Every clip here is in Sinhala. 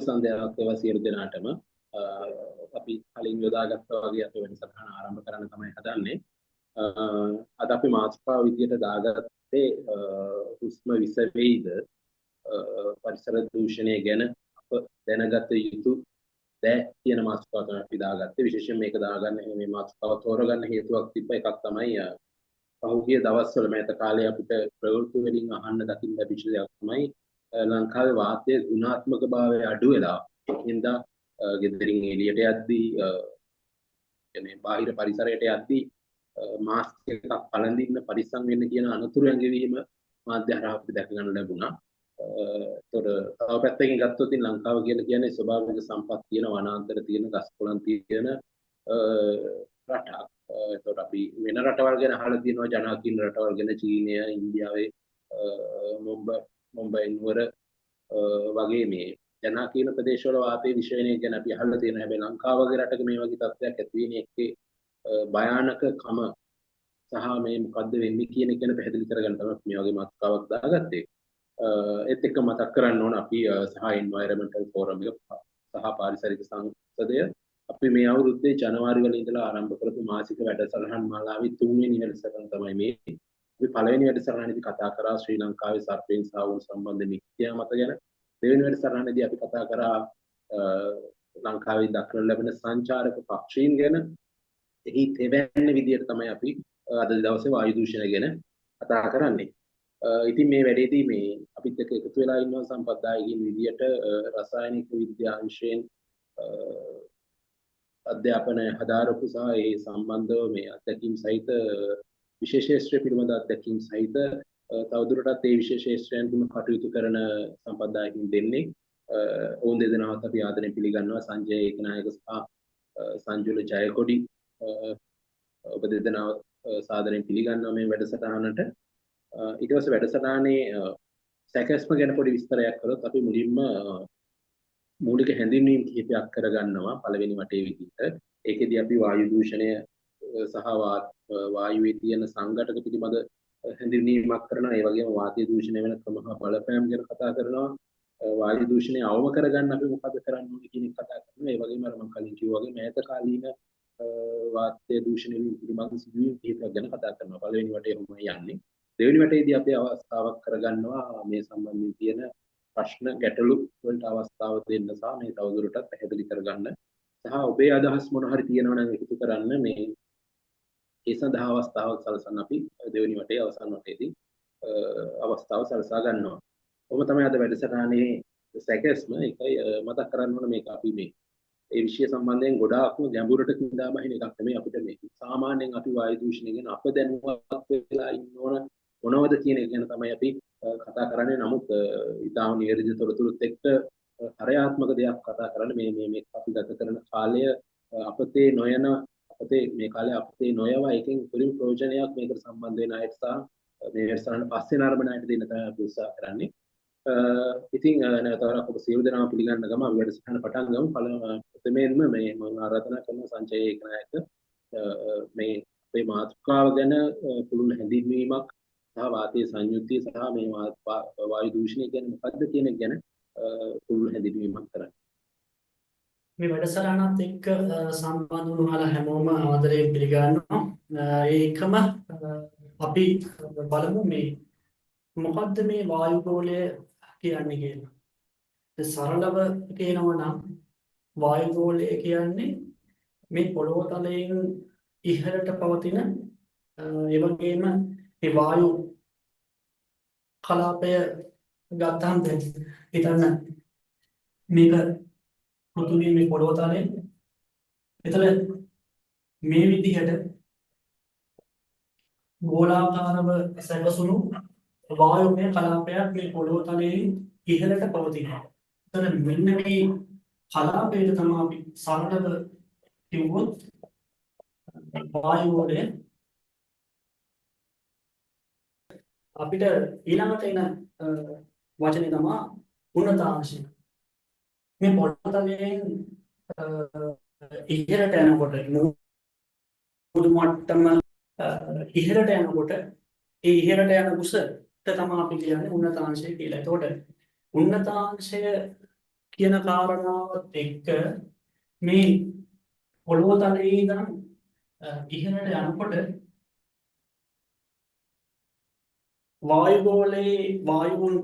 සන්ධ්‍යාවක් වේවා සියලු දෙනාටම. අපි කලින් යොදාගත්තා වගේ අපි වැඩසටහන ආරම්භ කරන්න තමයි හදන්නේ. අද අපි මාතෘකාව විදියට දාගත්තේ හුස්ම විස වේද පරිසර දූෂණය ගැන අප දැනගත යුතු දෑ කියන මාතෘකාව තමයි අපි දාගත්තේ. විශේෂයෙන් මේක දාගන්න මේ මාතෘකාව තෝරගන්න හේතුවක් තිබ්බ එකක් තමයි පහුගිය දවස්වල මේත කාලේ අපිට ප්‍රවෘත්ති වලින් අහන්න දකින්න ලැබිච්ච දෙයක් තමයි ලංකාවේ වාතයේ ගුණාත්මක භාවය අඩු වෙලා ඉඳා ගෙදරින් එළියට යද්දී කියන්නේ බාහිර පරිසරයට යද්දී මාස්ක් එකක් පළඳින්න පරිස්සම් වෙන්න කියන අනුතුරු ඇඟවීම මාධ්‍ය හරහා අපිට දැක ගන්න ලැබුණා. තව පැත්තකින් ගත්තොත් ලංකාව කියලා කියන්නේ ස්වභාවික සම්පත් තියෙන වනාන්තර තියෙන ගස් කොළන් තියෙන රටක්. ඒතකොට අපි වෙන රටවල් ගැන අහලා තියෙනවා ජනාකීර්ණ රටවල් ගැන චීනය, ඉන්දියාවේ මුම්බයි නුවර වගේ මේ ජනාකීර්ණ ප්‍රදේශවල වාතයේ විශ්වණය ගැන අපි අහලා තියෙනවා. හැබැයි ලංකාව වගේ රටක මේ වගේ තත්ත්වයක් ඇති වෙන එකේ භයානකකම සහ මේ මොකද්ද වෙන්නේ කියන එක ගැන පැහැදිලි කරගන්න තමයි මේ වගේ මාතෘකාවක් දාගත්තේ. ඒත් එක්ක මතක් කරන්න ඕන අපි සහ එන්වයරන්මන්ටල් ෆෝරම් එක සහ පාරිසරික සංසදය අපි මේ අවුරුද්දේ ජනවාරි වල ඉඳලා ආරම්භ කරපු මාසික වැඩසටහන් මාලාවේ 3 වෙනි වැඩසටහන තමයි මේ. අපි පළවෙනි වැඩසටහනේදී කතා කරා ශ්‍රී ලංකාවේ සර්පයන් සහ වුන් සම්බන්ධ මිත්‍යා මත ගැන. දෙවෙනි වැඩසටහනේදී අපි කතා කරා ලංකාවේ දක්නට ලැබෙන සංචාරක පක්ෂීන් ගැන. එහි තෙවැන්න විදියට තමයි අපි අද දවසේ වායු දූෂණය ගැන කතා කරන්නේ. ඉතින් මේ වැඩේදී මේ අපිත් එක්ක එකතු වෙලා ඉන්න සම්පත්දායකින් විදියට රසායනික විද්‍යාංශයෙන් අධ්‍යාපනය හදාරපු සහ ඒ සම්බන්ධව මේ අත්දැකීම් සහිත විශේෂ ශාස්ත්‍රීය පිළිබඳ අත්දැකීම් සහිත තවදුරටත් ඒ විශේෂ ශාස්ත්‍රයන් තුන කටයුතු කරන සම්පත්දායකින් දෙන්නේ ඔවුන් දෙදෙනාවත් අපි ආදරයෙන් පිළිගන්නවා සංජය ඒකනායක සහ සංජුල ජයකොඩි ඔබ දෙදෙනාව සාදරයෙන් පිළිගන්නවා මේ වැඩසටහනට. ඊට පස්සේ වැඩසටහනේ සැකස්ම ගැන පොඩි විස්තරයක් කරොත් අපි මුලින්ම මූලික හැඳින්වීම් කිහිපයක් කරගන්නවා පළවෙනි වටේ විදිහට. ඒකෙදී අපි වායු දූෂණය සහ වායුවේ තියෙන සංඝටක පිළිබඳ හැඳින්වීමක් කරනවා. ඒ වගේම වාතය දූෂණය වෙන ක්‍රම හා බලපෑම් ගැන කතා කරනවා. වායු දූෂණය අවම කරගන්න අපි මොකද කරන්න ඕනේ කියන එක කතා කරනවා. ඒ වගේම අර මම කලින් කිව්වා වගේ මෑත කාලීන වාතය දූෂණය පිළිබඳ සිදුවීම් කිහිපයක් ගැන කතා කරනවා. පළවෙනි වටේ කොහොමද යන්නේ. දෙවෙනි වටේදී අපි අවස්ථාවක් කරගන්නවා මේ සම්බන්ධයෙන් තියෙන ප්‍රශ්න ගැටලු වලට අවස්ථාව දෙන්න සහ මේ තවදුරටත් පැහැදිලි කරගන්න සහ ඔබේ අදහස් මොන හරි තියෙනවා නම් එකතු කරන්න මේ ඒ සඳහා අවස්ථාවක් සලසන්න අපි දෙවෙනි වටේ අවසන් වටේදී අවස්ථාව සලසා ගන්නවා. ඔබ තමයි අද වැඩසටහනේ සැකස්ම ඒකයි මතක් කරන්න ඕන මේක අපි මේ ඒ විෂය සම්බන්ධයෙන් ගොඩාක්ම ගැඹුරට කිඳා බහින එකක් නෙමෙයි අපිට මේ සාමාන්‍යයෙන් අපි වායු දූෂණය ගැන අප දැනුවත් වෙලා ඉන්න ඕන මොනවද කියන එක ගැන තමයි අපි කතා කරන්නේ. නමුත් ඊටාම නිවැරදි තොරතුරුත් එක්ක හරයාත්මක දෙයක් කතා කරන්නේ මේ අපි ගත කරන කාලය අපතේ නොයන අපතේ මේ කාලේ අපතේ නොයවා එකෙන් උපරිම ප්‍රයෝජනයක් මේකට සම්බන්ධ වෙන අයට සහ මේ වැඩසටහන පස්සේ නරඹන අයට දෙන්න තමයි අපි උත්සාහ කරන්නේ. ඉතින් නැවතවරක් ඔබ සියලු දෙනාම පිළිගන්න ගම අපි වැඩසටහන පටන් ගමු. ප්‍රථමයෙන්ම මේ මම ආරාධනා කරන සංජය ඒකනායක මේ අපේ මාතෘකාව ගැන පුළුල් හැඳින්වීමක් සහ වාතයේ සංයුතිය සහ මේ වායු දූෂණය කියන්නේ මොකක්ද කියන එක ගැන පුළුල් හැඳින්වීමක් කරන්න. මේ වැඩසටහනත් එක්ක සම්බන්ධ වුණාලා හැමෝම ආදරයෙන් පිළිගන්නවා. ඒකම අපි බලමු මේ මොකද්ද මේ වායු ගෝලය කියන්නේ කියලා. සරලව කියනවා නම් වායු ගෝලය කියන්නේ මේ පොළොව තලයෙන් ඉහළට පවතින ඒ වගේම මේ වායු කලාපය ගත්තාම හිතන්න මේක පෘථිවියේ මේ පොළොව තලයෙන් එතන මේ විදිහට ගෝලාකාරව සැකසුණු වායුමය කලාපයක් මේ පොළොව තලයේ ඉහළට පවතිනවා. එතන මෙන්න මේ කලාපයට තමයි අපි සරලව කිව්වොත් වායු ගෝලය. අපිට ඊළඟට එන වචනේ තමයි උන්නතාංශය. මේ පොළොව තලයෙන් ඉහළට යනකොට මුළු මට්ටම ඉහළට යනකොට ඒ ඉහළට යන උසට තමයි අපි කියන්නේ උන්නතාංශය කියලා. එතකොට උන්නතාංශය කියන කාරණාවත් එක්ක මේ පොළොව තලයේ ඉඳන් ඉහළට යනකොට වායුගෝලයේ වායුන්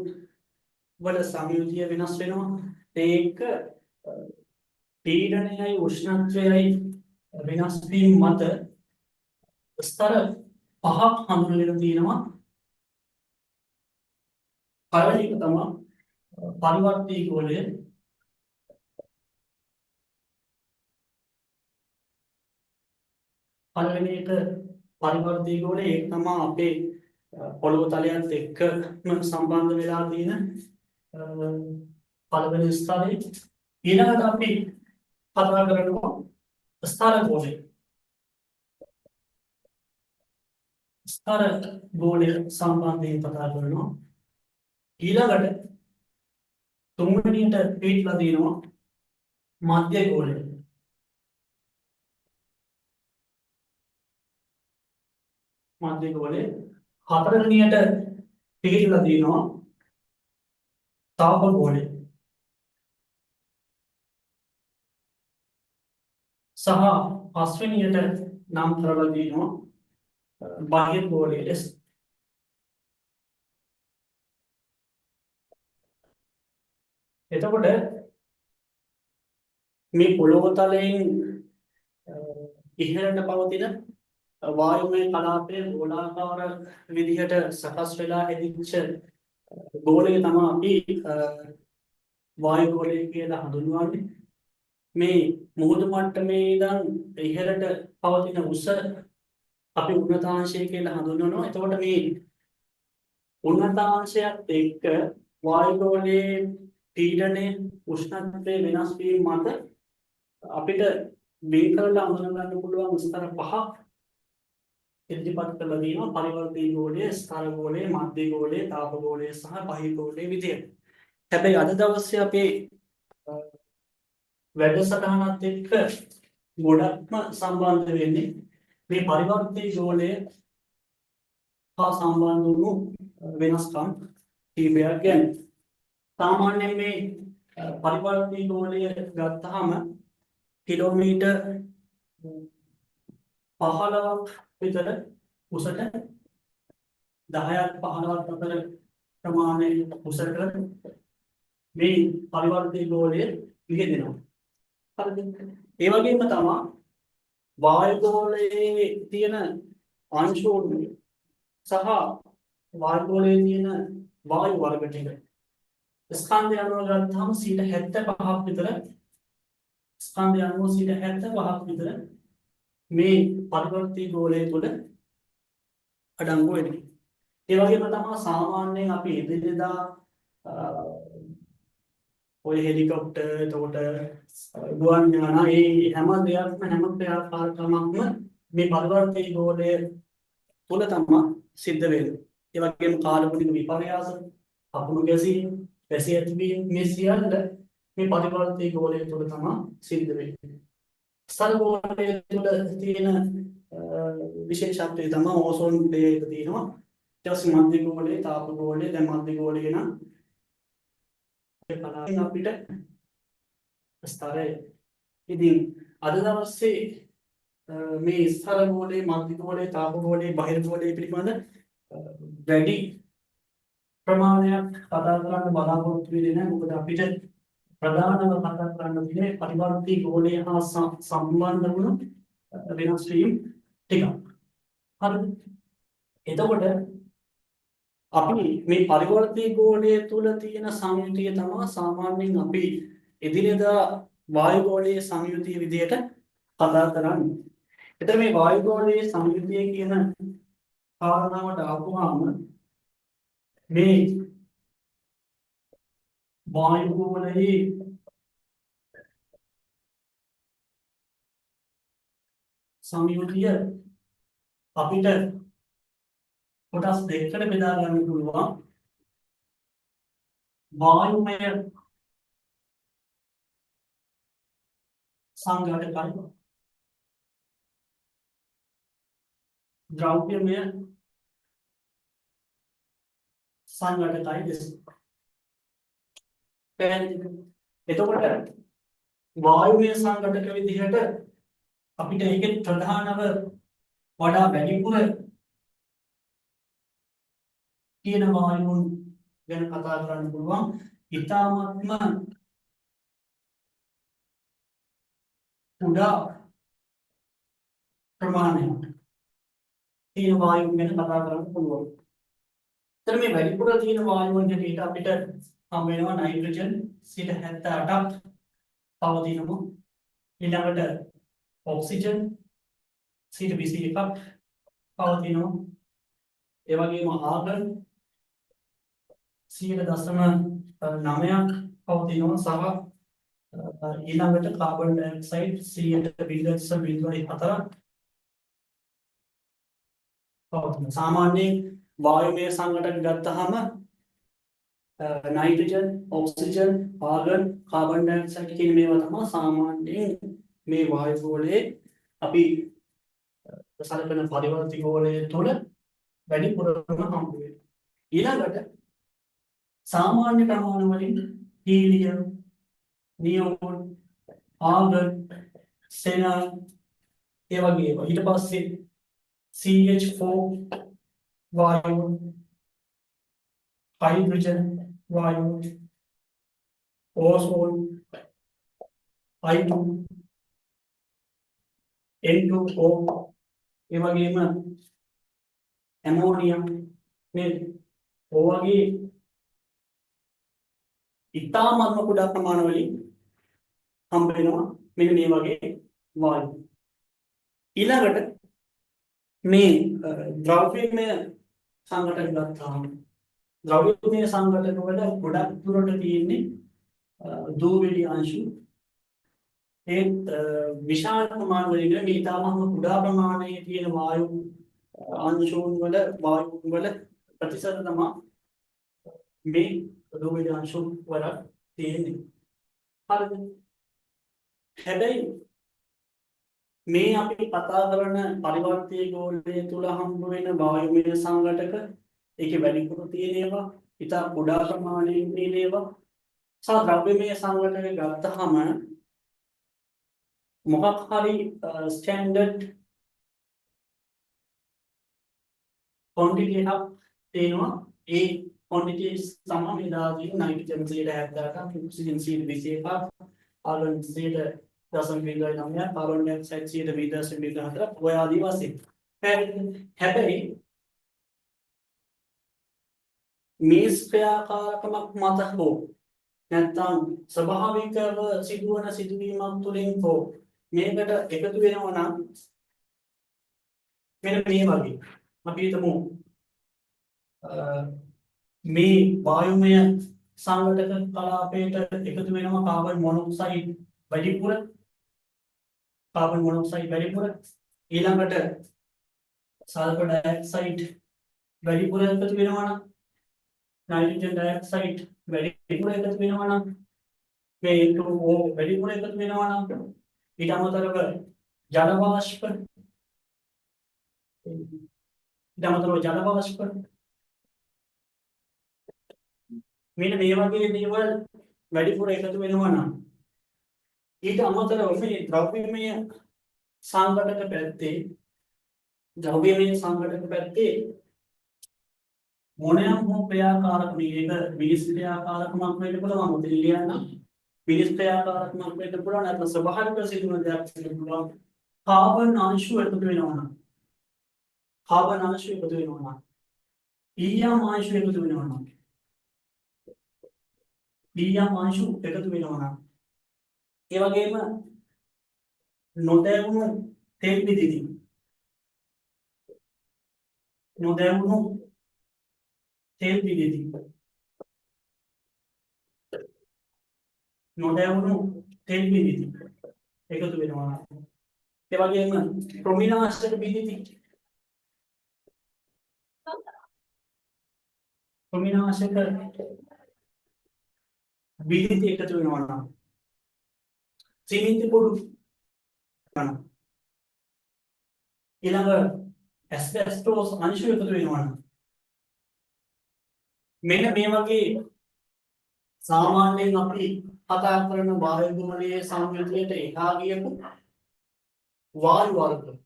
වල සංයුතිය වෙනස් වෙනවා. ඒක පීඩනයයි උෂ්ණත්වයයි වෙනස් වීම මත ස්තර පහක් හඳුන්වලා තියෙනවා. පළවෙනි එක තමයි පරිවර්තී ගෝලය. පළවෙනි එක පරිවර්තී ගෝලය ඒක තමයි අපේ පොළොව තලයත් එක්කම සම්බන්ධ වෙලා තියෙන පළවෙනි ස්තරය. ඊළඟට අපි කතා කරනවා ස්තර ගෝලය. ස්තර ගෝලය සම්බන්ධයෙන් කතා කරනවා. ඊළඟට තුන්වෙනියට පිටලා දිනවා මධ්‍ය ගෝලය. මධ්‍ය ගෝලය. හතරවෙනියට පිටලා දිනවා තාප ගෝලය. සහ පස්වෙනියට නම් කරලා දිනවා බාහ්‍ය ගෝලය ලෙස. එතකොට මේ පොළොව තලයෙන් ඉහළට පවතින වායුමය කලාපයේ ගෝලාකාර විදිහට සකස් වෙලා හැදිච්ච ගෝලය තමයි අපි වායු ගෝලය කියලා හඳුන්වන්නේ. මේ මුහුදු මට්ටමේ ඉඳන් ඉහළට පවතින උස අපි උන්නතාංශය කියලා හඳුන්වනවා. එතකොට මේ උන්නතාංශයත් එක්ක වායු ගෝලයේ පීඩනය උෂ්ණත්වය වෙනස් වීම මත අපිට වෙන් කරලා හඳුනා ගන්න පුළුවන් ස්තර පහක් ඉදිරිපත් කරලා තියෙනවා. පරිවර්තී ගෝලය, ස්තර ගෝලය, මධ්‍ය ගෝලය, තාප ගෝලය සහ බාහ්‍ය ගෝලය විදියට. හැබැයි අද දවසේ අපේ වැඩසටහනත් එක්ක ගොඩක්ම සම්බන්ධ වෙන්නේ මේ පරිවර්තී ගෝලය හා සම්බන්ධ වුණු වෙනස්කම් කීපයක් ගැන. සාමාන්‍යයෙන් මේ පරිවර්තී ගෝලය ගත්තාම කිලෝමීටර් 15ක් විතර උසට 10ක් 15ක් අතර ප්‍රමාණයේ උසට මේ පරිවර්තී ගෝලය විහිදෙනවා. හරිද? ඒ වගේම තමයි වායු ගෝලයේ තියෙන අංශුන් සහ වායු ගෝලයේ තියෙන වායු වර්ග ටික ස්කන්ධය අනුව ගත්තාම 75ක් විතර ස්කන්ධය අනුව 75ක් විතර මේ පරිවර්තී ගෝලය තුළ අඩංගු වෙනවා. ඒ වගේම තමයි සාමාන්‍යයෙන් අපි එදිනෙදා ඔය හෙලිකොප්ටර් එතකොට ගුවන් යාන මේ හැම දෙයක්ම හැම ක්‍රියාකාරකමක්ම මේ පරිවර්තී ගෝලය තුළ තමයි සිද්ධ වෙන්නේ. ඒ වගේම කාලගුණික විපර්යාස, අකුණු ගැසීම්, වැසි ඇතිවීම මේ සියල්ල මේ පරිවර්තී ගෝලය තුළ තමයි සිද්ධ වෙන්නේ. ස්තර ගෝලය තුළ තියෙන විශේෂත්වය තමයි ඕසෝන් ලේයර් එක තියෙනවා. ඊට පස්සේ මධ්‍ය ගෝලය, තාප ගෝලය, දැන් මධ්‍ය ගෝලය නම් අපිට ස්තරය. ඉතින් අද දවසේ මේ ස්තර ගෝලයේ, මධ්‍ය ගෝලයේ, තාප ගෝලයේ, බාහිර ගෝලයේ පිළිබඳ වැඩි ප්‍රමාණයක් කතා කරන්න බලාපොරොත්තු වෙන්නේ නැහැ. මොකද අපිට ප්‍රධානම කතා කරන්න තියෙන්නේ පරිවර්තී ගෝලය හා සම්බන්ධ වුණු වෙනස් වීම් ටිකක්. හරිද? එතකොට අපි මේ පරිවර්තී ගෝලය තුල තියෙන සංයුතිය තමයි සාමාන්‍යයෙන් අපි එදිනෙදා වායු ගෝලයේ සංයුතිය විදිහට කතා කරන්නේ. එතන මේ වායු ගෝලයේ සංයුතිය කියන කාරණාවට ආපුවාම මේ වායු ගෝලයේ සංයුතිය අපිට කොටස් දෙකකට බෙදා ගන්න පුළුවන්. වායුමය සංඝටකයි, ද්‍රව්‍යමය සංඝටකයි දෙස. පැහැදිලිද? එතකොට වායුමය සංඝටක විදිහට අපිට ඒකේ ප්‍රධානව වඩා වැඩිපුර කියන වායුන් ගැන කතා කරන්න පුළුවන්. ඊ타ත්ම කුඩා ප්‍රමාණයක් තියෙන වායුන් ගැන කතා කරන්න පුළුවන්. එතන මේ වැඩිපුර තියෙන වායුන් හැටියට අපිට හම් වෙනවා නයිට්‍රජන් 78ක් පවතිනවා. ඊළඟට ඔක්සිජන් 21ක් පවතිනවා. ඒ වගේම ආගන් 0.9ක් පවතිනවා සහ ඊළඟට කාබන් ඩයොක්සයිඩ් 0.04ක් පවතිනවා. සාමාන්‍යයෙන් වායුමය සංඝටක ගත්තාම nitrogen, oxygen, argon, carbon dioxide කියන මේවා තමයි සාමාන්‍යයෙන් මේ වායු ගෝලයේ අපි සලකන පරිවර්ති ගෝලයේ තුල වැඩිපුරම හම්බ වෙනවා. ඊළඟට සාමාන්‍ය ප්‍රමාණ වලින් හීලියම්, නියෝන්, ආගන්, සෙනන් ඒ වගේ ඒවා. ඊට පස්සේ CH4 වායු, हाइड्रोजन वायु, ओजोन, I2, N2O, ये वगैरह में एमोनिया में होवागी इतना मात्रा कुड़ा प्रमाण वाली हम बेनवा मैंने ये वगैरह वायु इलागट में द्रव्य में संघटन करता हूँ. द्रव्यमय संघटक वल ගොඩක් දුරට තියෙන්නේ දූවිලි අංශු ඒ විශාල ප්‍රමාණ වලින් මේ තාමම කුඩා ප්‍රමාණයේ තියෙන වායු අංශුන් වල ප්‍රතිශත තමයි මේ දූවිලි අංශු වල තියෙන්නේ. හරිද? හැබැයි මේ අපි කතා කරන පරිවර්තීය ගෝලය තුල හම්බ වෙන වායුමය සංඝටක ඒකේ වැඩිපුර තියෙන ඒවා ඉතා කුඩා ප්‍රමාණයෙන් තියෙන ඒවා සහ ද්‍රව්‍යමය සංඝටක ගත්තාම මොකක් හරි ස්ටෑන්ඩඩ් ක්වොන්ටිටි එකක් තියෙනවා. ඒ ක්වොන්ටිටිස් තමයි මේ දාදී නයිට්‍රජන් 0.70ක්, ඔක්සිජන් 0.21ක්, ආගන් 0.09ක්, කාබන් ඩයොක්සයිඩ් 0.04ක් ඔය ආදී වශයෙන්. හැබැයි මේ ක්‍රියාකාරකමක් මත හෝ නැත්නම් ස්වභාවිකව සිදුවන සිදුවීමක් තුළින් හෝ මේකට එකතු වෙනවා නම් මෙන්න මේ වගේ අපි හිතමු මේ වායුමය සංඝටක කලාපයට එකතු වෙනවා කාබන් මොනොක්සයිඩ් වැඩිපුර ඊළඟට සල්ෆර් ඩයොක්සයිඩ් වැඩිපුර එකතු වෙනවා නම් नाइट्रोजन डाइऑक्साइड වැඩිපුර එකතු වෙනවා නම් මේ N2O වැඩිපුර එකතු වෙනවා නම් ඊට අමතරව ජල වාෂ්ප මෙන්න මේ වගේ දේවල් වැඩිපුර එකතු වෙනවා නම් ඊට අමතරව මේ ද්‍රව්‍යමය සංඝටක පැත්තේ මොනෑම හෝ ක්‍රියාකාරක මේක මිනිස් ක්‍රියාකාරකමක් වෙන්න පුළුවන් මොකද ලියන්න මිනිස් ක්‍රියාකාරකමක් වෙන්න පුළුවන් නැත්නම් ස්වභාවික සිදුවන දෙයක් වෙන්න පුළුවන්. කාබන් අංශු එකතු වෙනවා නම් ඊයම් අංශු එකතු වෙනවා නම් ඒ වගේම නොදැවුණු තෙල් විදිහි එකතු වෙනවා. ඒ වගේම ප්‍රොමිනාශක විදිහි එකතු වෙනවා නම් සිමෙන්ති පොඩු ඊළඟ ඇස්බෙස්ටෝස් අංශු එකතු වෙනවා නම් මෙන්න මේ වගේ සාමාන්‍යයෙන් අපි කතා කරන වායු ගුණයේ සංයුතියට එහා ගියපු වායු වර්ග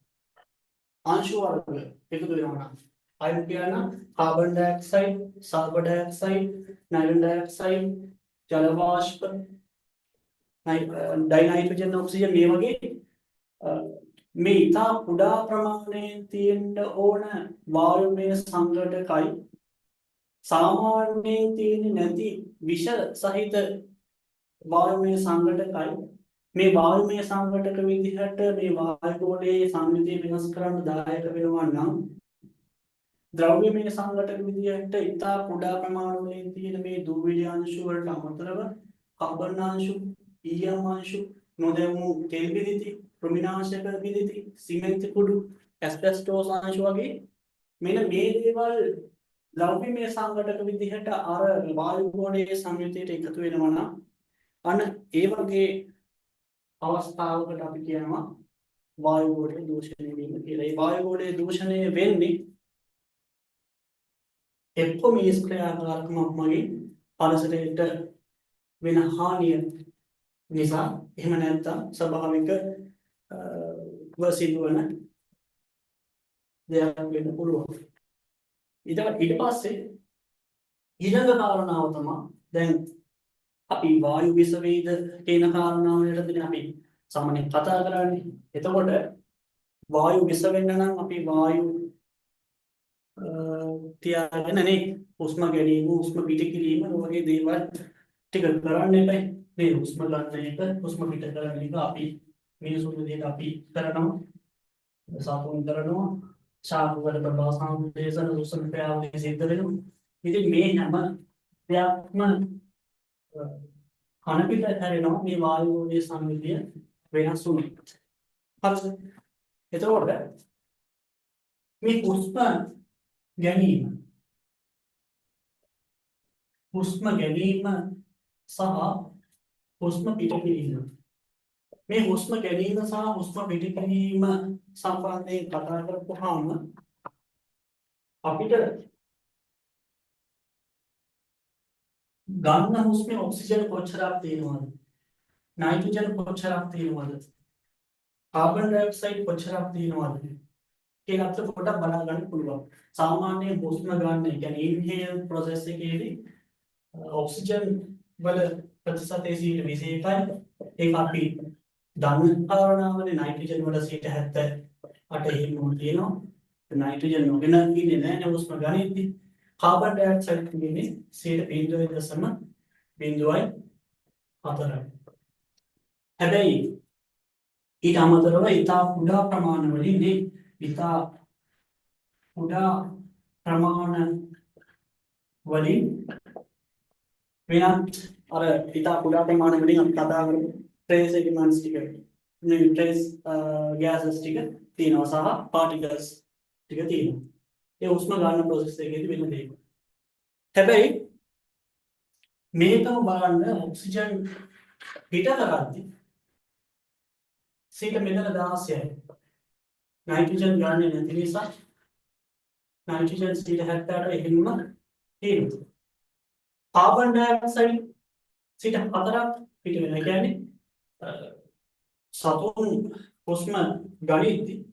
අංශු වර්ග එකතු වෙනවා නම් අයින් කියන carbon dioxide, sulphur dioxide, nitrogen dioxide, ජල වාෂ්ප, ඩයිනයිට්‍රජන් ඔක්සිජන් මේ වගේ මේ ඉතා කුඩා ප්‍රමාණයෙන් තියෙන්න ඕන වායුමය සංඝටකයි සාමාන්‍යයෙන් තියෙන්නේ නැති විෂ සහිත වායුමය සංඝටකයි මේ වායුමය සංඝටක විදිහට මේ වායු ගෝලයේ සංයුතිය වෙනස් කරන්න දායක වෙනවා නම් ද්‍රව්‍යමය සංඝටක විදිහට ඉතා කුඩා ප්‍රමාණවලින් තියෙන මේ දුර්විලි අංශු වලට අමතරව කාබන් අංශු, ඊයම් අංශු, නොදැමු තෙල් බිඳිති, කෘමිනාශක බිඳිති, සිමෙන්ති කුඩු, ඇස්බෙස්ටෝස් අංශු වගේ මෙන්න මේ දේවල් ද්‍රව්‍යමය සංඝටක විදිහට අර වායු ගෝලයේ සංයුතියට එකතු වෙනවා නම් අන්න ඒ වගේ අවස්ථාවකට අපි කියනවා වායු ගෝලයේ දූෂණය වීම කියලා. ඒ වායු ගෝලයේ දූෂණය වෙන්නේ එක්කෝ මේ ක්‍රියාකාරකමක් මගින් පරිසරයට වෙන හානිය නිසා එහෙම නැත්නම් ස්වභාවික වසිදුවන දෙයක් වෙන්න පුළුවන්. ඊට පස්සේ ඊළඟ කාරණාව තමයි දැන් අපි වායු විස වේද කියන කාරණාවලටදී අපි සාමාන්‍යයෙන් කතා කරන්නේ. එතකොට වායු විස වෙන්න නම් අපි වායු තියාගෙන නේ හුස්ම ගැනීම, හුස්ම පිට කිරීම වගේ දේවල් ටික කරන්න එපා. මේ හුස්ම ගන්න එක, හුස්ම පිට කරන එක අපි මිනිසුන් විදිහට අපි කරනවා. සාපෝන් කරනවා. ශාප වල ප්‍රවාසාන්තේසන හුස්ම ප්‍රයාවලිය සිද්ධ වෙනවා. ඉතින් මේ හැම දෙයක්ම කන පිට හැරෙනවා මේ වායු ගෝලයේ සංයුතිය වෙනස් වුණොත්. හරිද? එතකොට මේ හුස්ම ගැනීම සහ හුස්ම පිට කිරීම මේ හුස්ම ගැනීම සහ හුස්ම පිට කිරීම සම්බන්ධයෙන් කතා කරපුවාම අපිට ගන්න හුස්මේ ඔක්සිජන් කොච්චරක් තියෙනවද? නයිට්‍රජන් කොච්චරක් තියෙනවද? කාබන් ඩයොක්සයිඩ් කොච්චරක් තියෙනවද? කියලා අපිට පොඩ්ඩක් බලා ගන්න පුළුවන්. සාමාන්‍ය හුස්ම ගන්න, ඒ කියන්නේ ඉන්හේල් ප්‍රොසෙස් එකේදී ඔක්සිජන් වල ප්‍රතිශතය 21යි. ඒක අපි දන්න කාරණාවනේ නයිට්‍රජන් වල 78 එහෙම තියෙනවා. නයිට්‍රජන් නොගෙන ඉන්නේ නැහැ හුස්ම ගනිද්දී. කාබන් ඩයොක්සයිඩ් කියන්නේ 0.04යි. හැබැයි ඊට අමතරව ඉතා කුඩා ප්‍රමාණවලින් ඉතා කුඩා ප්‍රමාණ වලින් වෙනත් අර ඉතා කුඩා ප්‍රමාණ වලින් අපි කතා කරමු ට්‍රේස් එලිමන්ට්ස් ටික ට්‍රේස් ගෑසස් ටික තියෙනවා සහ පාටිකල්ස් ටික තියෙනවා. ඒ උෂ්ම ගන්න ප්‍රොසෙස් එකේදී වෙන දෙයක්. හැබැයි මේකම බලන්න ඔක්සිජන් පිට කරද්දී 16යි. නයිට්‍රජන් ගන්න නැති නිසා නයිට්‍රජන් 70ට එහෙම තියෙනවා. කාබන් ඩයොක්සයිඩ් 4ක් පිට වෙනවා. කියන්නේ සතුන් හුස්ම ගනිද්දී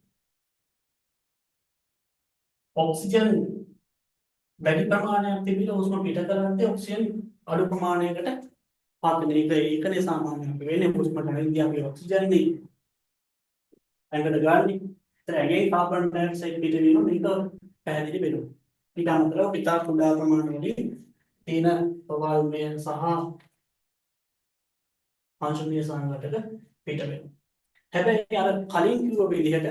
ඔක්සිජන් වැඩි ප්‍රමාණයක් තිබිලා හුස්ම පිට කරද්දී ඔක්සිජන් අඩු ප්‍රමාණයකට පාත් වෙන එක. ඒකනේ සාමාන්‍යයෙන් වෙන්නේ හුස්ම ගනිද්දී අපි ඔක්සිජන් නේ ඇඟට ගන්න. ඒතර ඇඟේ කාබන් ඩයොක්සයිඩ් පිට වෙනවා. මේක පැහැදිලි වෙනවා. ඊට අමතරව පිටා කුඩා ප්‍රමාණවලින් තියෙන වායුමය සහ ආංශික සංඝටක පිට වෙනවා. හැබැයි අර කලින් කිව්ව විදිහට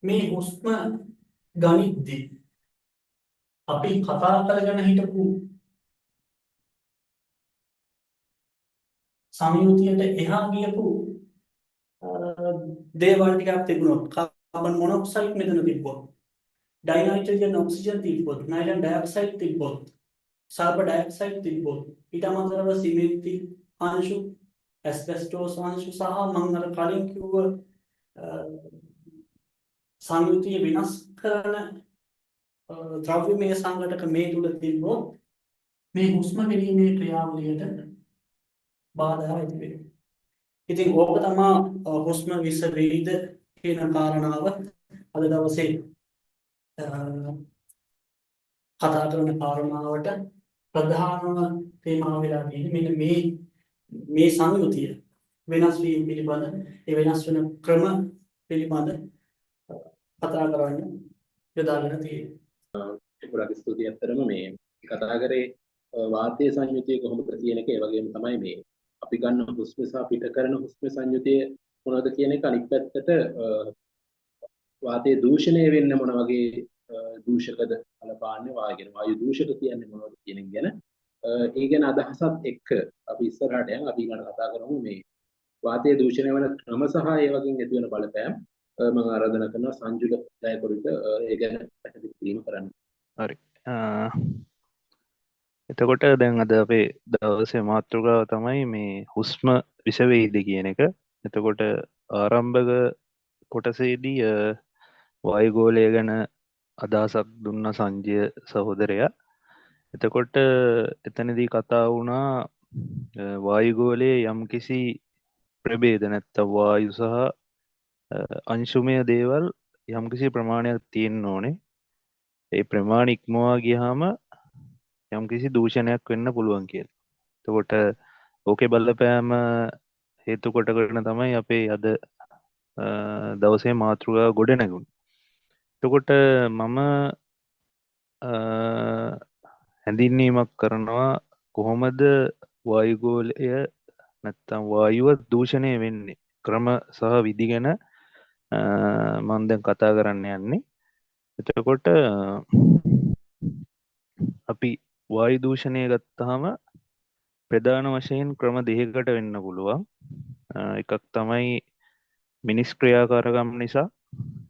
මේ හුස්ම ගනිද්දී අපි කතා කරගෙන හිටපු සංයුතියට එහා ගියපු දේවල් ටිකක් තිබුණොත් කාබන් මොනොක්සයිඩ් මෙතන තිබ්බොත් ඩයිනයිට්‍රජන් ඔක්සිජන් තිබ්බොත් නයිට්‍රජන් ඩයොක්සයිඩ් තිබ්බොත් සල්ෆර් ඩයොක්සයිඩ් තිබ්බොත් ඊට අමතරව සිමෙන්ති අංශු ඇස්බෙස්ටෝස් අංශු සහ මම අර කලින් කිව්ව සංයුතිය විනාශ කරන ද්‍රව්‍යමය සංඝටක මේ තුල තිබ්බොත් මේ හුස්ම ගැනීමේ ක්‍රියාවලියට බාධා ඇති වෙනවා. ඉතින් ඕක තමා හුස්ම විස වේද කියන කාරණාව අද දවසේ කතා කරන කාරණාවට ප්‍රධානම තේමාව වෙලා තියෙන්නේ මෙන්න මේ සංයුතිය වෙනස් වීම පිළිබඳ ඒ වෙනස් වෙන ක්‍රම පිළිබඳ කතා කරන්න යොදාගෙන තියෙනවා. ගොඩක් ස්තුතියි. ඇත්තටම මේ කතා කරේ වාතය සංයුතිය කොහොමද කියන එක. ඒ වගේම තමයි මේ අපි ගන්න හුස්ම සහ පිට කරන හුස්ම සංයුතිය මොනවද කියන එක. අනිත් පැත්තට වාතයේ දූෂණය වෙන්න මොන වගේ දූෂකද බලපාන්නේ වායු දූෂක කියන්නේ මොනවද කියන එක ගැන ඒ ගැන අදහසත් එක්ක අපි ඉස්සරහට යන් අපි ඊළඟට කතා කරමු මේ වාතයේ දූෂණය වෙන ක්‍රම සහ ඒ වගේ ඇති වෙන බලපෑම්. මම ආරාධනා කරනවා සංජුල ජයකොරිට ඒ ගැන පැහැදිලි කිරීම කරන්න. හරි. එතකොට දැන් අද අපේ දවසේ මාතෘකාව තමයි මේ හුස්ම විස වේද කියන එක. එතකොට ආරම්භක කොටසේදී වායුගෝලය ගැන අදහසක් දුන්න සංජය සහෝදරයා. එතකොට එතනදී කතා වුණා වායුගෝලයේ යම්කිසි ප්‍රභේද නැත්තම් වායු සහ අංශුමය දේවල් යම්කිසි ප්‍රමාණයක් තියෙන්න ඕනේ. ඒ ප්‍රමාණ ඉක්මවා ගියාම යම්කිසි දූෂණයක් වෙන්න පුළුවන් කියලා. එතකොට ඕකේ බලපෑම හේතු කොටගෙන තමයි අපේ අද දවසේ මාතෘකාව ගොඩ නැගුණේ. එතකොට මම හැඳින්වීමක් කරනවා කොහොමද වායුගෝලය නැත්තම් වායුව දූෂණය වෙන්නේ ක්‍රම සහ විදි ගැන මම දැන් කතා කරන්න යන්නේ. එතකොට අපි වායු දූෂණය ගත්තාම ප්‍රධාන වශයෙන් ක්‍රම දෙකකට වෙන්න පුළුවන්. එකක් තමයි මිනිස් ක්‍රියාකාරකම් නිසා.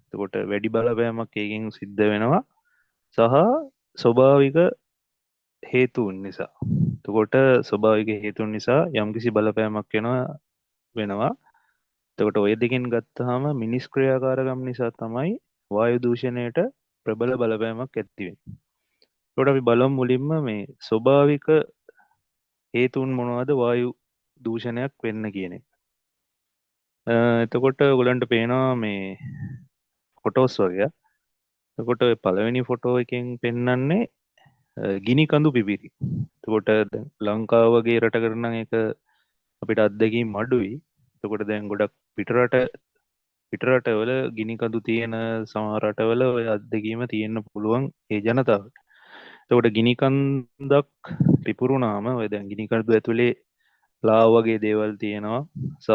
එතකොට වැඩි බලපෑමක් ඒකෙන් සිද්ධ වෙනවා. සහ ස්වභාවික හේතුන් නිසා. එතකොට ස්වභාවික හේතුන් නිසා යම්කිසි බලපෑමක් වෙනවා. එතකොට ඔය දෙකෙන් ගත්තාම මිනිස් ක්‍රියාකාරකම් නිසා තමයි වායු දූෂණයට ප්‍රබල බලපෑමක් ඇති වෙන්නේ. එතකොට අපි බලමු මුලින්ම මේ ස්වභාවික හේතුන් මොනවද වායු දූෂණයක් වෙන්න කියන එක. එතකොට ඔයගලන්ට පේනවා මේ ෆොටෝස් වගේ. එතකොට පළවෙනි ෆොටෝ එකෙන් පෙන්වන්නේ ගිනි කඳු පිපිරි. එතකොට ලංකාව වගේ රටකට නම් ඒක අපිට අත්දැකීම් අඩුයි. එතකොට දැන් ගොඩක් පිටරටවල ගිනි කඳු තියෙන සමහර රටවල ඔය අත්දැකීම තියෙන්න පුළුවන් ඒ ජනතාවට. එතකොට ගිනි කන්දක් පිපුරුනාම ඔය දැන් ගිනි කඳු ඇතුලේ ලාව වගේ දේවල් තියෙනවා සහ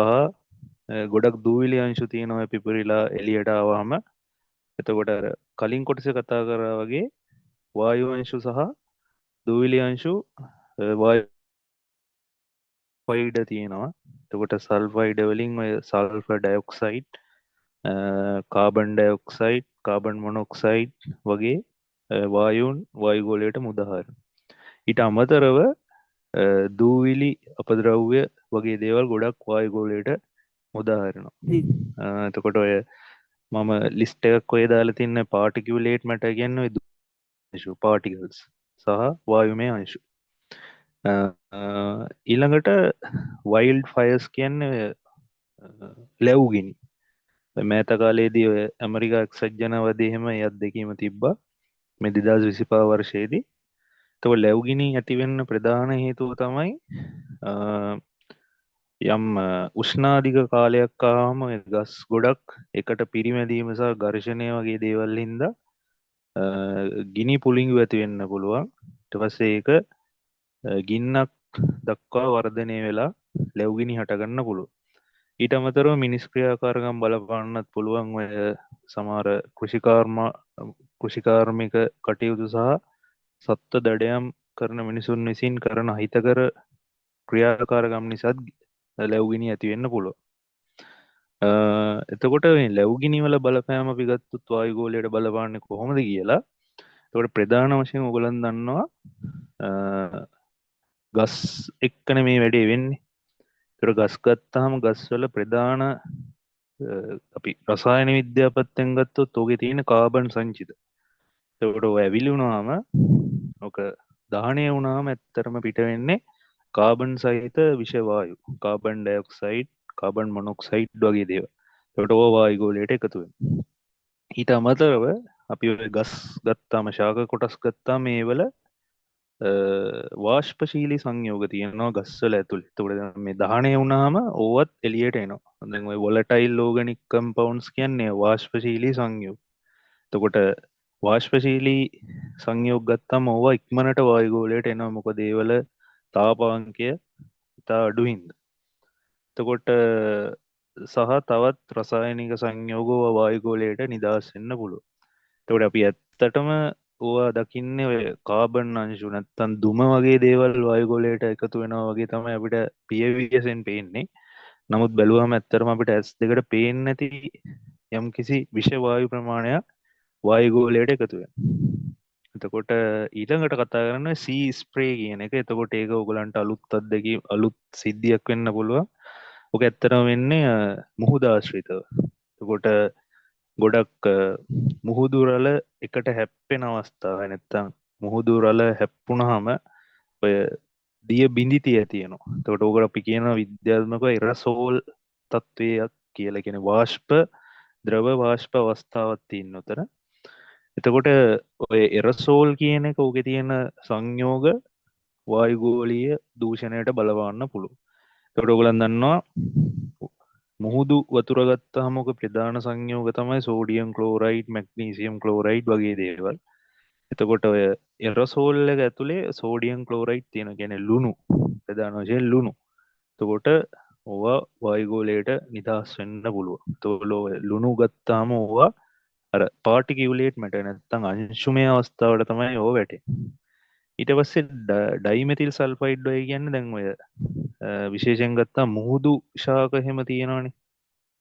ගොඩක් දූවිලි අංශු තියෙනවා පිපුරිලා එළියට ආවම. එතකොට අර කලින් කොටසේ කතා කරා වගේ වායු අංශු සහ දූවිලි අංශු වායු තියෙනවා. එතකොට සල්ෆයිඩ් වලින් ඔය sulphur dioxide, carbon dioxide, carbon monoxide වගේ වායුන් වායුගෝලයට මුදාහරිනවා. ඊට අමතරව දූවිලි අපද්‍රව්‍ය වගේ දේවල් ගොඩක් වායුගෝලයට මුදාහරිනවා. එතකොට ඔය මම ලිස්ට් එකක් ඔය දාලා තින්න පාටිකියුලේට් මැටර් කියන්නේ ඔය අංශු පාටිකල්ස් සහ වායුමය අංශු. ඊළඟට වයිල්ඩ් ෆයර්ස් කියන්නේ ලැව්ගිනි. මෑත කාලේදී ඔය ඇමරිකා එක්සත් ජනපදයේ එහෙම අත්දැකීම තිබ්බා මේ 2025 වර්ෂයේදී. එතකොට ලැව්ගිනි ඇති වෙන්න ප්‍රධාන හේතුව තමයි යම් උෂ්ණාධික කාලයක් ආවම ගස් ගොඩක් එකට පිරිමැදීම සහ ඝර්ෂණය වගේ දේවල් හින්දා ගිනි පුළිඟු ඇති වෙන්න පුළුවන්. ඊට පස්සේ ඒක ගින්නක් දක්වා වර්ධනය වෙලා ලැව්ගිනි හටගන්න පුළුවන්. ඊට අමතරව මිනිස් ක්‍රියාකාරකම් බලපාන්නත් පුළුවන්. ඔය සමහර කෘෂිකාර්මික කටයුතු සහ සත්ත්ව දඩයම් කරන මිනිසුන් විසින් කරන අහිතකර ක්‍රියාකාරකම් නිසාත් ලැව්ගිනි ඇති වෙන්න පුළුවන්. එතකොට මේ ලැව්ගිනි වල බලපෑම අපි ගත්තොත් වායුගෝලයට බලපාන්නේ කොහොමද කියලා. එතකොට ප්‍රධාන වශයෙන් ඔයගොල්ලන් දන්නවා ගස් එක්කනේ මේ වැඩේ වෙන්නේ. ඒතර ගස් ගත්තාම ගස් වල ප්‍රධාන අපි රසායන විද්‍යාව පැත්තෙන් ගත්තොත් ඔගේ තියෙන කාබන් සංචිත. ඒකට ඔය ඇවිලි වුණාම ඔක දහණය වුණාම ඇත්තටම පිට වෙන්නේ කාබන් සහිත විෂවායු, කාබන් ඩයොක්සයිඩ්, කාබන් මොනොක්සයිඩ් වගේ දේවල්. ඒකට ඕවා වායුගෝලයට එකතු වෙනවා. ඊට අමතරව අපි ඔය ගස් ගත්තාම, ශාක කොටස් ගත්තාම මේවල වාෂ්පශීලී සංයෝග තියෙනවා ගස්වල ඇතුළේ. එතකොට දැන් මේ දහණය වුණාම ඕවත් එළියට එනවා. දැන් ඔය වොලටයිල් ඕගනික් කම්පවුන්ඩ්ස් කියන්නේ වාෂ්පශීලී සංයෝග. එතකොට වාෂ්පශීලී සංයෝග ගත්තම ඕවා ඉක්මනට වායුගෝලයට එනවා. මොකද ඒවල තාපාංකය ඉතා අඩු හින්දා. එතකොට සහ තවත් රසායනික සංයෝග වායුගෝලයට නිදහස් වෙන්න පුළුවන්. එතකොට අපි ඇත්තටම ඕවා දකින්නේ ඔය කාබන් අංශු නැත්තම් දුම වගේ දේවල් වායුගෝලයට එකතු වෙනවා වගේ තමයි අපිට පියවියසෙන් පේන්නේ. නමුත් බැලුවම ඇත්තටම අපිට ඇස් දෙකට පේන්නේ නැති යම්කිසි විෂ වායු ප්‍රමාණයක් වායුගෝලයට එකතු වෙනවා. එතකොට ඊළඟට කතා කරන්නේ සී ස්ප්‍රේ කියන එක. එතකොට ඒක ඕගලන්ට අලුත් අත්දැකීම්, අලුත් සිද්ධියක් වෙන්න පුළුවන්. ඔක ඇත්තටම වෙන්නේ මුහුද ආශ්‍රිතව. එතකොට ගොඩක් මුහුදු රළ එකට හැප්පෙන අවස්ථාව නැත්තම් මුහුදු රළ හැප්පුණාම ඔය දිය බිඳිතිය තියෙනවා. එතකොට ඕකට අපි කියනවා විද්‍යාත්මකව එරසෝල් තත්වයක් කියලා. කියන්නේ වාෂ්ප ද්‍රව වාෂ්ප අවස්ථාවක් තියෙන උතර. එතකොට ඔය එරසෝල් කියන එක ඕකේ තියෙන සංයෝග වායුගෝලීය දූෂණයට බලපාන්න පුළුවන්. එතකොට ඔයගොල්ලන් දන්නවා මුහුදු වතුර ගත්තාම ඔක ප්‍රධාන සංයෝග තමයි සෝඩියම් ක්ලෝරයිඩ්, මැග්නීසියම් ක්ලෝරයිඩ් වගේ දේවල්. එතකොට ඔය එරසෝල් එක ඇතුලේ සෝඩියම් ක්ලෝරයිඩ් තියෙනවා. කියන්නේ ලුණු, ප්‍රධාන වශයෙන් ලුණු. එතකොට ඕවා වායුගෝලයට නිදහස් වෙන්න පුළුවන්. එතකොට ඔය ලුණු ගත්තාම ඕවා අර පාටිකියුලේට් මැටර් නැත්තම් අංශුමය අවස්ථාවට තමයි ඕව වැටෙන්නේ. ඊට පස්සේ ඩයිමෙතිල් සල්ෆයිඩ් ඔය කියන්නේ දැන් ඔය විශේෂයෙන් ගත්තා මුහුදු ශාක එහෙම තියෙනවනේ.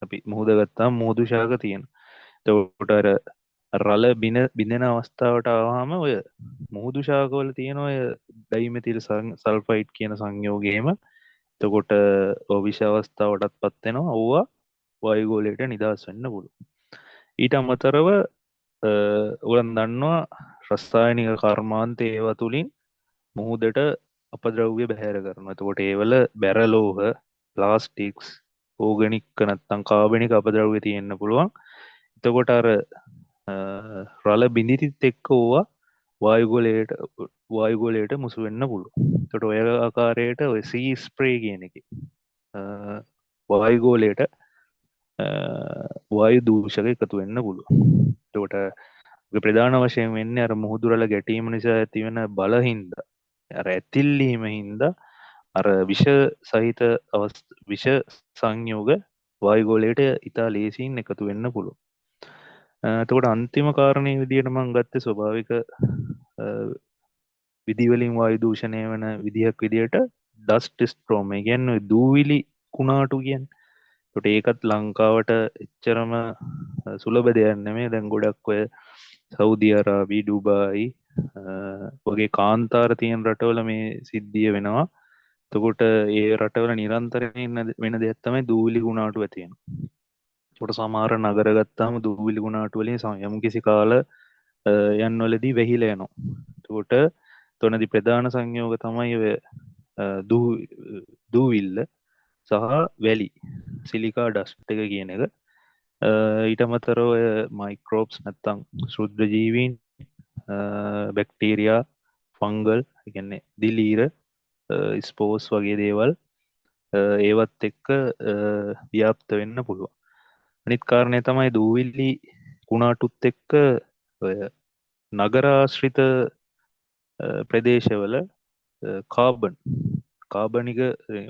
අපි මුහුද ගත්තාම මුහුදු ශාක තියෙනවා. එතකොට අර රළ බිඳෙන අවස්ථාවට ආවම ඔය මුහුදු ශාකවල තියෙන ඔය ඩයිමෙතිල් සල්ෆයිඩ් කියන සංයෝගයේම එතකොට ඔය විෂ අවස්ථාවටත් පත් වෙනවා. ඕවා වායුගෝලයට නිදහස් වෙන්න පුළුවන්. ඊට අමතරව ඔයගොල්ලන් දන්නවා රසායනික කර්මාන්ත ඒවා තුලින් මුහුදට අපද්‍රව්‍ය බැහැර කරනවා. එතකොට ඒවල බැරලෝහ, ප්ලාස්ටික්ස්, ඕගනික් නැත්තම් කාබනික අපද්‍රව්‍ය තියෙන්න පුළුවන්. එතකොට අර රළ බිඳිතිත් එක්ක ඕවා වායුගෝලයට මුසු වෙන්න පුළුවන්. එතකොට ඔය ආකාරයට ඔය සී ස්ප්‍රේ කියන එකේ වායුගෝලයට වායු දූෂක එකතු වෙන්න පුළුවන්. එතකොට ඔය ප්‍රධාන වශයෙන් වෙන්නේ අර මුහුදු රළ ගැටීම නිසා ඇතිවෙන බල හින්දා, අර ඇතිල්ලීම හින්දා අර විෂ සහිත විෂ සංයෝග වායුගෝලයට ඉතා ලේසියෙන් එකතු වෙන්න පුළුවන්. එතකොට අන්තිම කාරණේ විදියට මම ගත්තේ ස්වභාවික විදිවලින් වායු දූෂණය වෙන විදිහක් විදියට ඩස්ට් ස්ට්‍රෝම්. ඒ කියන්නේ දූවිලි කුණාටු කියන්නේ. ඒකට ඒකත් ලංකාවට එච්චරම සුලභ දෙයක් නෙමෙයි. දැන් ගොඩක් ඔය සෞදි අරාබි, ඩුබායි වගේ කාන්තාර තියෙන රටවල මේ සිද්ධිය වෙනවා. එතකොට ඒ රටවල නිරන්තරයෙන් වෙන දෙයක් තමයි දූවිලි කුණාටු ඇති වෙනවා. ඒකට සමහර නගර ගත්තාම දූවිලි කුණාටු වලින් යම්කිසි කාල යන්වලදී වැහිලා යනවා. එතකොට තොනදි ප්‍රධාන සංයෝග තමයි ඔය දූවිල්ල සහ වැලි, සිලිකා ඩස්ට් එක කියන එක. ඊට අමතරව ඔය මයික්‍රෝබ්ස් නැත්තම් ශුද්ධ ජීවීන්, බැක්ටීරියා, ෆංගල්, ඒ කියන්නේ දිලීර, ස්පෝස් වගේ දේවල් ඒවත් එක්ක ව්‍යාප්ත වෙන්න පුළුවන්. අනිත් කාරණය තමයි දූවිලි කුණාටුත් එක්ක ඔය නගරාශ්‍රිත ප්‍රදේශවල කාබනික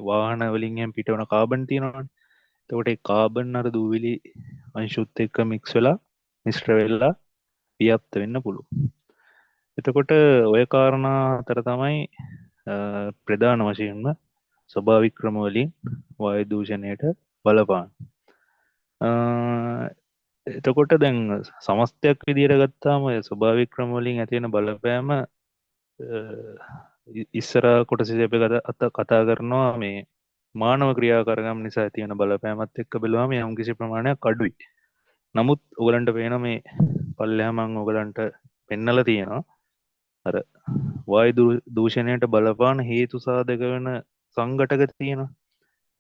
වාහන වලින් පිටවන කාබන් තියෙනවනේ. එතකොට ඒ කාබන් අර දූවිලි අංශුත් එක්ක මික්ස් වෙලා මිශ්‍ර වෙලා ව්‍යාප්ත වෙන්න පුළුවන්. එතකොට ඔය කාරණා අතර තමයි ප්‍රධාන වශයෙන්ම ස්වභාවික ක්‍රම වලින් වායු දූෂණයට බලපාන. එතකොට දැන් සමස්තයක් විදියට ගත්තාම ස්වභාවික ක්‍රම වලින් ඇති වෙන බලපෑම ඉස්සර කොටසේ අපි කතා කරනවා මේ මානව ක්‍රියාකාරකම් නිසා ඇති වෙන බලපෑමත් එක්ක බැලුවම යම්කිසි ප්‍රමාණයක් අඩුයි. නමුත් ඔයගලන්ට පේන මේ පල්ලෙහා මම ඔයගලන්ට පෙන්නලා තියෙනවා අර වායු දූෂණයට බලපාන හේතු සාධක වෙන සංඝටක තියෙනවා.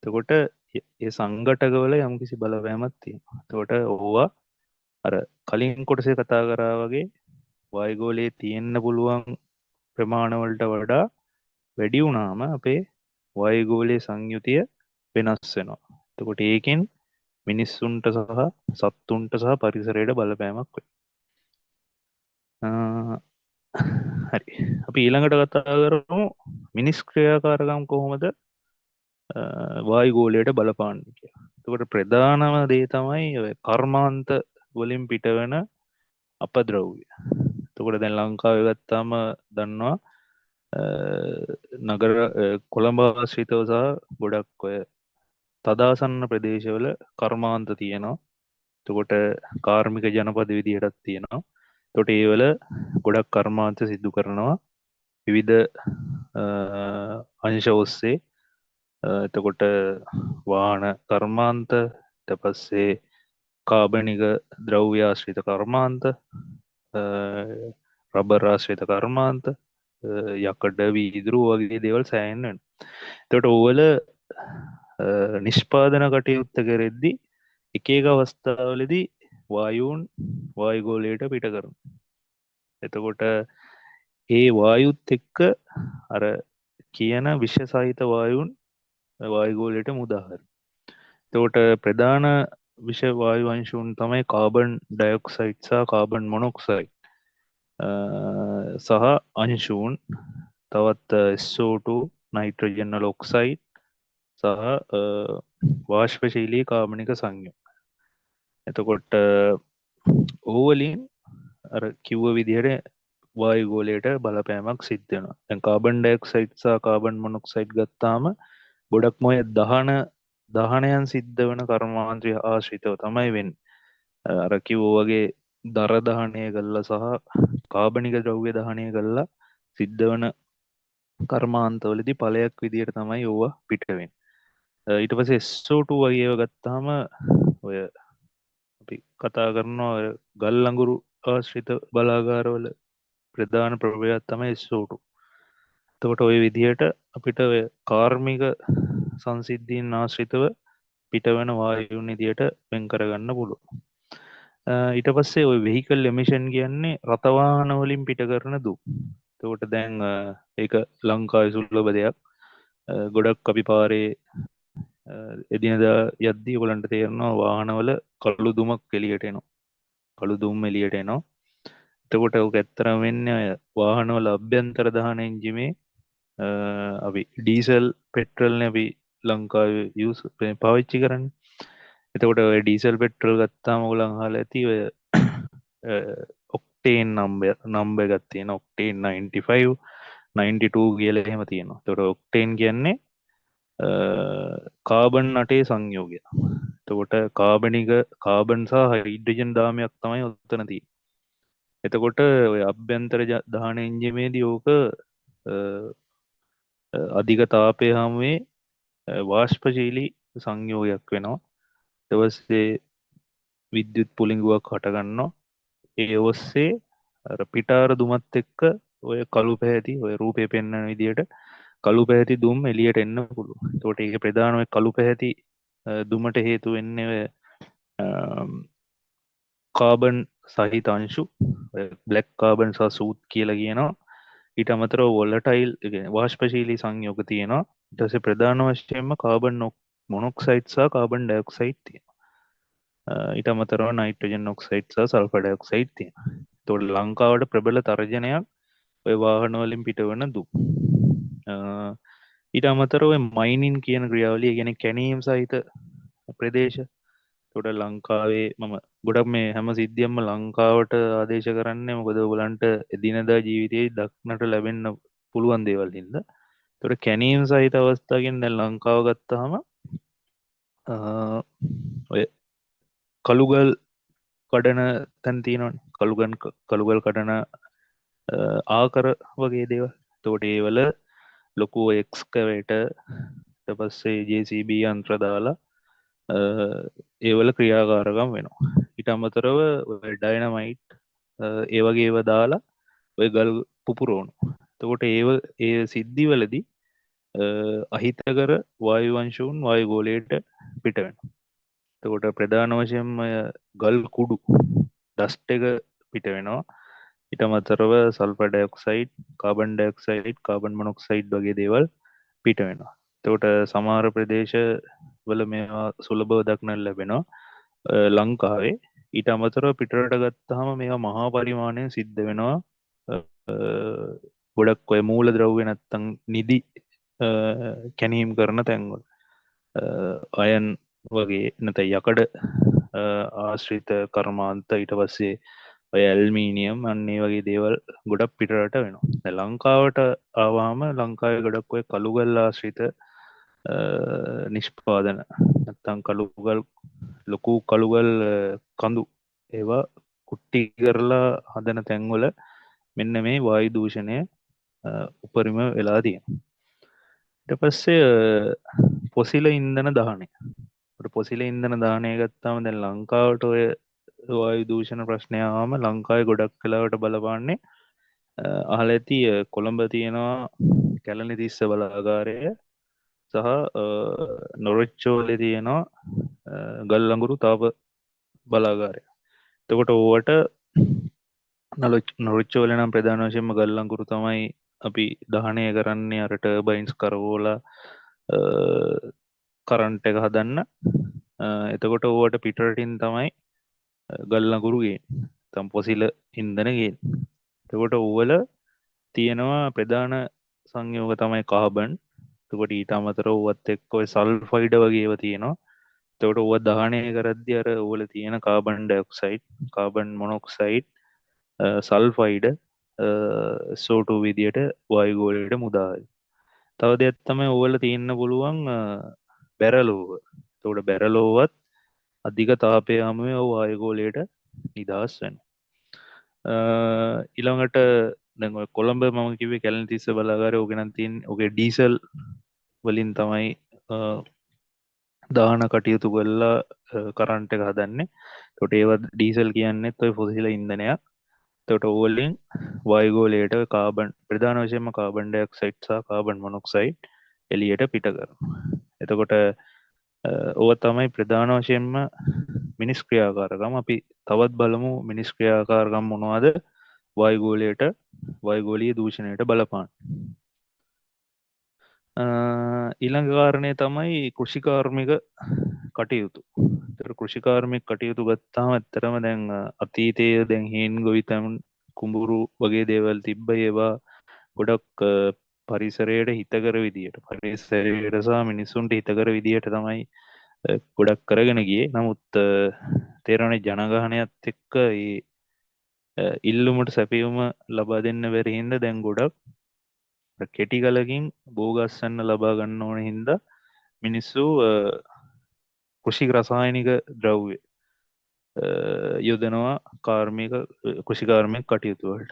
එතකොට ඒ සංඝටකවල යම්කිසි බලපෑමක් තියෙනවා. එතකොට ඕවා අර කලින් කොටසේ කතා කරා වගේ වායුගෝලයේ තියෙන්න පුළුවන් ප්‍රමාණවලට වඩා වැඩි වුණාම අපේ වායුගෝලයේ සංයුතිය වෙනස් වෙනවා. එතකොට ඒකෙන් මිනිස්සුන්ට සහ සත්තුන්ට සහ පරිසරයට බලපෑමක් වෙනවා. හරි. අපි ඊළඟට කතා කරමු මිනිස් ක්‍රියාකාරකම් කොහොමද වායුගෝලයට බලපාන්නේ කියලා. එතකොට ප්‍රධානම දේ තමයි ඔය කර්මාන්ත වලින් පිටවෙන අපද්‍රව්‍ය. එතකොට දැන් ලංකාවේ ගත්තාම දන්නවා නගර කොළඹ ආශ්‍රිතව සහ ගොඩක් ඔය තදාසන්න ප්‍රදේශවල කර්මාන්ත තියෙනවා. එතකොට කාර්මික ජනපද විදිහටත් තියෙනවා. එතකොට ඒවල ගොඩක් කර්මාන්ත සිදු කරනවා විවිධ අංශ ඔස්සේ. එතකොට වාහන කර්මාන්ත, ඊට පස්සේ කාබනික ද්‍රව්‍ය ආශ්‍රිත කර්මාන්ත, රබර් ආශ්‍රිත කර්මාන්ත, යකඩ වීදුරු වගේ දේවල් සෑහෙන්න වෙනවා. එතකොට ඕවල නිෂ්පාදන කටයුත්ත කරද්දී එක එක අවස්ථාවලදී වායූන් වායුගෝලයට පිට කරනවා. එතකොට ඒ වායුත් එක්ක අර කියන විෂ සහිත වායුන් වායුගෝලයට මුදාහරිනවා. එතකොට ප්‍රධාන විෂ වායු අංශුන් තමයි කාබන් ඩයොක්සයිඩ් සහ කාබන් මොනොක්සයිඩ් සහ අංශුන් තවත් SO2 නයිට්‍රජන් වල ඔක්සයිඩ් සහ වාෂ්පශීලී කාබනික සංයුක්ත. එතකොට ඕවලින් අර කිව්ව විදිහට වායුගෝලයට බලපෑමක් සිද්ධ වෙනවා. දැන් කාබන් ඩයොක්සයිඩ් සහ කාබන් මොනොක්සයිඩ් ගත්තාම ගොඩක්ම ඔය දහනයන් සිද්ධ වෙන කර්මාන්තය ආශ්‍රිතව තමයි වෙන්නේ. අර කිව්වා වගේ දර දහනය කළා සහ කාබනික ද්‍රව්‍ය දහනය කළා සිද්ධ වෙන කර්මාන්තවලදී ඵලයක් විදියට තමයි ඕවා පිට වෙන්නේ. ඊට පස්සේ SO2 වගේ ඒවා ගත්තාම ඔය අපි කතා කරනවා ඔය ගල් අඟුරු ආශ්‍රිත බලාගාරවල ප්‍රධාන ප්‍රභේදයක් තමයි SO2. එතකොට ওই විදිහට අපිට ඔය කාර්මික සංසිද්ධීන් ආශ්‍රිතව පිටවෙන වායුන් විදිහට වෙන් කරගන්න පුළුවන්. ඊට පස්සේ ওই vehicle emission කියන්නේ රථ වාහන වලින් පිට කරන දු. එතකොට දැන් ඒක ලංකාවේ සුලභ දෙයක්. ගොඩක් අපි පාරේ එදිනදා යද්දී ඔයගලන්ට තේරෙනවා වාහනවල කළු දුමක් එළියට එනවා. කළු දුම් එළියට එනවා. එතකොට ඔක ඇත්තරම වෙන්නේ අය වාහනවල අභ්‍යන්තර දහන එන්ජිමේ අපි ඩීසල් පෙට්‍රල්නේ අපි ලංකාවේ පාවිච්චි කරන්නේ. එතකොට ඔය ඩීසල් පෙට්‍රල් ගත්තාම ඔයගලන් අහලා ඇති ඔය ඔක්ටේන් නම්බර් එකක් තියෙනවා. ඔක්ටේන් 95 92 කියලා එහෙම තියෙනවා. එතකොට ඔක්ටේන් කියන්නේ කාබන් 8 සංයෝගය. එතකොට කාබන් සහ හයිඩ්‍රජන් දාමයක් තමයි උතන තියෙන්නේ. එතකොට ඔය අභ්‍යන්තර දහන එන්ජිමේදී ඕක අධික තාපය හමුවේ වාෂ්පශීලී සංයෝගයක් වෙනවා. ඊට පස්සේ විද්‍යුත් පුලිඟුවක් හටගන්නවා. ඒ ඔස්සේ අර පිටාර දුමත් එක්ක ඔය කළු පැහැති ඔය රූපේ පෙන්වන විදිහට කළු පැහැති දුම් එළියට එන්න පුළුවන්. එතකොට ඒකේ ප්‍රධාන ඔය කළු පැහැති දුමට හේතු වෙන්නේ ඔය කාබන් සහිත අංශු බ්ලැක් කාබන් සහ සූත් කියලා කියනවා. ඊට අමතරව වොලටයිල් වාෂ්පශීලී සංයෝග තියෙනවා. ඊට පස්සේ ප්‍රධාන වශයෙන්ම කාබන් මොනොක්සයිඩ් සහ කාබන් ඩයොක්සයිඩ් තියෙනවා. ඊට අමතරව නයිට්‍රජන් ඔක්සයිඩ් සහ සල්ෆර් ඩයොක්සයිඩ් තියෙනවා. එතකොට ලංකාවට ප්‍රබල තර්ජනයක් ඔය වාහන වලින් පිටවන දු. ඊට අමතරව ඔය මයිනින් කියන ක්‍රියාවලිය කියන්නේ කැණීම් සහිත ප්‍රදේශ. එතකොට ලංකාවේ මම ගොඩක් මේ හැම සිද්ධියක්ම ලංකාවට ආදේශ කරන්නේ මොකද ඔයගලන්ට එදිනදා ජීවිතයේ දක්නට ලැබෙන්න පුළුවන් දේවල් හින්දා. එතකොට කැණීම් සහිත අවස්ථාවකින් දැන් ලංකාව ගත්තාම ඔය කළුගල් කඩන තැන් තියෙනවනේ. කළුගල් කඩන ආකර වගේ දේවල්. එතකොට ඒවල ලොකු එක්ස්කවේටර් ඊට පස්සේ JCB යන්ත්‍ර දාලා ඒවල ක්‍රියාකාරකම් වෙනවා. ඊට අමතරව ඩයිනමයිට් ඒ වගේ ඒවා දාලා ඔය ගල් පුපුරෝණු. එතකොට ඒ සිද්ධිවලදී අහිතකර වායුවංශූන් වායුගෝලයට පිට වෙනවා. එතකොට ප්‍රධාන වශයෙන්ම ගල් කුඩු ඩස්ට් එක පිට වෙනවා. ඊට අමතරව sulphur dioxide, carbon dioxide, carbon monoxide වගේ දේවල් පිට වෙනවා. එතකොට සමහර ප්‍රදේශ වල මේවා සුලභව දක්නට ලැබෙනවා ලංකාවේ. ඊට අමතරව පිටරට ගත්තාම මේවා මහා පරිමාණයෙන් සිද්ධ වෙනවා. ගොඩක් ඔය මූල ද්‍රව්‍ය නැත්තම් නිදි කැනීම් කරන තැන්වල අයන් වගේ නැත යකඩ ආශ්‍රිත කර්මාන්ත, ඊට පස්සේ ඔය ඇල්මීනියම් අන්නේ වගේ දේවල් ගොඩක් පිටරට වෙනවා. දැන් ලංකාවට ආවම ලංකාවේ ගොඩක් ඔය කළුගල් ආශ්‍රිත නිෂ්පාදන නැත්තම් කළුගල් ලොකු කළුගල් කඳු ඒවා කුට්ටි කරලා හදන තැන්වල මෙන්න මේ වායු දූෂණය උපරිම වෙලා තියෙනවා. ඊට පස්සේ පොසිල ඉන්ධන දහනය. පොසිල ඉන්ධන දානය ගත්තාම දැන් ලංකාවට ඔය වායු දූෂණ ප්‍රශ්නය ආවම ලංකාවේ ගොඩක් වෙලාවට බලපාන්නේ අහලා ඇති කොළඹ තියෙනවා කැලණි තිස්ස බලාගාරය සහ නොරොච්චෝලේ තියෙනවා ගල් අඟුරු තාප බලාගාරය. එතකොට ඕවට නොරොච්චෝලේ නම් ප්‍රධාන වශයෙන්ම ගල් අඟුරු තමයි අපි දහනය කරන්නේ අර ටර්බයින්ස් කරවෝලා කරන්ට් එක හදන්න. එතකොට ඕවට පිටරටින් තමයි ගල් අඟුරු ගේන්නේ. තම් පොසිල ඉන්ධන ගේන්නේ. එතකොට ඕවල තියෙනවා ප්‍රධාන සංයෝග තමයි කාබන්. එතකොට ඊට අමතරව ඕවත් එක්ක ඔය සල්ෆයිඩ් වගේ ඒවා තියෙනවා. එතකොට ඕව දහනය කරද්දී අර ඕවල තියෙන carbon dioxide, carbon monoxide, sulphide SO2 විදියට වායුගෝලයට මුදා වෙනවා. තව දෙයක් තමයි ඕවල තියෙන්න පුළුවන් බැරලෝව. එතකොට බැරලෝවත් අධික තාපය යමුවේ ඔව් වායුගෝලයට නිදහස් වෙනවා. ඊළඟට දැන් ඔය කොළඹ මම කිව්වේ කැලණි තිස්ස බලාගාරය. ඕක නම් තියෙන්නේ ඔගේ ඩීසල් වලින් තමයි දාන කටයුතු කරලා කරන්ට් එක හදන්නේ. එතකොට ඒවත් ඩීසල් කියන්නේත් ඔය ෆොසිල ඉන්ධනයක්. එතකොට ඕවලින් වායුගෝලයට කාබන් ප්‍රධාන වශයෙන්ම කාබන් ඩයොක්සයිඩ් සහ කාබන් මොනොක්සයිඩ් එළියට පිට කරනවා. එතකොට ඕව තමයි ප්‍රධාන වශයෙන්ම මිනිස් ක්‍රියාකාරකම්. අපි තවත් බලමු මිනිස් ක්‍රියාකාරකම් මොනවද වායුගෝලයට වායුගෝලීය දූෂණයට බලපාන. ඊළඟ කාරණය තමයි කෘෂිකාර්මික කටයුතු. ඒතර කෘෂිකාර්මික කටයුතු ගත්තාම ඇත්තටම දැන් අතීතයේ දැන් හේන් ගොවිතැන් කුඹුරු වගේ දේවල් තිබ්බ. ඒවා ගොඩක් පරිසරයට හිතකර විදියට පරිසරයට සහ මිනිස්සුන්ට හිතකර විදියට තමයි ගොඩක් කරගෙන ගියේ. නමුත් තේරෙන්නේ ජනගහනයත් එක්ක ඒ ඉල්ලුමට සැපයුම ලබා දෙන්න බැරි හින්දා දැන් ගොඩක් කෙටි කලකින් බෝගස්සන්න ලබා ගන්න ඕන හින්දා මිනිස්සු කෘෂි රසායනික ද්‍රව්‍ය යොදනවා කාර්මික කෘෂිකාර්මික කටයුතු වලට.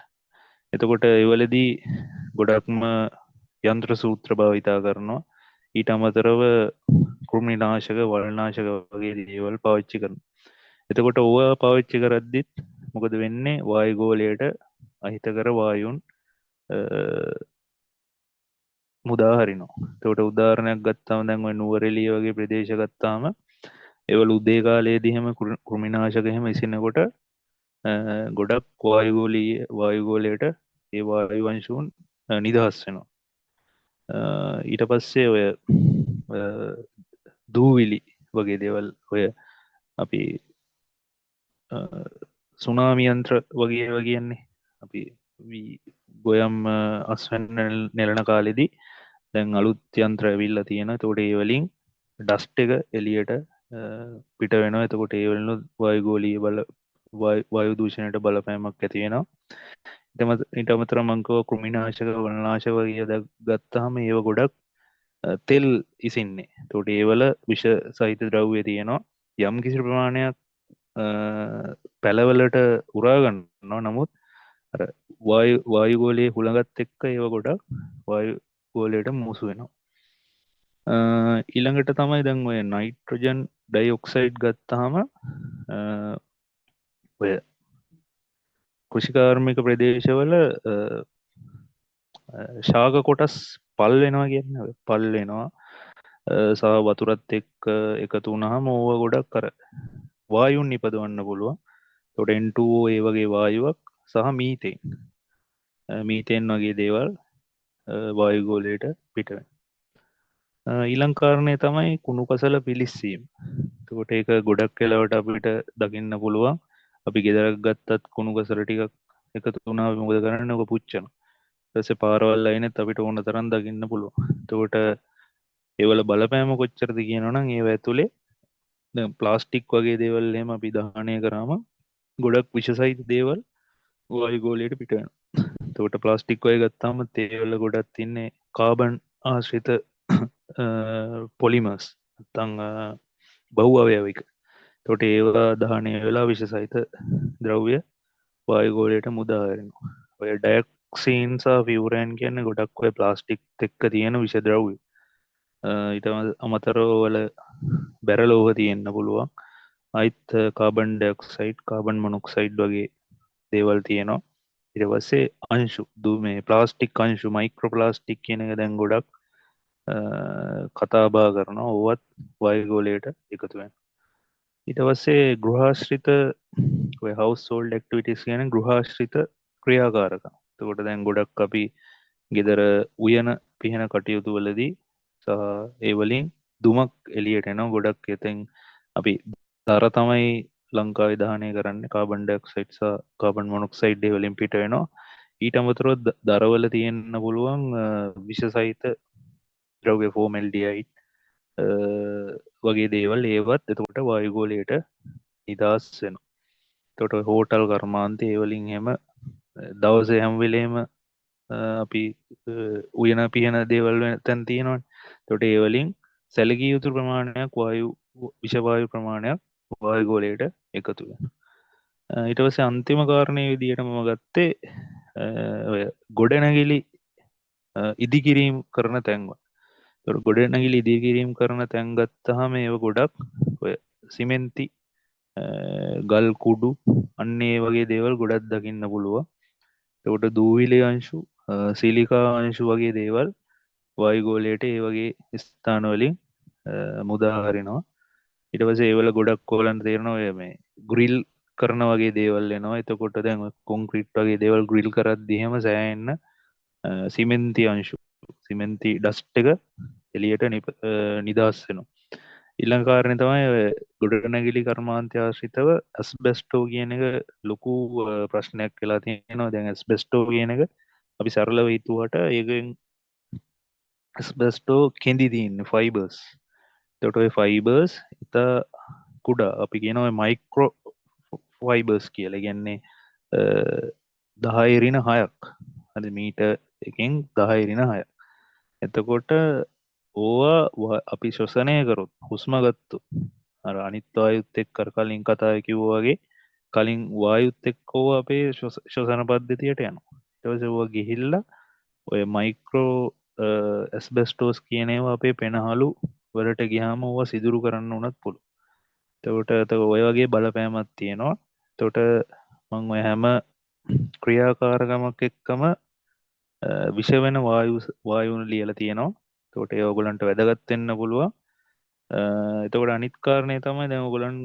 එතකොට ඒවලදී ගොඩක්ම යන්ත්‍ර සූත්‍ර භාවිතා කරනවා. ඊට අමතරව කෘමිනාශක, වල්නාශක වගේ දේවල් පාවිච්චි කරනවා. එතකොට ඕවා පාවිච්චි කරද්දිත් මොකද වෙන්නේ? වායුගෝලයට අහිතකර වායුන් මුදා හරිනවා. එතකොට උදාහරණයක් ගත්තාම දැන් ඔය නුවරඑළිය වගේ ප්‍රදේශ ගත්තාම ඒවල උදේ කාලයේදී හැම කෘමිනාශක එහෙම ඉසිනකොට ගොඩක් වායුගෝලයට ඒ වායු වංශුන් නිදහස් වෙනවා. ඊට පස්සේ ඔය දූවිලි වගේ දේවල් ඔය අපි සුනාමි යන්ත්‍ර වගේ ඒවා කියන්නේ අපි ගොයම් අස්වැන්න නෙලන කාලෙදී දැන් අලුත් යන්ත්‍ර ඇවිල්ලා තියෙනවා. එතකොට ඒ වලින් ඩස්ට් එක එළියට පිට වෙනවා. එතකොට ඒ වලින් වායුගෝලීය වායු දූෂණයට බලපෑමක් ඇති වෙනවා. ඊට අමතරව මම කිව්වා කෘමිනාශක, වල්නාශක වගේ ගත්තාම ඒව ගොඩක් තෙල් ඉසින්නේ. එතකොට ඒවල විෂ සහිත ද්‍රව්‍ය තියෙනවා. යම් කිසි ප්‍රමාණයක් පැලවලට උරා ගන්නවා. නමුත් අර වායුගෝලයේ හුළඟත් එක්ක ඒව ගොඩක් වායුගෝලයට මුසු වෙනවා. ඊළඟට තමයි දැන් ඔය නයිට්‍රජන් ඩයොක්සයිඩ් ගත්තාම ඔය කෘෂිකාර්මික ප්‍රදේශවල ශාක කොටස් පල් වෙනවා කියන්න පල් වෙනවා සහ වතුරත් එක්ක එකතු වුණාම ඕව ගොඩක් කර වායුන් නිපදවන්න පුළුවන්. තොට N2O ඒ වගේ වායුවක් සහ මීතෙන් වගේ දේවල් වායුගෝලයට පිටවෙන. ඊළඟ කාරණය තමයි කුණු කසල පිලිස්සීම. එතකොට ඒක ගොඩක් වෙලාවට අපිට දකින්න පුළුවන්. අපි ගෙදරක් ගත්තත් කුණු කසල ටිකක් එකතු වුණාම මොකද කරන්නේ? ඔක පුච්චනවා. ඊට පස්සේ පාරවල් අයිනෙත් අපිට ඕන තරම් දකින්න පුළුවන්. එතකොට ඒවල බලපෑම කොච්චරද කියනවනම් ඒව ඇතුලේ දැන් ප්ලාස්ටික් වගේ දේවල් එහෙම අපි දහනය කරාම ගොඩක් විෂසහිත දේවල් වායුගෝලයට පිට වෙනවා. එතකොට ප්ලාස්ටික් වගේ ගත්තාම තේවල ගොඩක් තින්නේ කාබන් ආශ්‍රිත පොලිමර්ස් නැත්නම් බහු අවයවික. එතකොට ඒවා දහනය වෙලා විෂසහිත ද්‍රව්‍ය වායුගෝලයට මුදා හැරෙනවා. ඔය ඩයොක්සින් සහ ෆියුරෑන් කියන්නේ ගොඩක් ඔය ප්ලාස්ටික් එක්ක තියෙන විෂ ද්‍රව්‍ය. ඊට අමතරව වල බැරලෝහ තියෙන්න පුළුවන්. අයිත් කාබන් ඩයොක්සයිඩ් කාබන් මොනොක්සයිඩ් වගේ දේවල් තියෙනවා. ඊට පස්සේ අංශු මේ ප්ලාස්ටික් අංශු මයික්‍රෝප්ලාස්ටික් කියන එක දැන් ගොඩක් කතා බහ කරනවා. ඕවත් වායුගෝලයට එකතු වෙනවා. ඊට පස්සේ ගෘහාශ්‍රිත ඔය හවුස්හෝල්ඩ් ඇක්ටිවිටීස් කියන ගෘහාශ්‍රිත ක්‍රියාකාරකම්. එතකොට දැන් ගොඩක් අපි ගෙදර උයන පිහන කටයුතු වලදී සහ ඒ වලින් දුමක් එළියට එනවා. ගොඩක් එතෙන් අපි දර තමයි ලංකාවේ දහනය කරන්නේ. කාබන් ඩයොක්සයිඩ් සහ කාබන් මොනොක්සයිඩ් ඒ වලින් පිට වෙනවා. ඊට අමතරව දරවල තියෙන්න පුළුවන් විෂසහිත ද්‍රව්‍ය ෆෝමල්ඩිහයිඩ් වගේ දේවල් ඒවත් එතකොට වායුගෝලයට නිදහස් වෙනවා. එතකොට හෝටල් කර්මාන්තේ ඒ වලින් එහෙම දවසේ හැම වෙලේම අපි උයන පිහන දේවල් තැන් තියෙනවනේ. එතකොට ඒ වලින් සැලකිය යුතු ප්‍රමාණයක් විෂ වායු ප්‍රමාණයක් වායුගෝලයට එකතු වෙනවා. ඊට පස්සේ අන්තිම කාරණේ විදිහට මම ගත්තේ ඔය ගොඩනැගිලි ඉදිකිරීම කරන තැන්වල. ඒතකොට ගොඩනැගිලි ඉදිකිරීම කරන තැන් ගත්තාම ඒව ගොඩක් ඔය සිමෙන්ති ගල් කුඩු අන්න ඒ වගේ දේවල් ගොඩක් දකින්න පුළුවන්. එතකොට දූවිලි අංශු සිලිකා අංශු වගේ දේවල් වායුගෝලයට ඒ වගේ ස්ථාන වලින් මුදා හරිනවා. ඊට පස්සේ ඒවල ගොඩක් ඕලන්ට තේරෙනවා ඔය මේ ග්‍රිල් කරන වගේ දේවල් එනවා. එතකොට දැන් කොන්ක්‍රීට් වගේ දේවල් ග්‍රිල් කරද්දී එහෙම සෑහෙන්න සිමෙන්ති අංශු සිමෙන්ති ඩස්ට් එක එළියට නිදහස් වෙනවා. ඊළඟ කාරණේ තමයි ඔය ගොඩනැගිලි කර්මාන්තය ආශ්‍රිතව ඇස්බෙස්ටෝ කියන එක ලොකු ප්‍රශ්නයක් වෙලා තියෙනවා. දැන් ඇස්බෙස්ටෝ කියන එක අපි සරලව හිතුවට ඒකෙන් ඇස්බෙස්ටෝ කෙඳි තියෙන්නේ ෆයිබර්ස්. එතකොට ඔය ෆයිබර්ස් ඉතා කුඩා අපි කියනවා මයික්‍රෝ ෆයිබර්ස් කියලා. කියන්නේ 10^6ක්. හරි මීටර් එකෙන් 10^6. එතකොට ඕවා අපි ශ්වසනය කරොත් හුස්ම ගත්තොත් අර අනිත් වායුත් එක්ක කලින් කතා කිව්වා වගේ කලින් වායුත් එක්ක ඕවා අපේ ශ්වසන පද්ධතියට යනවා. ඊට පස්සේ ඕවා ගිහිල්ලා ඔය මයික්‍රෝ ඇස්බෙස්ටෝස් කියන ඒවා අපේ පෙනහළු වලට ගියාම ඕවා සිදුරු කරන්න උනත් පුළුවන්. එතකොට ඔය වගේ බලපෑමක් තියෙනවා. එතකොට මම ඔය හැම ක්‍රියාකාරකමක් එක්කම විෂ වෙන වායුන් ලියලා තියෙනවා. එතකොට ඒ ඔයගලන්ට වැදගත් වෙන්න පුළුවන්. එතකොට අනිත් කාරණේ තමයි දැන් ඔයගලන්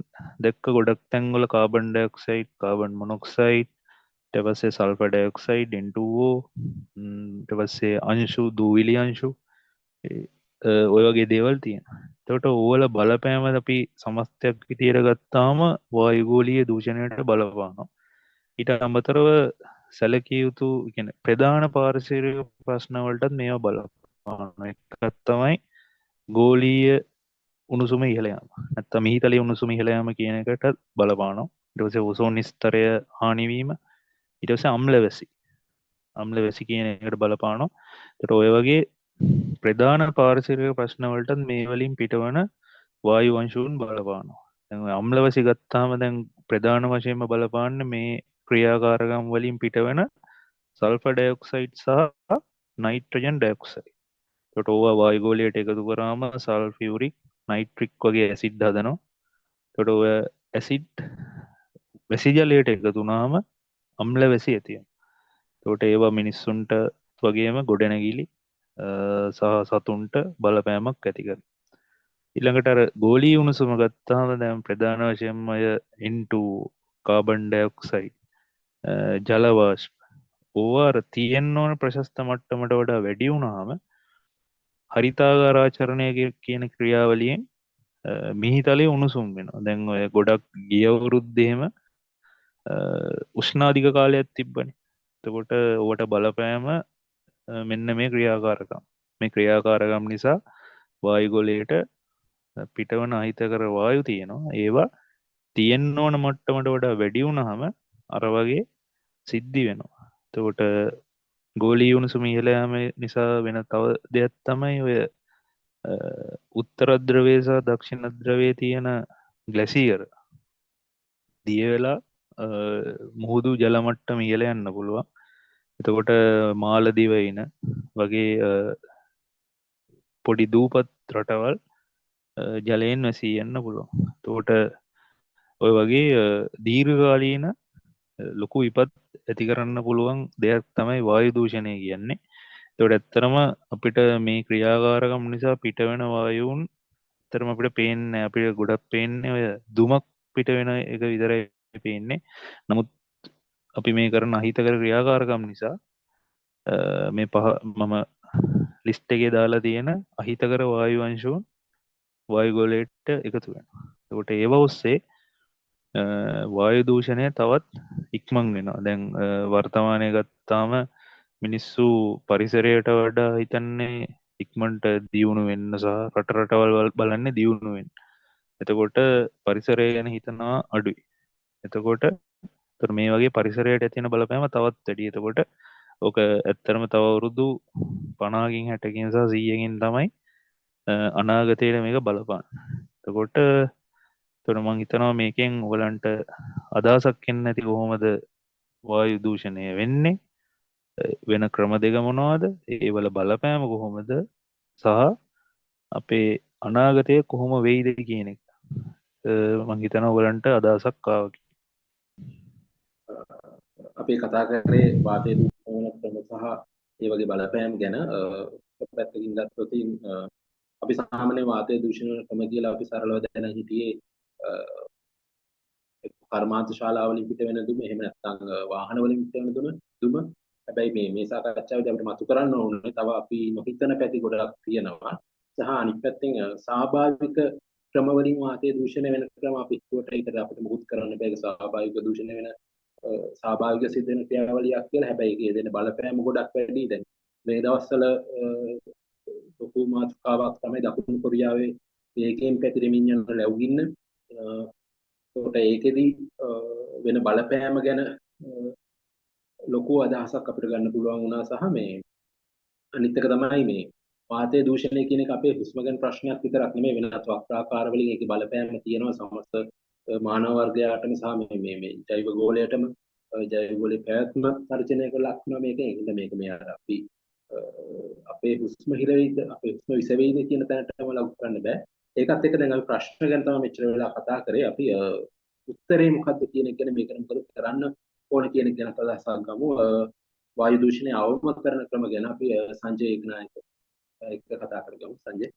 දැක්ක ගොඩක් තැන්වල කාබන් ඩයොක්සයිඩ් කාබන් මොනොක්සයිඩ් ඊට පස්සේ සල්ෆර් ඩයොක්සයිඩ් N2O ඊට පස්සේ අංශු දූවිලි අංශු ඔය වගේ දේවල් තියෙනවා. එතකොට ඕවල බලපෑම අපි සමස්තයක් විදියට ගත්තාම වායුගෝලීය දූෂණයට බලපානවා. ඊට අමතරව සැලකිය යුතු කියන්නේ ප්‍රධාන පාරිසරික ප්‍රශ්න වලටත් මේවා බලපානවා. එකක් තමයි ගෝලීය උණුසුම ඉහළ යාම. නැත්නම් මිහිතලයේ උණුසුම ඉහළ යාම කියන එකට බලපානවා. ඊට පස්සේ ඕසෝන් ස්තරය හානි වීම. ඊට පස්සේ අම්ල වැසි කියන එකට බලපානවා. ඒකට ඔය වගේ ප්‍රධාන පාරිසරික ප්‍රශ්න වලටත් මේ වලින් පිටවන වායු අංශුන් බලපානවා. දැන් ඔය අම්ල වැසි ගත්තාම දැන් ප්‍රධාන වශයෙන්ම බලපාන්නේ මේ ක්‍රියාකාරකම් වලින් පිටවන සල්ෆර් ඩයොක්සයිඩ් සහ නයිට්‍රජන් ඩයොක්සයිඩ්. ඒකට ඕවා වායුගෝලයට එකතු කරාම සල්ෆියුරික් නයිට්‍රික් වගේ ඇසිඩ් හදනවා. ඒකට ඔය ඇසිඩ් වැසි ජලයට එකතු වුණාම අම්ල වැසි ඇතිය. තොට ඒවා මිනිස්සුන්ට වගේම ගොඩනැගිලි සහ සතුන්ට බලපෑමක් ඇතිකර. ඉළඟට අර ගෝලී උණුසුම ගත්තාම දැම් ප්‍රධාන වශයෙන්ම අය ඉන්ටු කාබන් ඩයොක්සයි ජලවාශ් ඕවාර තියෙන් ඕන ප්‍රශස්ත මට්ටමට වඩා වැඩි වුණාම හරිතාගාරාචරණය කියන ක්‍රියාවලියෙන් මිහිතලේ උණුසුම් වෙන. දැන් ඔය ගොඩක් ගියවුරුද්දේම උෂ්නාධික කාලයක් තිබ්බනි. එතකොට ඕට බලපෑම මෙන්න මේ ක්‍රියාකාරකම් මේ ක්‍රියාකාරකම් නිසා වායුගොලයට පිටවන අහිතකර වායු තියෙනවා. ඒවා තියෙන් ඕන මට්ටමට වඩා වැඩි වුණහම අර වගේ සිද්ධි වෙනවා. එතකොට ගෝලී උණුසුම ඉහළ යාම නිසා වෙන තව දෙයක් තමයි ඔය උත්තරද්‍රවය සහ දක්ෂිණද්‍රවයේ තියෙන ග්ලැසියර් දිය වෙලා මුහුදු ජලමට්ටම ඉහළ යන්න පුළුවන්. එතකොට මාලදිවයින වගේ පොඩි දූපත් රටවල් ජලයෙන් වැසී යන්න පුළුවන්. තෝට ඔය වගේ දීර්ඝකාලීන ලොකු විපත් ඇති කරන්න පුළුවන් දෙයක් තමයි වායු දූෂණය කියන්නේ. තොට ඇත්තරම අපිට මේ ක්‍රියාකාරකම් නිසා පිටවෙන වායුන් තරම අපිට පේන්න අපිට ගොඩක් පේන්නේ ඔය දුමක් පිට වෙන එක විතරයි පේන්නේ. නමුත් අපි මේ කරන අහිතකර ක්‍රියාකාරකම් නිසා මේ පහ මම ලිස්ට් එකේ දාලා තියෙන අහිතකර වායුවංශුන් වායුගොලයට එකතු වෙන. තකොට ඒව ඔස්සේ වායු දූෂණය තවත් ඉක්මං වෙනවා. දැන් වර්තමානය ගත්තාම මිනිස්සු පරිසරයට වඩා හිතන්නේ ඉක්මට දියුණු වෙන්න සහ රටරටවල් බලන්න දියුණුවෙන්. එතකොට පරිසරය ගැන හිතනවා අඩුයි. එතකොට මේ වගේ පරිසරයට ඇතින බලපෑම තවත් වැඩි. එතකොට ඕක ඇත්තරම තවවුරුදු 50කින් 60කින් සහ 100කින් තමයි අනාගතයට මේක බලපාන. එතකොට තොර මං හිතනවා මේකෙන් ඔයගලන්ට අදහසක් එන්න ඇති කොහොමද වායු දූෂණය වෙන්නේ, වෙන ක්‍රම දෙක මොනවාද, ඒවල බලපෑම කොහොමද සහ අපේ අනාගතය කොහොම වෙයිද කියන එක මං හිතනවා ඔයගලන්ට අදහසක් ආවා. අපි කතා කරේ වාතය දූෂණය ක්‍රම සහ ඒ වගේ බලපෑම් ගැන. පැත්තකින් ගත්තොත් අපි සාමාන්‍ය වාතය දූෂණ ක්‍රම කියලා අපි සරලව දැන හිටියේ කර්මාන්ත ශාලාවලින් පිට වෙන දුම, එහෙම නැත්නම් වාහන වලින් පිට වෙන දුම. හැබැයි මේ සාකච්ඡාවේදී අපිට මතු කරන්න ඕනේ තව අපි නොහිතන පැති ගොඩක් තියෙනවා. සහ අනිත් පැත්තෙන් ස්වාභාවික ක්‍රම වලින් වාතය දූෂණය වෙන ක්‍රම අපි හිතුවට ඒකට අපිට මුකුත් කරන්න බෑ. ස්වාභාවික දූෂණය වෙන ස්වාභාවික සිද්ධ වෙන ක්‍රියාවලියක් කියලා. හැබැයි ඒකේ දෙන බලපෑම ගොඩක් වැඩි. දැන් මේ දවස්වල ලොකු මාතෘකාවක් තමයි දකුණු කොරියාවේ ඒකෙන් පැතිරෙමින් යන ලැබුගින්න. ඒකට ඒකෙදි වෙන බලපෑම ගැන ලොකු අදහසක් අපිට ගන්න පුළුවන් වුණා. සහ මේ අනිත් එක තමයි මේ වාතය දූෂණය කියන එක අපේ හුස්ම ගැන ප්‍රශ්නයක් විතරක් නෙමෙයි, වෙනත් වක්‍රාකාර වලින් ඒකේ බලපෑම තියෙනවා සමස්ත මානව වර්ගයාටම සහ මේ ජෛව ගෝලයටම. ජෛව ගෝලයේ පැවැත්ම තර්ජනය කළක් න මේක. ඒකද මේක මේ අපි අපේ හුස්ම හිර වෙයිද, අපේ හුස්ම විස වෙයිද කියන තැනටම ලඟු කරන්න බෑ. ඒකත් එක්ක දැන් අපි ප්‍රශ්න ගැන තමයි මෙච්චර වෙලා කතා කරේ. අපි උත්තරේ මොකද්ද කියන එක ගැන මේක මොකද කරන්න ඕන කියන එක ගැන අදහසක් ගමු. වායු දූෂණය අවම කරන ක්‍රම ගැන අපි සංජය ඒකනායක එක්ක කතා කරගමු. සංජය.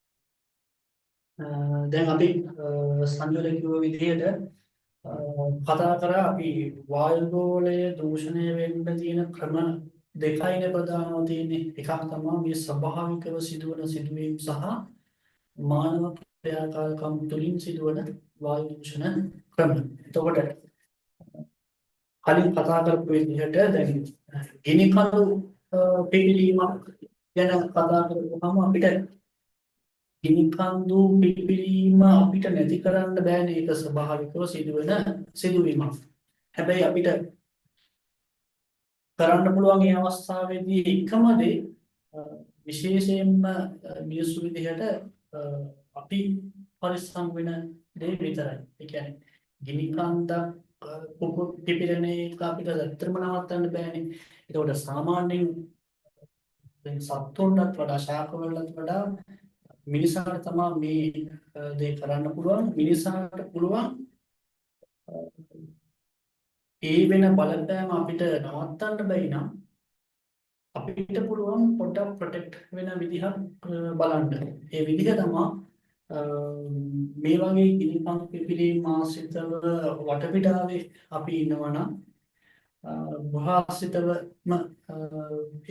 දැන් අපි සංජය කිව්ව විදිහට කතා කරා අපි වායුගෝලය දූෂණය වෙන්න තියෙන ක්‍රම දෙකයිනේ ප්‍රධානව තියෙන්නේ. එකක් තමයි මේ ස්වභාවිකව සිදුවන සිදුවීම් සහ මානව ක්‍රියාකාරකම් තුළින් සිදුවන වායු දූෂණ ක්‍රම. එතකොට කලින් කතා කරපු විදිහට දැන් ගිනි කඳු පිපිරීම ගැන කතා කරපුවම අපිට ගිනි කඳු පිපිරීම අපිට නැති කරන්න බෑනේ. ඒක ස්වභාවිකව සිදුවෙන සිදුවීමක්. හැබැයි අපිට කරන්න පුළුවන් මේ අවස්ථාවේදී එකම දේ විශේෂයෙන්ම මිනිස්සු විදිහට අපි පරිස්සම් වෙන දේ විතරයි. ඒ කියන්නේ ගිනි කන්දක් පිපිරෙන එක අපිට ඇත්තටම නවත්තන්න බෑනේ. ඒකට සාමාන්‍යයෙන් දැන් සත්තුන්ට වඩා ශාකවලට වඩා මිනිසාට තමයි මේ දේ කරන්න පුළුවන්. මිනිසාට පුළුවන් ඒ වෙන බලපෑම අපිට නවත්තන්න බැරි නම් අපිට පුළුවන් පොඩ්ඩක් ප්‍රොටෙක්ට් වෙන විදිහක් බලන්න. ඒ විදිහ තමයි මේ වගේ ගිනිපන් පිපිරීම් ආශ්‍රිතව වටපිටාවේ අපි ඉන්නවා නම් ගෘහාශ්‍රිතවම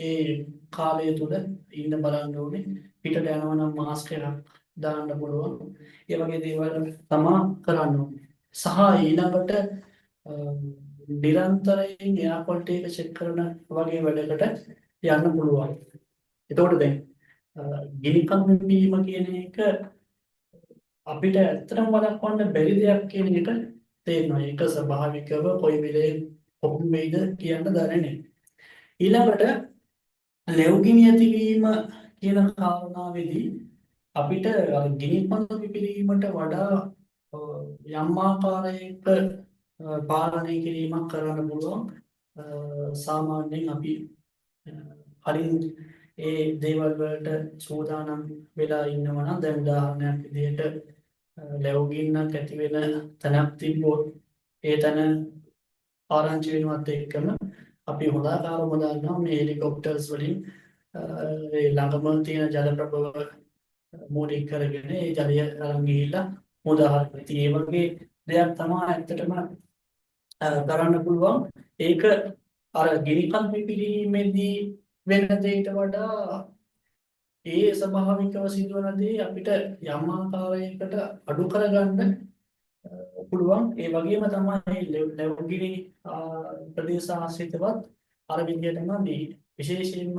ඒ කාලය තුල ඉන්න බලන්න ඕනේ. පිටට යනවා නම් මාස්ක් එකක් දාන්න පුළුවන්. ඒ වගේ දේවල් තමා කරන්න ඕනේ. සහ ඊළඟට නිරන්තරයෙන් එයා ක්වොලිටි එක චෙක් කරන වගේ වැඩකට යන්න පුළුවන්. එතකොට දැන් ගිනිකම් පිපීම කියන එක අපිට ඇත්තටම වළක්වන්න බැරි දෙයක් කියන එක තේරෙනවා. ඒක ස්වභාවිකව කොයි වෙලේ කොහොම වෙයිද කියන්න දන්නේ නැහැ. ඊළඟට ලැබුගිනි ඇතිවීම කියන කාරණාවේදී අපිට ගිනිපන්දු පිපිරීමට වඩා යම් ආකාරයක පාලනය කිරීමක් කරන්න පුළුවන්. සාමාන්‍යයෙන් අපි කලින් ඒ දේවල් වලට සූදානම් වෙලා ඉන්නවා නම් දැන් උදාහරණයක් විදිහට ලැබුගින්නක් ඇති වෙන තැනක් තිබ්බොත් ඒ තැන ආරංචි වෙනවත් එක්කම අපි හොඳාකාරව දන්නවා මේ හෙලිකොප්ටර්ස් වලින් ඒ ළඟම තියෙන ජල ප්‍රභව මූලික කරගෙන ඒ ජලය අරන් ගිහිල්ලා උදාහරණයක්. ඉතින් ඒ වගේ දෙයක් තමයි ඇත්තටම කරන්න පුළුවන්. ඒක අර ගිනිකම් පිපිරීමේදී වෙන දෙයකට වඩා ඒ ස්වභාවිකව සිදුවන දේ අපිට යම් ආකාරයකට අඩු කරගන්න පුළුවන්. ඒ වගේම තමයි ලැබුගිනි ප්‍රදේශ ආශ්‍රිතවත් අර විදිහටම මේ විශේෂයෙන්ම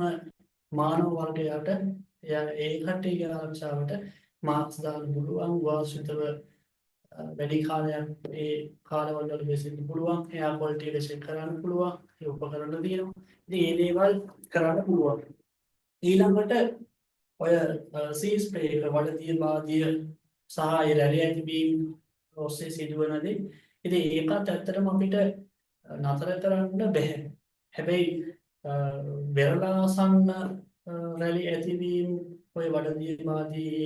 මානව වර්ගයට ඒ කට්ටියගේ ආරක්ෂාවට මාස්ක් දාන්න පුළුවන්. වාසිතව වැඩි කාලයක් ඒ කාලවල වල වෙසින්න පුළුවන්. එයා ක්වොලිටි එක චෙක් කරන්න පුළුවන්. ඒ උපකරණ තියෙනවා. ඉතින් මේ දේවල් කරන්න පුළුවන්. ඊළඟට ඔය සී ස්ප්‍රේ එක වඩදිය බාදිය සහ ඒ රැලි ඇතිවීම ඔස්සේ සිදුවනදී ඉතින් ඒකත් ඇත්තටම අපිට නතර කරන්න බැහැ. හැබැයි වෙරළාසන්න රැලි ඇතිවීම ඔය වඩදිය බාදී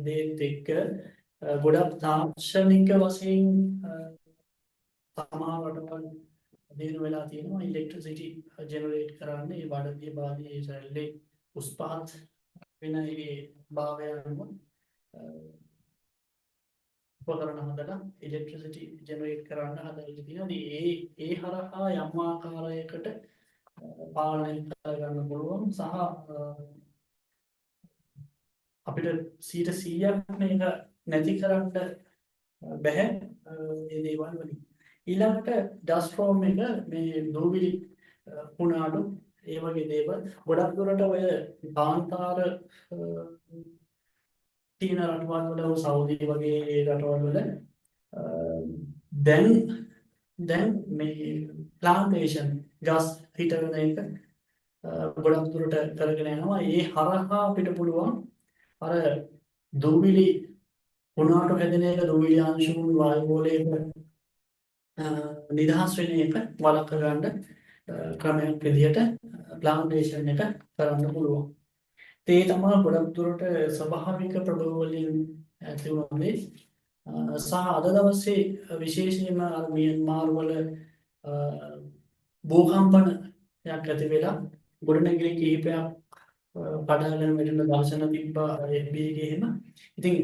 දේත් එක්ක ගොඩක් තාක්ෂණික වශයෙන් සමහර රටවල් දිනු වෙලා තියෙනවා ඉලෙක්ට්‍රිසිටි ජෙනරේට් කරන්න ඒ වඩදිය බාදී ඒ රැල්ලේ උස් පහත් වෙන ඒ භාවයන්ව උපකරණ හදලා ඉලෙක්ට්‍රිසිටි ජෙනරේට් කරන්න හදලා තියෙනවා. ඒ හරහා යම් ආකාරයකට පාලනය කරගන්න පුළුවන් සහ අපිට 100%ක් මේක නැති කරන්න බැහැ මේ දේවල් වලින්. ඊළඟට ඩස්ට් එක මේ දූවිලි කුණාටු ඒ වගේ දේවල් ගොඩක් දුරට ඔය කාන්තාර තියෙන රටවල් වල සෞදි වගේ රටවල් වල දැන් මේ ප්ලාන්ටේෂන් ගස් හිටවන එක ගොඩක් දුරට කරගෙන යනවා. ඒ හරහා අපිට පුළුවන් අර දූවිලි කුණාටු හැදෙන එක දූවිලි අංශුන් වායුගෝලයක නිදහස් වෙන එක වළක්ව ගන්න ක්‍රමයක් විදිහට ප්ලාන්ටේෂන් එක කරන්න පුළුවන්. ඒ තමයි ගොඩක් දුරට ස්වභාවික ප්‍රභව වලින් ඇති වුණේ. සහ අද දවසේ විශේෂයෙන්ම මියන්මාර් වල භූකම්පනයක් ඇති වෙලා ගොඩනැගිලි කිහිපයක් පඩාගෙන වැටෙන දර්ශන තිබ්බා FB එකේ එහෙම. ඉතින්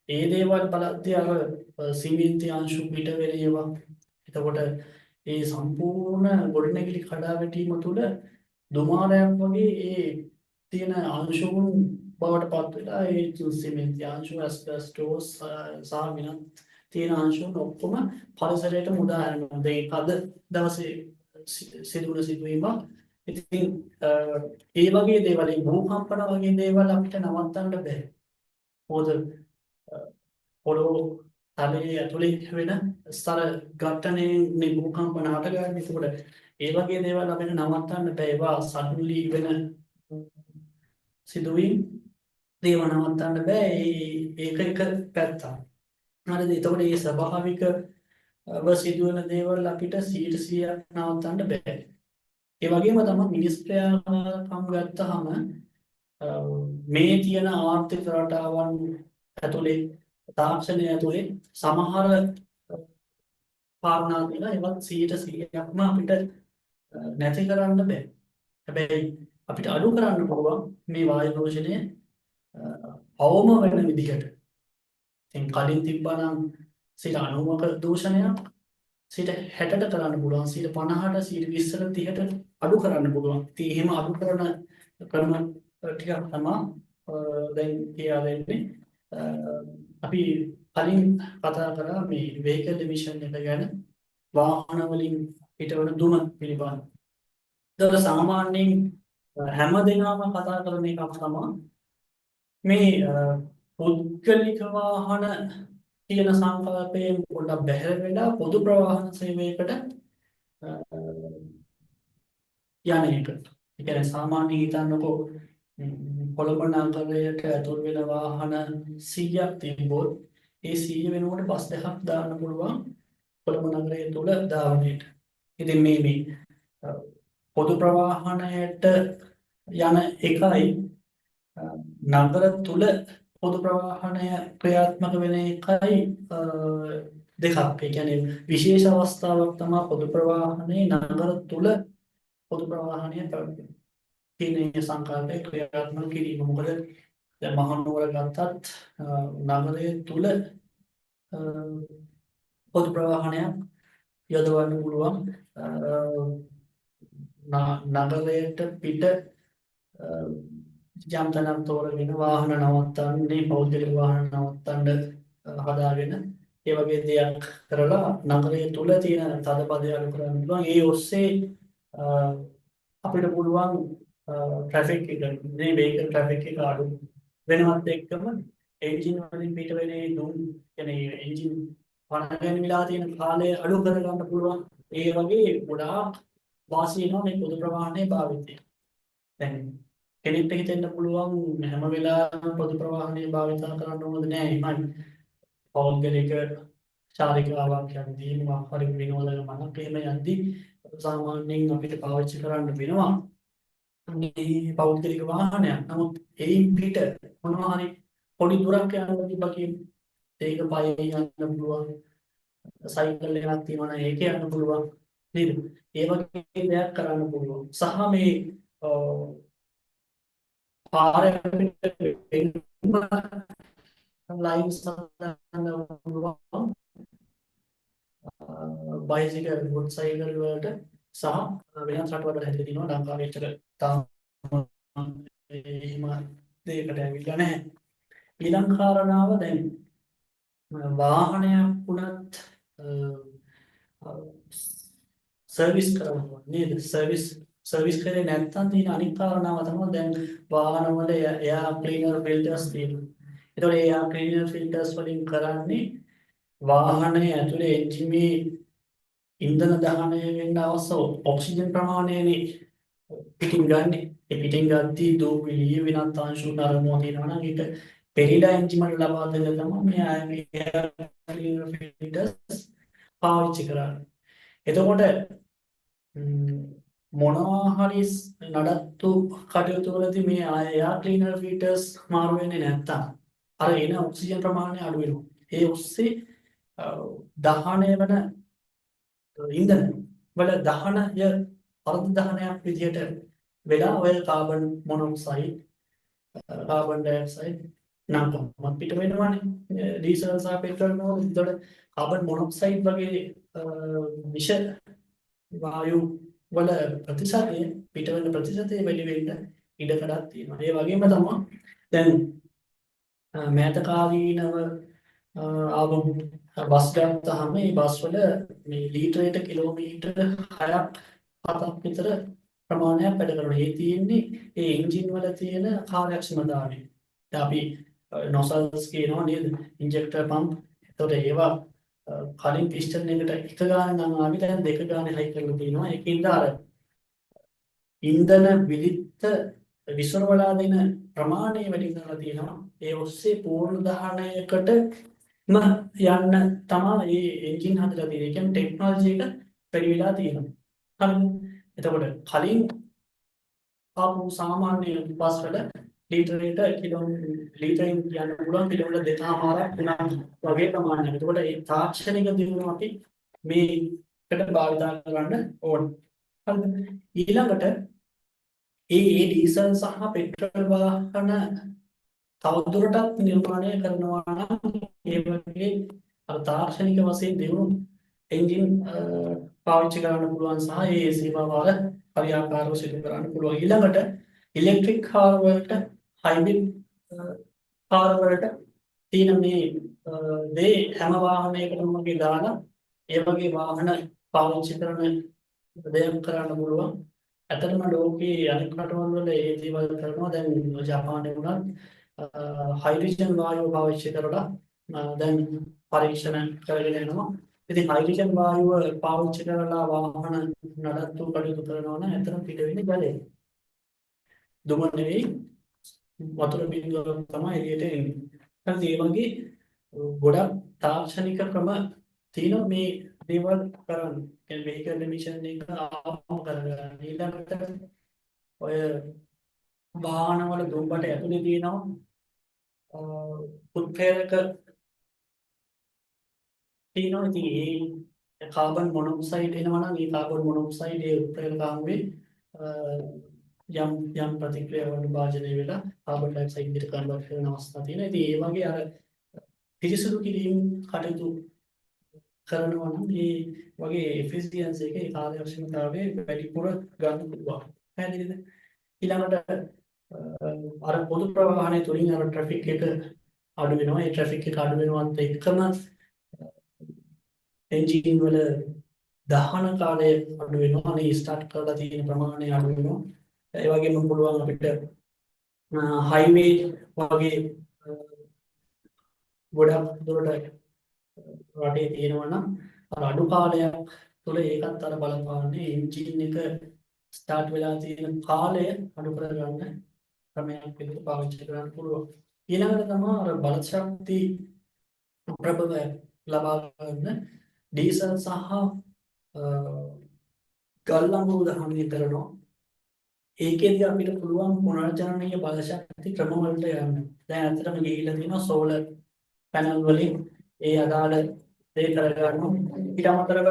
ඒ දේවල් බලද්දී අර සිමෙන්ති අංශු පිට වෙලේවා. එතකොට ඒ සම්පූර්ණ ගොඩනැගිලි කඩා වැටීම තුළ දුමාරයක් වගේ ඒ තියෙන අංශුන් බවට පත් වෙලා ඒ සිමෙන්ති අංශු ඇස්බෙස්ටෝස් සහ වෙනත් තියෙන අංශුන් ඔක්කොම පරිසරයට මුදා හැරෙනවා. ඒක අද දවසේ සිදුවන සිදුවීමක්. ඉතින් ඒ වගේ දේවල් භූකම්පන වගේ දේවල් අපිට නවත්තන්න බෑ. මොකද පොළොව තලයේ ඇතුලේ වෙන ස්තර ඝට්ටනේ භූකම්පන හටගන්නේ. ඒකෝට ඒ වගේ දේවල් අපිට නවත්තන්න බෑ. ඒවා සඩන්ලි වෙන සිදුවීම් දේව නවත්තන්න බෑ. ඒක එක පැත්තක්. හරිද? ඒතකොට මේ ස්වභාවිකව සිදුවන දේවල් අපිට 100% නවත්තන්න බෑ. ඒ වගේම තමයි මිනිස් ක්‍රියාකාරකම් ගත්තාම මේ තියෙන ආර්ථික රටාවන් ඇතුලේ තාක්ෂණය ඇතුලේ සමහර කාරණා තියෙනවා. ඒවත් 100%ක්ම අපිට නැති කරන්න බෑ. හැබැයි අපිට අඩු කරන්න පුළුවන් මේ වායු දූෂණය අවම වෙන විදිහට. දැන් කලින් තිබ්බා නම් 90ක දූෂණයක් 60ට කරන්න පුළුවන්, 50ට 20ට 30ට අඩු කරන්න පුළුවන්. ඉතින් එහෙම අඩු කරන ක්‍රම ටිකක් තමයි දැන් කියලා දෙන්නේ. අපි කලින් කතා කරා මේ vehicle emission එක ගැන, වාහන වලින් පිටවන දුම පිළිබඳව. ඒක සාමාන්‍යයෙන් හැම දිනම කතා කරන එකක් තමයි මේ පුද්ගලික වාහන කියන සංකල්පයෙන් පොඩ්ඩක් බැහැර වෙලා පොදු ප්‍රවාහන සේවයකට යන එක. ඒ කියන්නේ සාමාන්‍යයෙන් හිතන්නකෝ කොළඹ නගරයට ඇතුල් වෙන වාහන 100ක් තිබ්බොත් ඒ 100 වෙනුවට බස් දෙකක් දාන්න පුළුවන් කොළඹ නගරය තුල ධාවනයට. ඉතින් මේ පොදු ප්‍රවාහනයට යන එකයි නගර තුල පොදු ප්‍රවාහනය ක්‍රියාත්මක වෙන එකයි දෙකක්. ඒ කියන්නේ විශේෂ අවස්ථාවක් තමයි පොදු ප්‍රවාහනේ නගර තුල පොදු ප්‍රවාහනය පැවැත්වෙන. මේ සංකල්පය ක්‍රියාත්මක කිරීම. මොකද දැන් මහනුවර ගත්තත් නගරය තුල පොදු ප්‍රවාහනයක් යොදවන්න පුළුවන්. නගරයට පිට යම් තැනක් තෝරගෙන වාහන නවත්තන්නේ, පෞද්ගලික වාහන නවත්තන්න හදාගෙන ඒ වගේ දෙයක් කරලා නගරය තුල තියෙන තදබදය අඩු කරන්න පුළුවන්. ඒ ඔස්සේ අපිට පුළුවන් ට්‍රැෆික් එක මේ vehicle traffic එක අඩු වෙනවත් එක්කම එන්ජින් වලින් පිට වෙන දුම් කියන්නේ එන්ජින් වණගෙන විලා තියෙන කාලය අඩු කර ගන්න පුළුවන්. ඒ වගේ ගොඩාක් වාසි වෙනවා මේ පොදු ප්‍රවාහනයේ භාවිතය. දැන් කෙනෙක්ට හිතෙන්න පුළුවන් හැම වෙලාවෙම පොදු ප්‍රවාහනයේ භාවිත කරන්න ඕනද නැහැ. එහෙමයි. පෞද්ගලික චාරිකාවක් යද්දී මොකක් හරි විනෝද ගමනක් එහෙම යද්දී සාමාන්‍යයෙන් අපිට පාවිච්චි කරන්න වෙනවා මේ පෞද්ගලික වාහනයක්. නමුත් එයින් පිට මොනවා හරි පොඩි දුරක් යන්න තිබ්බා කියමු. ඒක පයේ යන්න පුළුවන්. සයිකල් එකක් තියෙනවා නම් ඒකේ යන්න පුළුවන්. නේද? ඒ වගේ දෙයක් කරන්න පුළුවන්. සහ මේ පාරේ ලයින්ස් හදන්න පුළුවන්. බයිසිකල් මොටර් සයිකල් වලට සහ වෙනත් රටවල් වල හැදලා තිනවා. ලංකාවේ ඇත්තට තාම එහෙම දෙයකට ඇවිල්ලා නැහැ. ඊළඟ කාරණාව දැන් වාහනයක් වුණත් සර්විස් කරනවා නේද? සර්විස් කරේ නැත්නම් තියෙන අනිත් කාරණාව තමයි දැන් වාහන වල එයා ක්ලීනර් ෆිල්ටර්ස් තියෙනවා. ඒතකොට එයා ක්ලීනර් ෆිල්ටර්ස් වලින් කරන්නේ වාහනේ ඇතුලේ එන්ජිමේ ඉන්ධන දහනය වෙන්න අවශ්‍ය ඔක්සිජන් ප්‍රමාණයනේ පිටින් ගන්න. ඒ පිටින් ගත්තී දූවිලි වෙනත් අංශු නරමුව තියෙනවා නම් ඒක පෙරිලා එන්ජිමට ලබා දෙන්න තමයි මේ ක්ලීනර් ෆිල්ටර්ස් පාවිච්චි කරන්නේ. එතකොට මොනවා හරි නඩත්තු කටයුතු වලදී මේ එයා ක්ලීනර් ෆිල්ටර්ස් මාරු වෙන්නේ නැත්තම් අර එන ඔක්සිජන් ප්‍රමාණය අඩු වෙනවා. ඒ ඔස්සේ දහනය වන ඉන්ධන වල දහනය අර්ධ දහනයක් විදිහට වෙලා ඔය කාබන් මොනොක්සයිඩ්, කාබන් ඩයොක්සයිඩ් නම් පිට වෙනවානේ. ඩීසල් සහ පෙට්‍රල් වල ඒතකොට කාබන් මොනොක්සයිඩ් වගේ විෂ වායු වල ප්‍රතිශතය පිට වෙන ප්‍රතිශතය වැඩි වෙන්න ඉඩකඩක් තියෙනවා. ඒ වගේම තමයි දැන් මෑත කාලීනව ආවම බස් ගත්තාම මේ බස් වල මේ ලීටරයට කිලෝමීටර 6ක් 7ක් විතර ප්‍රමාණයක් වැඩ කරනවා. ඒ තියෙන්නේ ඒ එන්ජින් වල තියෙන කාර්යක්ෂමතාවය. දැන් අපි නොසල්ස් කියනවා නේද? ඉන්ජෙක්ටර් පම්ප්. එතකොට ඒවා කලින් පිස්ටන් එකට එක ගානක් නම් ආවි දැන් දෙක ගානක් හයි කරලා තියෙනවා. ඒකින්ද අර ඉන්ධන විලිත විසරවලා දෙන ප්‍රමාණය වැඩි කරලා තියෙනවා. ඒ ඔස්සේ පූර්ණ දහනයකටම යන්න තමයි මේ එන්ජින් හදලා තියෙන්නේ. ඒ කියන්නේ ටෙක්නොලොජි එක වැඩි වෙලා තියෙනවා. හරිද? එතකොට කලින් ආපු සාමාන්‍ය බස් වල ලීටරයට ලීටරෙන් යන පුළුවන් කිලෝමීටර 2.5ක් වගේ ප්‍රමාණයක්. එතකොට ඒ තාක්ෂණික දියුණුව අපි මේකට භාවිතා කරන්න ඕන. හරිද? ඊළඟට ඒ ඩීසල් සහ පෙට්‍රල් වාහන තවදුරටත් නිර්මාණය කරනවා නම් ඒ වගේ අර තාක්ෂණික වශයෙන් දියුණු එන්ජින් පාවිච්චි කරන්න පුළුවන් සහ ඒ සේවාවල හරියාකාරව සිදු කරන්න පුළුවන්. ඊළඟට ඉලෙක්ට්‍රික් කාර් වලට හයිබ්‍රිඩ් කාර් වලට තියෙන මේ දේ හැම වාහනයකටම වගේ දාලා ඒ වගේ වාහන පාවිච්චි කරන දෙයක් කරන්න පුළුවන්. ඇත්තටම ලෝකයේ අනෙක් රටවල් වල ඒ දේවල් කරනවා. දැන් ජපානයේ වුණත් හයිඩ්‍රජන් වායුව පාවිච්චි කරලා දැන් පරීක්ෂණ කරගෙන යනවා. ඉතින් හයිඩ්‍රජන් වායුව පාවිච්චි කරලා වාහන නඩත්තු කටයුතු කරනවා නම් ඇත්තටම පිට වෙන්නේ ජලය. දුම නෙවෙයි වතුර බිඳුවක් තමයි එළියට එන්නේ. හරිද? ඒ වගේ ගොඩක් තාක්ෂණික ක්‍රම තියෙනවා මේ දේවල් කරන්න. කියන්නේ vehicle emission එක ආපහු කරගන්න. ඊළඟට ඔය වාහනවල දුම්බට ඇතුලේ තියෙනවා උත්ප්‍රේරක තියෙනවා. ඉතින් ඒ කාබන් මොනොක්සයිඩ් එනවා නම් ඒ කාබන් මොනොක්සයිඩ් ඒ උත්ප්‍රේරකාංගයේ යම් ප්‍රතික්‍රියාවකට භාජනය වෙලා කාබන් ඩයොක්සයිඩ් විදිහට කන්වර්ට් කරන අවස්ථා තියෙනවා. ඉතින් ඒ වගේ අර පිරිසිදු කිරීම කටයුතු කරනවා නම් මේ වගේ efficiency එකේ කාර්යක්ෂමතාවය වැඩිපුර ගන්න පුළුවන්. පැහැදිලිද? ඊළඟට අර පොදු ප්‍රවාහනය තුලින් අර ට්‍රැෆික් එක අඩු වෙනවා. ඒ ට්‍රැෆික් එක අඩු වෙනවත් එක්කම එන්ජින් වල දහන කාලය අඩු වෙනවා. අනේ ස්ටාර්ට් කරලා තියෙන ප්‍රමාණය අඩු වෙනවා. ඒ වගේම පුළුවන් අපිට හයිවේ වගේ ගොඩක් දුරට රටේ තියෙනවා නම් අර අඩු කාලයක් තුළ ඒකත් අර බලපාන්නේ එන්ජින් එක ස්ටාර්ට් වෙලා තියෙන කාලය අඩු කරගන්න ක්‍රමයක් විදිහට පාවිච්චි කරන්න පුළුවන්. ඊළඟට තමයි අර බල ශක්ති ප්‍රබව ලබා ගන්න ඩීසල් සහ ගල්ලංගු දහනය කරනවා. ඒකෙදී අපිට පුළුවන් පුනර්ජනනීය බල ශක්ති ක්‍රම වලට යන්න. දැන් අතරම ගිහිල්ලා තියෙනවා සෝලර් පැනල් වලින් ඒ අදාළ දේ කරගන්නවා. ඊට අමතරව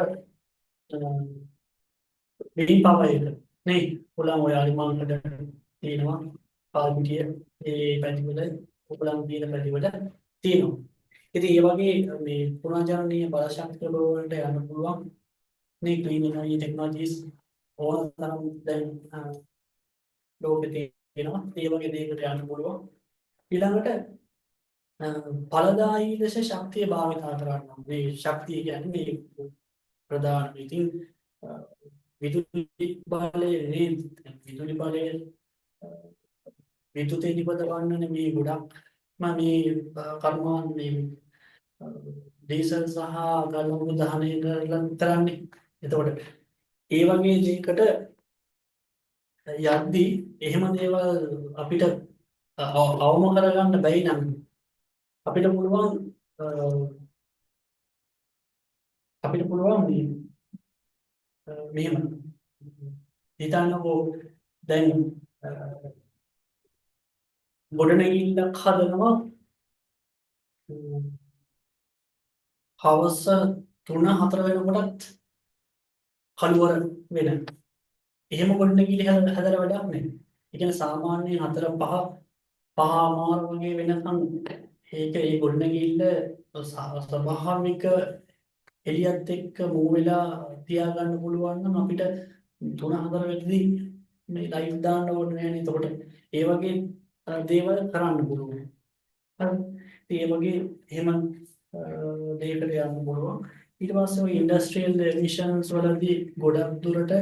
වින් පවර් එක නේ පුළුවන් ඔය අලිමාන්කට තියෙනවා. පාල්මිටිය ඒ පැතිවල උපලම් තියෙන පැතිවල තියෙනවා. ඉතින් ඒ වගේ මේ පුනර්ජනනීය බල ශක්ති ක්‍රම වලට යන්න පුළුවන්. මේ ක්ලීන් එනර්ජි ටෙක්නොලොජිස් ඕන තරම් දැන් ලෝකෙ තියෙනවා. ඒ වගේ දෙයකට යන්න පුළුවන්. ඊළඟට ඵලදායී ලෙස ශක්තිය භාවිතා කරනවා. මේ ශක්තිය කියන්නේ මේ ප්‍රධාන ඉතින් විදුලි බලය විදුලි බලය විදුලිය නිපදවන්නේ මේ ගොඩක් මේ කර්මාන් මේ ඩීසල් සහ ගල්ලංගු දහනය කරන්නේ. එතකොට ඒ වගේ දෙයකට යද්දී එහෙම දේවල් අපිට අවම කරගන්න බැයි නම් අපිට පුළුවන් මෙහෙම හිතන්නකෝ දැන් ගොඩනැගිල්ලක් හදනවා හවස 3-4 වෙනකොටත් කළුවර වෙන. එහෙම ගොඩනැගිලි හදලා වැඩක් නැහැ. ඒ කියන්නේ සාමාන්‍යයෙන් 4-5 5:00 වගේ වෙනකන් ඒක ඒ ගොඩනැගිල්ල ස්වභාවික එළියත් එක්ක මූ වෙලා තියාගන්න පුළුවන් නම් අපිට 3-4 වෙනිදී මේ ලයිට් දාන්න ඕනේ නැහැ නේ. එතකොට ඒ වගේ දේවල් කරන්න පුළුවන්. හරි. ඒ වගේ එහෙම දෙයකට යන්න පුළුවන්. ඊට පස්සේ ඔය ඉන්ඩස්ට්‍රියල් එමිෂන්ස් වලදී ගොඩක් දුරට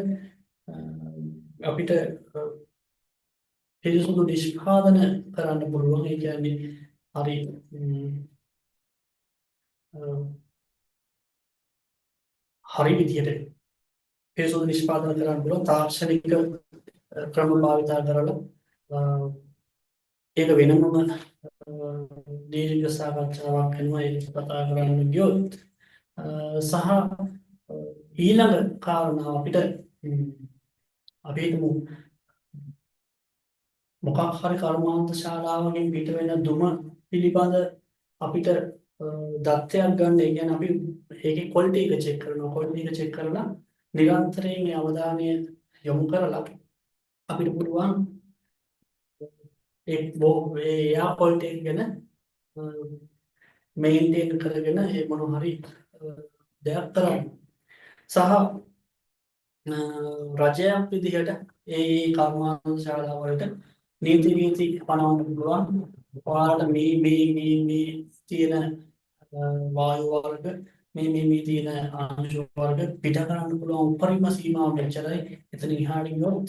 අපිට පිරිසුදු නිෂ්පාදන කරන්න පුළුවන්. ඒ කියන්නේ හරි හරි විදියට පිරිසුදු නිෂ්පාදන කරන්න පුළුවන් තාක්ෂණික ක්‍රම භාවිතා කරලා ඒක වෙනම දීර්ඝ සාකච්ඡාවක් වෙනවා. ඒක කතා කරන්න ගියොත් සහ ඊළඟ කාරණා අපිට අපි හිතමු මොකක් හරි කර්මාන්ත ශාලාවකින් පිට වෙන දුම පිළිබඳ අපිට දත්තයක් ගන්න. ඒ කියන්නේ අපි ඒකේ ක්වොලිටි එක චෙක් කරනවා. ක්වොලිටි එක චෙක් කරලා නිරන්තරයෙන් ඒ අවධානය යොමු කරලා අපිට පුළුවන් ඒ එයා ක්වොලිටි එක ගැන මේන්ටේන් කරගෙන ඒ මොන හරි දෙයක් කරන්න. සහ රජයක් විදිහට ඒ කර්මාන්ත ශාලාවලට නීති රීති පනවන්න පුළුවන්. ඔයාලට මේ තියෙන වායු වර්ග මේ තියෙන අංශු වර්ග පිට කරන්න පුළුවන් උපරිම සීමාව මෙච්චරයි. එතන ඉහාට ගියොත්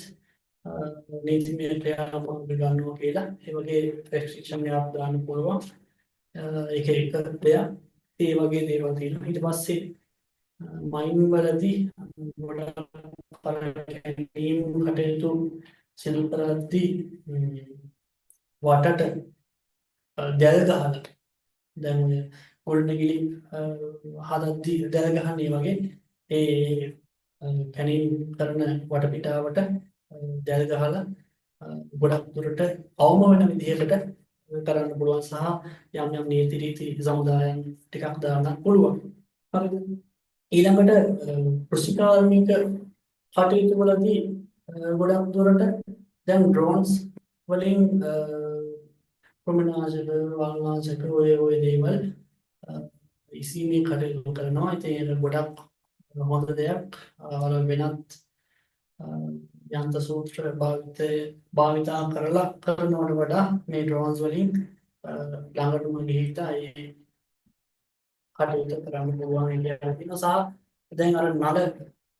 නීතිමය ක්‍රියාමාර්ග ගන්නවා කියලා ඒ වගේ රෙස්ට්‍රික්ෂන් එකක් දාන්න පුළුවන්. ඒක එක දෙයක්. ඒ වගේ දේවල් තියෙනවා. ඊට පස්සේ මයින් වලදී ගොඩක් කැණීම් කටයුතු සිදු කරද්දී වටට දැල් ගහලා දැන් ඔය ගොඩනැගිලි හදද්දී දැල් ගහන්නේ වගේ ඒ කැණීම් කරන වටපිටාවට දැල් ගහලා ගොඩක් දුරට අවම වෙන විදිහකට කරන්න පුළුවන්. සහ යම් යම් නීති රීති සමුදායන් ටිකක් දාන්න පුළුවන්. හරිද? ඊළඟට කෘෂිකාර්මික කටයුතු වලදී ගොඩක් දුරට දැන් ඩ්‍රෝන්ස් වලින් ප්‍රමිනාශක වල්නාශක ඔය දේවල් ඉසීමේ කටයුතු කරනවා. ඉතින් ඒක ගොඩක් හොඳ දෙයක්. වෙනත් යන්ත්‍ර සූත්‍ර භාවිතා කරලා කරනවට වඩා මේ ඩ්‍රෝන්ස් වලින් ළඟටම ගිහිල්ලා ඒ කටයුතු කරන්න පුළුවන් කියලා සහ දැන් අර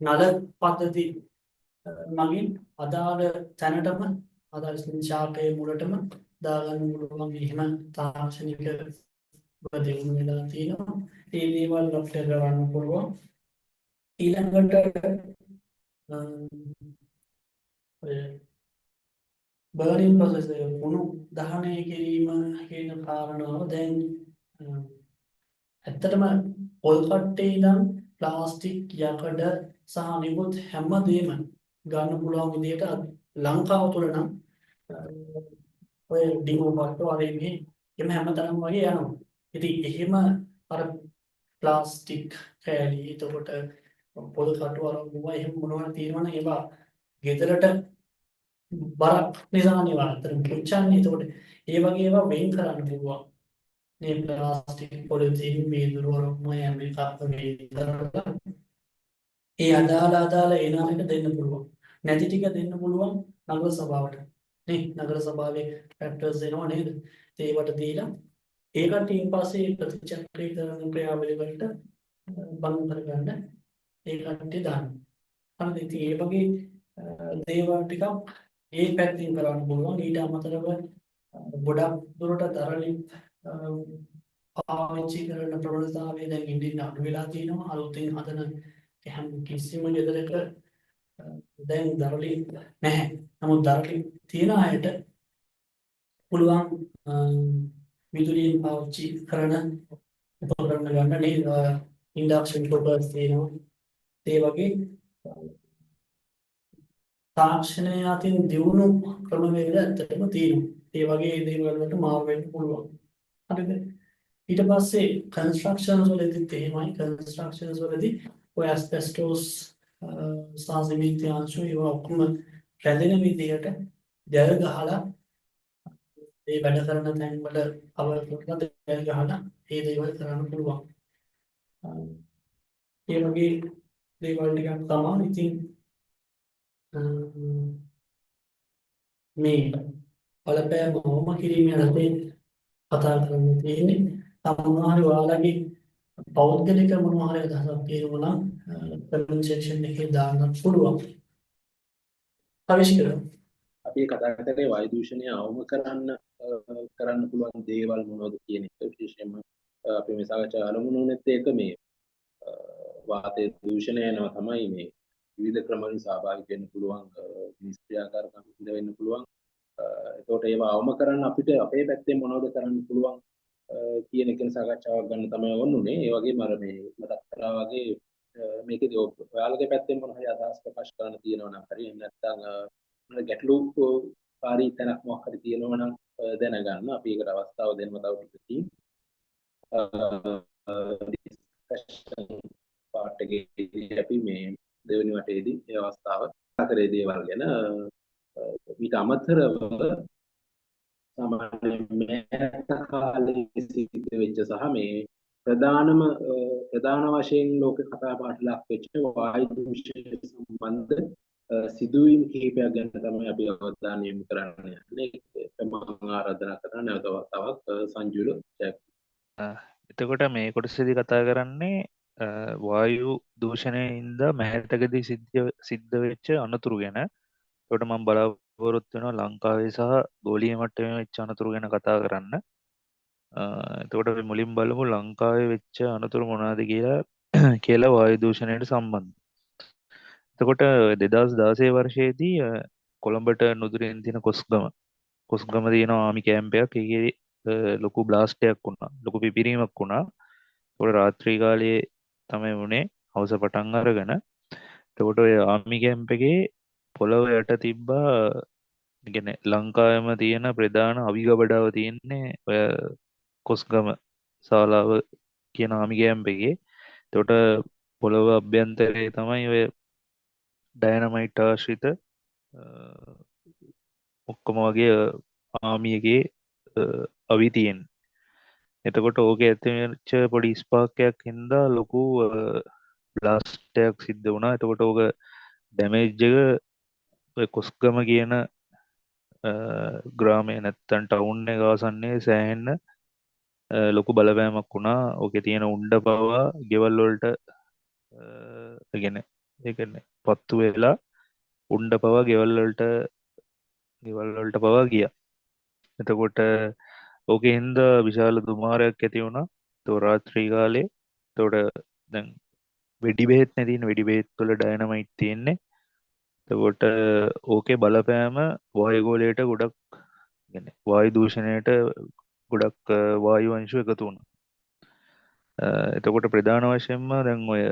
නල පද්ධති මගින් අදාළ තැනටම අදාළ ශාකයේ මුලටම දාගන්න පුළුවන්. එහෙම තාක්ෂණික බදෙවුම් වෙලා තියෙනවා. ඒ දේවල් අපිට කරන්න පුළුවන්. ඊළඟට බර්නින් ප්‍රොසෙස් එක මොනු දහනය කිරීම කියන කාරණාව දැන් ඇත්තටම පොල් කට්ටේ ඉඳන් ප්ලාස්ටික් යකඩ සහ නිකුත් හැමදේම ගන්න පුළුවන් විදිහට ලංකාව තුළ නම් ඔය ඩිමෝ බට්ටෝ අරේ මේ එම හැමතැනම වගේ යනවා. ඉතින් එහෙම අර ප්ලාස්ටික් කෑලි එතකොට පොල් කට්ටු අරමුවා එහෙම මොනවා තියෙනවනම් ඒවා ගෙදරට බරක් නිසා නේ වරතර පුච්චන්නේ. එතකොට ඒ වගේ ඒවා වෙන් කරන්න පුළුවන්. මේ ප්ලාස්ටික් පොලිතීන් වීදුරු වරම යම් එකක් වෙන් කරලා ඒ අදාළ එනාලට දෙන්න පුළුවන්. නැති ටික දෙන්න පුළුවන් නගර සභාවට. නේ නගර සභාවේ ෆැක්ටර්ස් එනවා නේද? ඒවට දීලා ඒකට ඊට පස්සේ ප්‍රතිචක්‍රීකරණ ක්‍රියාවලිය වලට බඳුන් කරගන්න ඒ කට්ටිය දාන්න. හරිද? ඉතින් ඒ වගේ දේවල් ටිකක් ඒ පැත්තෙන් කරන්න පුළුවන්. ඊට අමතරව ගොඩක් දුරට දරලින් පාවිච්චි කරන ප්‍රවණතාවය දැන් ඉන්දියාවේ අඩු වෙලා තියෙනවා. අලුතෙන් හදන හැම කිසිම ගෙදරක දැන් දරලි නැහැ. නමුත් දරලි තියෙන අයට පුළුවන් විදුලියෙන් පාවිච්චි කරන උපකරණ ගන්න නේද? ඉන්ඩක්ෂන් කුකර්ස් තියෙනවා. ඒ වගේ තාක්ෂණය අතින් දියුණු ක්‍රමවේද ඇත්තටම තියෙනවා. ඒ වගේ දේවල් වලට මාරු වෙන්න පුළුවන්. හරිද? ඊට පස්සේ කන්ස්ට්‍රක්ෂන්ස් වලදීත් එහෙමයි. කන්ස්ට්‍රක්ෂන්ස් වලදී ඔය ඇස්බෙස්ටෝස් සාසිමින්ති අංශු ඒවා ඔක්කොම රැඳෙන විදිහට දැල් ගහලා ඒ වැඩ කරන තැන් වල කවර් කරලා දැල් ගහලා ඒ දේවල් කරන්න පුළුවන්. ඒ වගේ දේවල් ටිකක් තමයි ඉතින් මේ බලපෑම අවම කිරීමේ අර්ථයෙන් කතා කරන්න තියෙන්නේ. සමහර ඔයාලගේ පෞද්ගලික මොනවා හරි අදහසක් තියෙනවා නම් කමෙන්ට් සෙක්ෂන් එකේ දාන්න පුළුවන්. ආවිෂ්කර අපි කතා කරේ වායු දූෂණය අවම කරන්න පුළුවන් දේවල් මොනවද කියන එක. විශේෂයෙන්ම අපි මේ සාකච්ඡා අරමුණුනෙත් ඒක මේ වාතය දූෂණය යනවා තමයි මේ විවිධ ක්‍රම වලින් සහභාගී වෙන්න පුළුවන් නිෂ්ක්‍රියාකාරකම් ඉඳ වෙන්න පුළුවන්. එතකොට ඒවා අවම කරන්න අපිට අපේ පැත්තෙන් මොනවද කරන්න පුළුවන් කියන එක සාකච්ඡාවක් ගන්න තමයි ඕනුනේ. ඒ වගේම අර මේ මතක් කරා වගේ මේකේදී ඔයාලගේ පැත්තෙන් මොන හරි අදහස් ප්‍රකාශ කරන්න තියෙනවා නම් හරි එහෙම නැත්නම් ගැටලු කාරී තැනක් මොකක් හරි තියෙනවා නම් දැනගන්න. අපි ඒකට අවස්ථාව දෙන්න තව ටිකකින්. ඩිස්කෂන් පාර්ට් එකේදී අපි මේ දෙවෙනි වටේදී ඒ අවස්ථාව කරේ දේවල් ගැන ඊට අමතරව සාමාන්‍යයෙන් මෑත කාලේ සිද්ධ වෙච්ච සහ මේ ප්‍රධාන වශයෙන් ලෝක කතා බහට ලක් වෙච්ච වායු දූෂණය සම්බන්ධ සිදුවීම් කිහිපයක් ගැන තමයි අපි අවධානය යොමු කරන්න යන්නේ. ඒක මම ආරාධනා කරන නැවතවත් සංජුල එතකොට මේ කොටසේදී කතා කරන්නේ වායු දූෂණයෙන්ද මෑතකදී සිද්ධ වෙච්ච අනතුරු ගැන. එතකොට මම බලාපොරොත්තු වෙනවා ලංකාවේ සහ ගෝලීය මට්ටමේ වෙච්ච අනතුරු ගැන කතා කරන්න. එතකොට අපි මුලින් බලමු ලංකාවේ වෙච්ච අනතුරු මොනවද කියලා වායු දූෂණයට සම්බන්ධ. එතකොට 2016 වර්ෂයේදී කොළඹට නුදුරින් තියෙන කොස්ගම තියෙන ආමි කැම්ප් එකක් ඒකේ ලොකු බ්ලාස්ට් එකක් වුණා. ලොකු පිපිරීමක් වුණා. ඒකට රාත්‍රී කාලයේ තමයි වුණේ හවස පටන් අරගෙන. එතකොට ඔය ආමි කැම්ප් එකේ පොළව යට තිබ්බා කියන්නේ ලංකාවෙම තියෙන ප්‍රධාන අවිගබඩාව තියෙන්නේ ඔය කොස්ගම ශාලාව කියන ආමි කැම්ප් එකේ. එතකොට පොළව අභ්‍යන්තරයේ තමයි ඔය ඩයනමයිට් ආශ්‍රිත ඔක්කොම වගේ ආමි එකේ අවි තියෙන්නේ. එතකොට ඕක ඇතිවෙච්ච පොඩි ස්පාර්කයක් හින්දා ලොකු බ්ලාස්ට් එකක් සිද්ධ වුණා. එතකොට ඕක ඩැමේජ් එක ඔය කොස්ගම කියන ග්‍රාමය නැත්තම් ටවුන් එක ආසන්නයේ සෑහෙන්න ලොකු බලපෑමක් වුණා. ඕකේ තියෙන උණ්ඩ පවා ගෙවල් වලට ඒ කියන්නේ පත්තු වෙලා උණ්ඩ පවා ගෙවල් වලට පවා ගියා. එතකොට ඕකේ හින්දා විශාල දුමාරයක් ඇති වුණා. તો රාත්‍රී කාලේ. එතකොට දැන් වෙඩි බෙහෙත් නැතින වෙඩි බෙහෙත් වල ඩයනමයිට් තියෙන්නේ. එතකොට ඕකේ බලපෑම වායුගෝලයට ගොඩක් කියන්නේ වායු දූෂණයට ගොඩක් වායු අංශු එකතු වුණා. එතකොට ප්‍රධාන වශයෙන්ම දැන් ඔය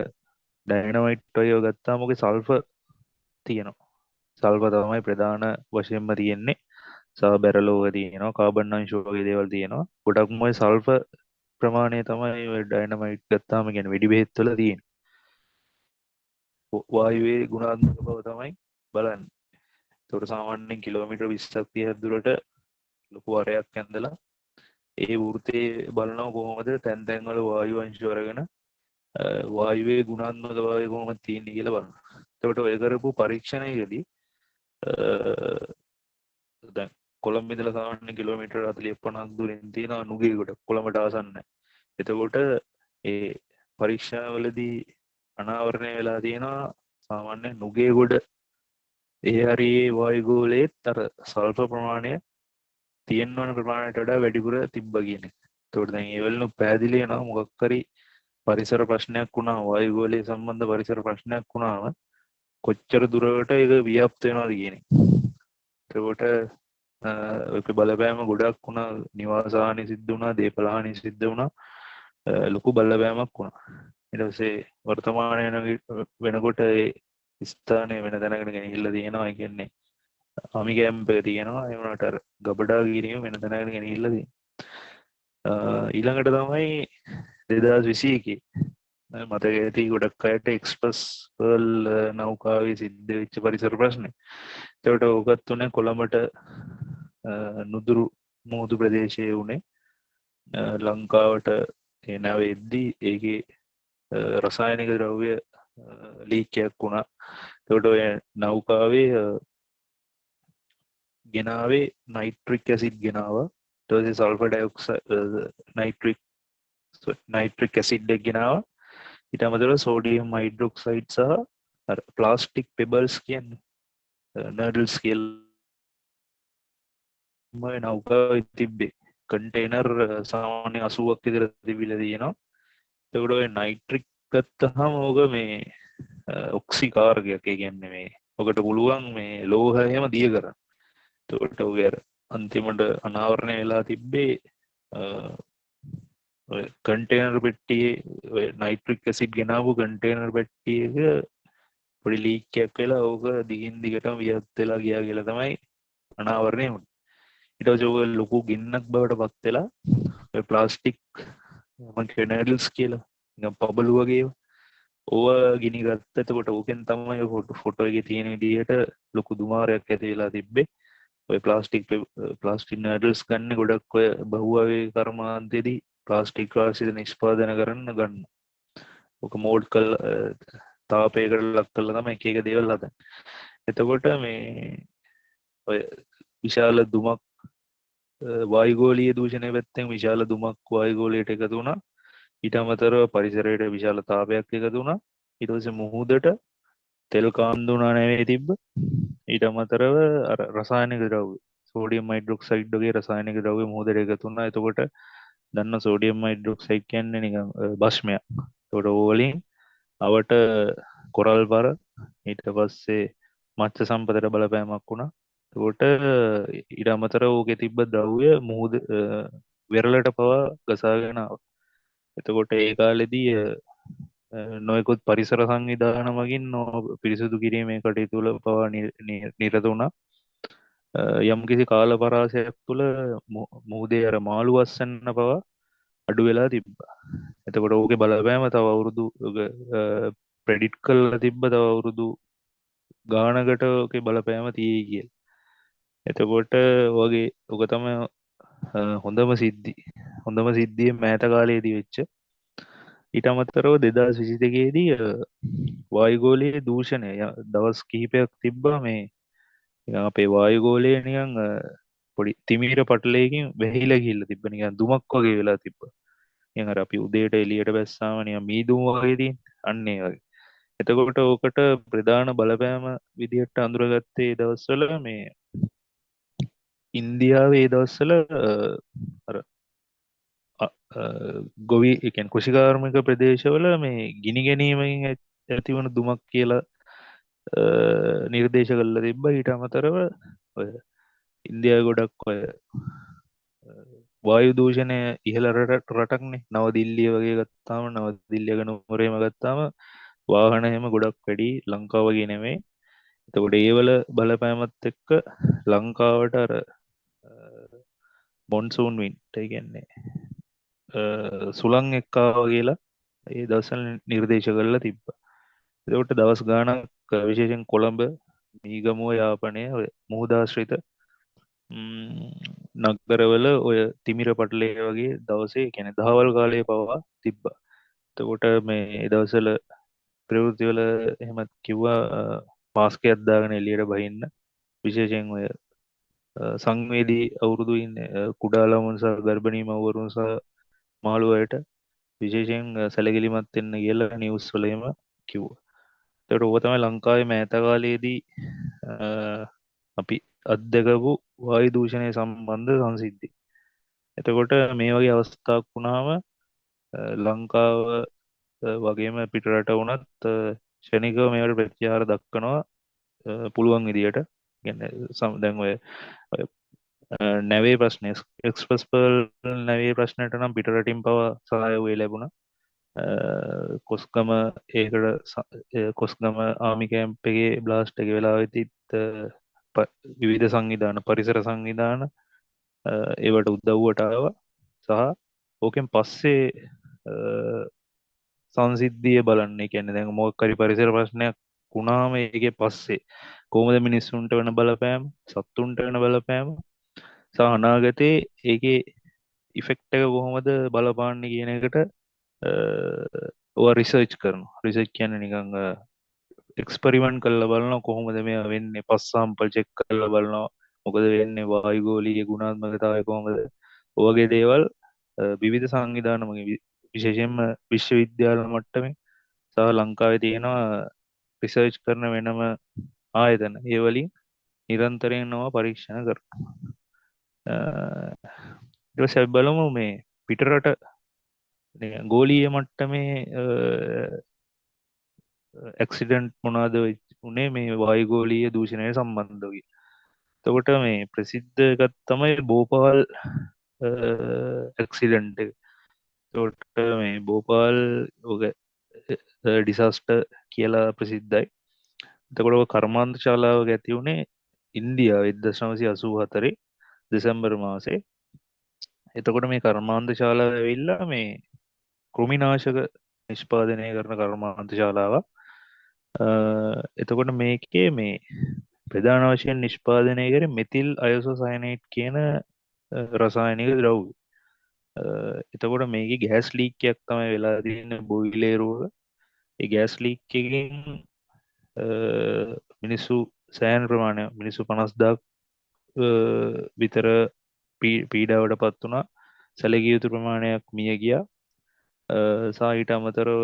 ඩයනමයිට් වගේ ගත්තාම ඔකේ සල්ෆර් තියෙනවා. සල්ෆර් තමයි ප්‍රධාන වශයෙන්ම තියෙන්නේ. සහ බැරලෝක තියෙනවා, කාබන් අංශු වගේ දේවල් තියෙනවා. ගොඩක්ම ඔය සල්ෆර් ප්‍රමාණය තමයි ඔය ඩයනමයිට් ගත්තාම කියන්නේ වෙඩි බෙහෙත් වල තියෙන්නේ. වායුවේ ගුණාත්මක බව තමයි බලන්නේ. ඒකට සාමාන්‍යයෙන් කිලෝමීටර් 20ක් 30ක් දුරට ලොකු වරයක් ඇඳලා ඒ වෘතේ බලනවා කොහොමද තැන් තැන් වල වායු අංශු අරගෙන වායුවේ ගුණාත්මක භාවය කොහොමද තියෙන්නේ කියලා බලනවා. එතකොට ඔය කරපු පරීක්ෂණයකදී දැන් කොළඹ ඉඳලා සාමාන්‍ය කිලෝමීටර් 40-50ක් දුරින් තියෙන නුගේගොඩ කොළඹට ආසන්න. එතකොට ඒ පරීක්ෂණවලදී අනාවරණය වෙලා තියෙනවා සාමාන්‍ය නුගේගොඩ ඒ හරියේ වායුගෝලයේත් අර සල්ෆර් ප්‍රමාණය තියෙන්න ඕන ප්‍රමාණයට වඩා වැඩිපුර තිබ්බා කියන එක. ඒකට දැන් ඒ වලින් පැහැදිලි වෙනවා මොකක් හරි පරිසර ප්‍රශ්නයක් වුණා වායුගෝලයේ සම්බන්ධ පරිසර ප්‍රශ්නයක් වුණාම කොච්චර දුරකට ඒක ව්‍යාප්ත වෙනවද කියන එක. ඒකට ඔක බලපෑම ගොඩක් වුණා. නිවාස හානි සිද්ධ වුණා, දේපල හානි සිද්ධ වුණා. ලොකු බලපෑමක් වුණා. ඊට පස්සේ වර්තමානයේ වෙනකොට ඒ ස්ථානයේ වෙන තැනකට ගෙනහිල්ලා තියෙනවා. ඒ කියන්නේ ආමි කැම්ප් එක තියෙනවා. ඒ වුණාට අර ගබඩා ගිරීම වෙන තැනකට ගෙනහිල්ලා තියෙනවා. ඊළඟට තමයි 2021 මතක ඇති ගොඩක් අයට එක්ස්ප්‍රස් පර්ල් නෞකාවේ සිද්ධ වෙච්ච පරිසර ප්‍රශ්නේ. ඒකට ඕකත් උනේ කොළඹට නුදුරු මුහුදු ප්‍රදේශයේ උනේ. ලංකාවට ඒ නැවෙද්දී ඒකේ රසායනික ද්‍රව්‍ය ලීක් එකක් වුණා. ඒකට ඔය නෞකාවේ ගෙනාවේ නයිට්‍රික් ඇසිඩ් ගෙනාවා. ඊට පස්සේ සල්ෆර් ඩයොක්සයිඩ් නයිට්‍රික් ඇසිඩ් එක ගෙනාවා. ඊට අමතරව සෝඩියම් හයිඩ්‍රොක්සයිඩ් සහ අර ප්ලාස්ටික් පෙබල්ස් කියන්නේ නර්ඩල්ස් කියලා නෞකාවේ තිබ්බේ. කන්ටේනර් සාමාන්‍ය 80ක් විතර තිබිලා තියෙනවා. ඒකට ඔය නයිට්‍රික් ගත්තාම ඕක මේ ඔක්සිකාර්ගයක්. ඒ කියන්නේ මේ ඔකට පුළුවන් මේ ලෝහ එහෙම දිය කරන්න. ඒකට ඔය අන්තිමට අනාවරණය වෙලා තිබ්බේ ඔය කන්ටේනර් පෙට්ටියේ ඔය නයිට්‍රික් ඇසිඩ් ගෙනාවු කන්ටේනර් පෙට්ටියක පොඩි ලීක් එකක් වෙලා ඕක දිගින් දිගටම වියත් වෙලා ගියා කියලා තමයි අනාවරණය වුණේ. ඊට පස්සේ ඕක ලොකු ගින්නක් බවට පත් වෙලා ඔය ප්ලාස්ටික් කැනඩල්ස් කියලා නිකන් පබලු වගේ ඕවා ගිනි ගත්ත. එතකොට ඕකෙන් තමයි ෆොටෝ එකේ තියෙන විදිහට ලොකු දුමාරයක් ඇති වෙලා තිබ්බේ. ඔය ප්ලාස්ටික් නඩල්ස් ගන්න ගොඩක් ඔය බහුවගේ කර්මාන්තයේදී ප්ලාස්ටික් රාශිය නිෂ්පාදනය කරන්න ගන්න. ඕක මෝඩ් කළ තාපයකට ලක් කළා තමයි එක එක දේවල් හදන්නේ. එතකොට මේ ඔය විශාල දුමක් වායුගෝලීය දූෂණය පැත්තෙන් විශාල දුමක් වායුගෝලයට එකතු වුණා. ඊට අමතරව පරිසරයට විශාල තාපයක් එකතු වුණා. ඊට පස්සේ මුහුදට තෙල් කාන්දුනා නැවේ තිබ්බ. ඊට අමතරව අර රසායනික ද්‍රව්‍ය සෝඩියම් හයිඩ්‍රොක්සයිඩ් වගේ රසායනික ද්‍රව්‍ය මුහුදට එකතු වුණා. එතකොට දන්න සෝඩියම් හයිඩ්‍රොක්සයිඩ් කියන්නේ නිකන් භස්මයක්. එතකොට ඕවලින් අවට කොරල් බර ඊට පස්සේ මත්ස්‍ය සම්පතට බලපෑමක් වුණා. එතකොට ඊට අමතරව ඕකේ තිබ්බ ද්‍රව්‍ය මුහුද වෙරළට පවා ගසාගෙන ආවා. එතකොට ඒ කාලෙදී නොයෙකුත් පරිසර සංවිධාන මගින් පිරිසිදු කිරීමේ කටයුතු වල පවා නිරත වුණා. යම්කිසි කාල පරාසයක් තුළ මුහුදේ අර මාළු අස්සන්න පවා අඩු වෙලා තිබ්බා. එතකොට ඕකේ බලපෑම තව අවුරුදු ප්‍රෙඩිට් කරලා තිබ්බ තව අවුරුදු ගානකට ඕකේ බලපෑම තියෙයි කියලා. එතකොට වගේ ඔක තමයි හොඳම සිද්ධිය මෑත කාලයේදී වෙච්ච. ඊට අමතරව 2022 දී වායුගෝලීය දූෂණය දවස් කිහිපයක් තිබ්බා. මේ නිකන් අපේ වායුගෝලය නිකන් පොඩි තිමිර පටලයකින් වැහිලා ගිහිල්ලා තිබ්බ. නිකන් දුමක් වගේ වෙලා තිබ්බා. නිකන් අර අපි උදේට එළියට බැස්සාම නිකන් මීදුම වගේ තියෙන අන්න ඒ වගේ. එතකොට ඕකට ප්‍රධාන බලපෑම විදිහට අඳුරගත්තේ දවස්වල මේ ඉන්දියාවේ ඒ දවස්වල අර ගොවි එකන් කෘෂිකාර්මික ප්‍රදේශවල මේ ගිනි ගැනීමකින් ඇතිවන දුමක් කියලා නිර්දේශ කල්ල තිබ්බ. ඊට අමතරව ඔය ඉන්දියාව ගොඩක් ඔය වායු දූෂණය ඉහළ රටක්නේ. නවදිල්ලිය වගේ ගත්තාම නවදිල්ලිය නුවරේම ගත්තාම වාහන එහෙම ගොඩක් වැඩි ලංකාව වගේ නෙමෙයි. එතකොට ඒවල බලපෑමත් එක්ක ලංකාවට අර මොන්සූන් වින්ට් කියන්නේ සුළං එක්කාව කියලා ඒ දවස්වල නිර්දේශ කරලා තිබ්බා. එතකොට දවස් ගාණක් විශේෂයෙන් කොළඹ මීගමුව යාපනය ඔය මුහුදාශ්‍රිත නගරවල ඔය තිමිර පටලේ වගේ දවසේ කියන්නේ දහවල් කාලයේ පවා තිබ්බා. එතකොට මේ දවස්වල ප්‍රවෘත්තිවල එහෙමත් කිව්වා මාස්කයක් දාගෙන එළියට බහින්න. විශේෂයෙන් ඔය සංවේදී අවුරුදු ඉන්න කුඩා ළමුන් සහ ගර්භණී මව්වරුන් සහ මාළු අයට විශේෂයෙන් සැලකිලිමත් වෙන්න කියලා නිවුස් වල එහෙම කිව්වා. ඒකට ඕක තමයි ලංකාවේ මෑත කාලයේදී අපි අත්දකපු වායු දූෂණය සම්බන්ධ සංසිද්ධි. එතකොට මේ වගේ අවස්ථාවක් වුණාම ලංකාව වගේම පිටරට වුණත් ක්ෂණිකව මේවට ප්‍රතිචාර දක්වනවා පුළුවන් විදියට. දැන් ඔය නැවේ ප්‍රශ්නය එක්ස්ප්‍රස් පර්ල් නැවේ ප්‍රශ්නයට නම් පිටරටින් පවා සහාය ලැබුණා. කොස්ගම ඒකට කොස්ගම ආමි කැම්ප් එකේ බ්ලාස්ට් එක වෙලාවෙදිත් විවිධ සංවිධාන පරිසර සංවිධාන ඒවට උදව්වට ආවා. සහ ඕකෙන් පස්සේ සංසිද්ධිය බලන්න. කියන්නේ දැන් මොකක් හරි පරිසර ප්‍රශ්නයක් වුණාම ඒකේ පස්සේ කොහොමද මිනිස්සුන්ට වෙන බලපෑම, සත්තුන්ට වෙන බලපෑම සහ අනාගතේ ඒකේ ඉෆෙක්ට් එක කොහොමද බලපාන්නේ කියන එකට ඔය රිසර්ච් කරනවා. රිසර්ච් කියන්නේ නිකන් එක්ස්පෙරිමන්ට් කරලා බලනවා කොහොමද මේවා වෙන්නේ. පස් සාම්පල් චෙක් කරලා බලනවා මොකද වෙන්නේ, වායුගෝලීය ගුණාත්මකතාවය කොහොමද. ඔයගේ දේවල් විවිධ සංවිධාන විශේෂයෙන්ම විශ්වවිද්‍යාල මට්ටමේ සහ ලංකාවේ තියෙනවා රිසර්ච් කරන වෙනම ආයතන. ඒ වලින් නිරන්තරයෙන් නව පරීක්ෂණ කරනවා. ඊට පස්සේ අපි බලමු මේ පිටරට ගෝලීය මට්ටමේ ඇක්සිඩන්ට් මොනවාද උනේ මේ වායුගෝලීය දූෂණය සම්බන්ධව. එතකොට මේ ප්‍රසිද්ධ එකක් තමයි බෝපාල් ඇක්සිඩන්ට් එක. එතකොට මේ බෝපාල් ඔක ඩිසාස්ටර් කියලා ප්‍රසිද්ධයි. එතකොට කර්මාන්ත ශාලාවක ඇති වුණේ ඉන්දියාවේ 1984 දෙසැම්බර් මාසේ. එතකොට මේ කර්මාන්ත ශාලාව ඇවිල්ලා මේ කෘමිනාශක නිෂ්පාදනය කරන කර්මාන්ත ශාලාවක්. එතකොට මේකේ මේ ප්‍රධාන වශයෙන් නිෂ්පාදනය කර මෙතිල් අයසෝසයනයිට් කියන රසායනික ද්‍රව්‍ය. එතකොට මේක ගෑස් ලීක්කයක් තමයි වෙලා තියන්න බොයිලේරුවක. ඒ ගෑස් ලීක් එකෙන් මිනිස්සු සෑන් ප්‍රමාණය මිනිස්සු 50,000 විතර පීඩාවට පත් වුණා. සැලකිය යුතු ප්‍රමාණයක් මිය ගියා. සහ ඊට අමතරව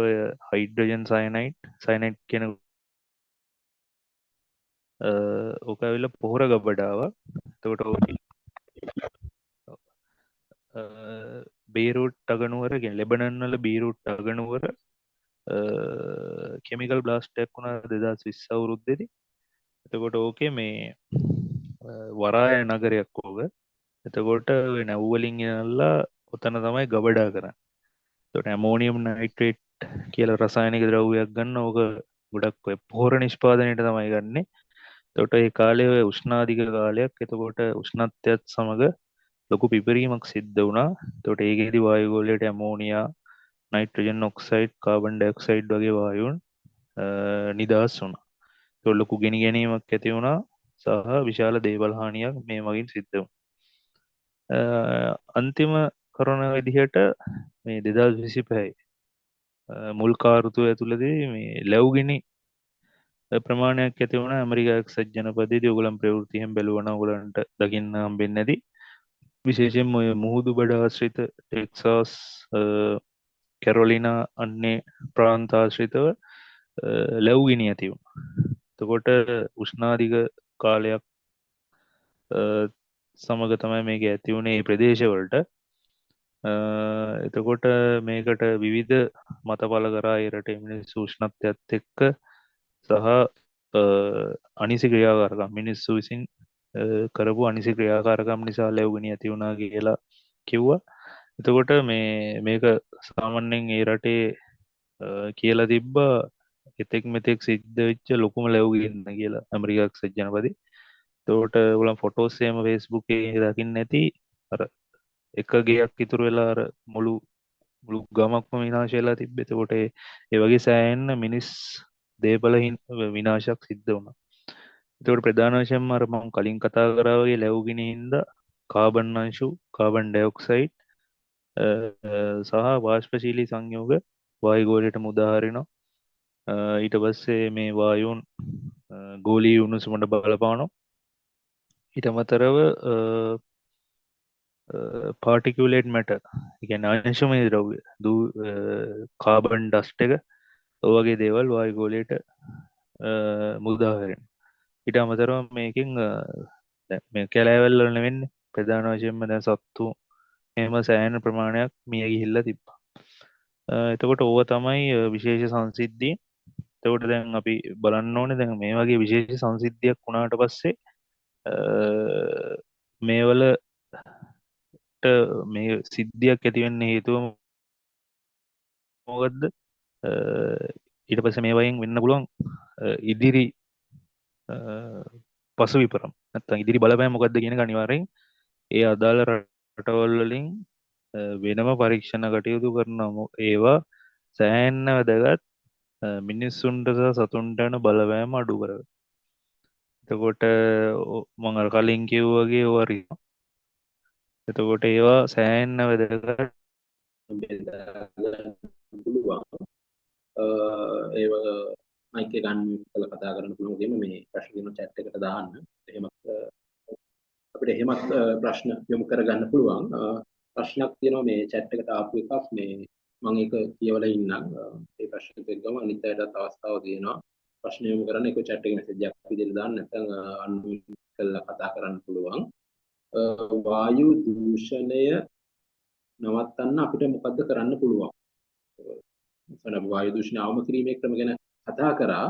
හයිඩ්‍රජන් සයනයිට් කියන ඕක ඇවිල්ලා පොහොර ගබඩාව. එතකොට බේරූට් අගනුවර කියන්නේ ලෙබනන් වල බීරූට් අගනුවර කෙමිකල් බ්ලාස්ට් එකක් වුණා 2020 අවුරුද්දේදී. එතකොට ඕකේ මේ වරාය නගරයක් ඕක. එතකොට නැව් වලින් ගෙනල්ලා ඔතන තමයි ගබඩා කරන්නේ. එතකොට ඇමෝනියම් නයිට්‍රේට් කියලා රසායනික ද්‍රව්‍යයක් ගන්න ඕක ගොඩක් ඔය පොහොර නිෂ්පාදනයට තමයි ගන්නෙ. එතකොට ඒ කාලේ ඔය උෂ්ණාධික කාලයක්. එතකොට උෂ්ණත්වයත් සමග ලොකු පිපිරීමක් සිද්ධ වුණා. එතකොට ඒකෙදි වායු ගෝලයට ammonia, nitrogen oxide, carbon dioxide වගේ වායුන් නිදහස් වුණා. එතකොට ලොකු ගෙනි ගැනීමක් ඇති වුණා සහ විශාල දේවල් හානියක් මේ මගින් සිද්ධ වුණා. අන්තිම කරන විදිහට මේ 2025 මුල් කාර්තුව ඇතුළතදී මේ ලැබුගිනි ප්‍රමාණයක් ඇති වුණා ඇමරිකා එක්සත් ජනපදයේදී. ඔයගොල්ලන් ප්‍රවෘත්තියෙන් බැලුවනම් ඔයගොල්ලන්ට දකින්න හම්බෙන්නේ නැති. විශේෂයෙන්ම ඔය මුහුදු බඩ ආශ්‍රිත ටෙක්සාස්, කැරොලිනා අන්නේ ප්‍රාන්ත ආශ්‍රිතව ලැබුගිනි ඇති වුණා. එතකොට උෂ්ණාධික කාලයක් සමග තමයි මේක ඇති වුණේ මේ ප්‍රදේශවලට. එතකොට මේකට විවිධ මත පළ කරා ඒ රටේ මිනිස්සු උෂ්ණත්වයත් එක්ක සහ අනිසි ක්‍රියාකාරකම් මිනිස්සු විසින් කරපු අනිසි ක්‍රියාකාරකම් නිසා ලැබුණි ඇති වුණා කියලා කිව්වා. එතකොට මේක සාමාන්‍යයෙන් ඒ රටේ කියලා තිබ්බා එතෙක් මෙතෙක් සිද්ධ වෙච්ච ලොකුම ලැබුගින්න කියලා ඇමරිකා එක්සත් ජනපදයේ. එතකොට ඔයගොල්ලන් ෆොටෝස් එහෙම Facebook එකේ දකින්න ඇති. අර එක ගෙයක් ඉතුරු වෙලා අර මුළු ගමක්ම විනාශ වෙලා තිබ්බේ. එතකොට ඒ වගේ සෑහෙන්න මිනිස් දේපල විනාශයක් සිද්ධ වුණා. එතකොට ප්‍රධාන වශයෙන්ම අර මම කලින් කතා කරා වගේ ලැබුගිනි හින්දා කාබන් අංශු, කාබන් ඩයොක්සයිඩ් සහ වාෂ්පශීලී සංයෝග වායු ගෝලයට මුදා හරිනවා. ඊට පස්සේ මේ වායුන් ගෝලීය උණුසුමට බලපානවා. ඊට අමතරව පාටිකියුලේට් මැටර්, ඒ කියන්නේ අංශමය ද්‍රව්‍ය, කාබන් ඩස්ට් එක ඔය වගේ දේවල් වායු ගෝලයට මුදා හරිනවා. ඊට අමතරව මේකෙන් මේ කැලෑවල් වල නෙවෙන්නේ ප්‍රධාන වශයෙන්ම දැන් සත්තු එහෙම සෑහෙන ප්‍රමාණයක් මිය ගිහිල්ලා තිබ්බා. එතකොට ඕව තමයි විශේෂ සංසිද්ධිය. එතකොට දැන් අපි බලන්න ඕනේ දැන් මේ වගේ විශේෂ සංසිද්ධියක් වුණාට පස්සේ මේවලට මේ සිද්ධියක් ඇති වෙන්න හේතුව මොකද්ද? ඊට පස්සේ මේවයින් වෙන්න පුළුවන් ඉදිරි පසු විපරම් නැත්නම් ඉදිරි බලපෑම මොකද්ද කියන එක අනිවාර්යෙන් ඒ අදාළ රටවල් වලින් වෙනම පරීක්ෂණ කටයුතු කරනවා. ඒවා සෑහෙන්න වැදගත් මිනිස්සුන්ට සහ සතුන්ට යන බලපෑම අඩු කරගන්න. එතකොට මම අර කලින් කිව්වා වගේ ඒවා රිනවා. එතකොට ඒවා සෑහෙන්න වැදගත් බෙදා ගන්න පුළුවන්. ඒව මයික් එක ගන්න කළා කතා කරන්න පුළුවන් වගේම මේ ප්‍රශ්න දෙන chat එකට දාන්න. එහෙම අපිට එහෙමත් ප්‍රශ්න යොමු කරගන්න පුළුවන්. ප්‍රශ්නක් තියෙනවා මේ chat එකට ආපු එකක් මේ මම ඒක කියවලා ඉන්නම්. ඒ ප්‍රශ්නෙත් එක්කම අනිත් අයටත් අවස්ථාව දෙනවා. ප්‍රශ්න යොමු කරන්න ඒක chat එකේ message එකක් විදිහට දාන්න නැත්නම් අන්මියුට් කරලා කතා කරන්න පුළුවන්. වායු දූෂණය නවත්තන්න අපිට මොකද්ද කරන්න පුළුවන්? අපි වායු දූෂණය අවම කිරීමේ ක්‍රම ගැන කතා කරා.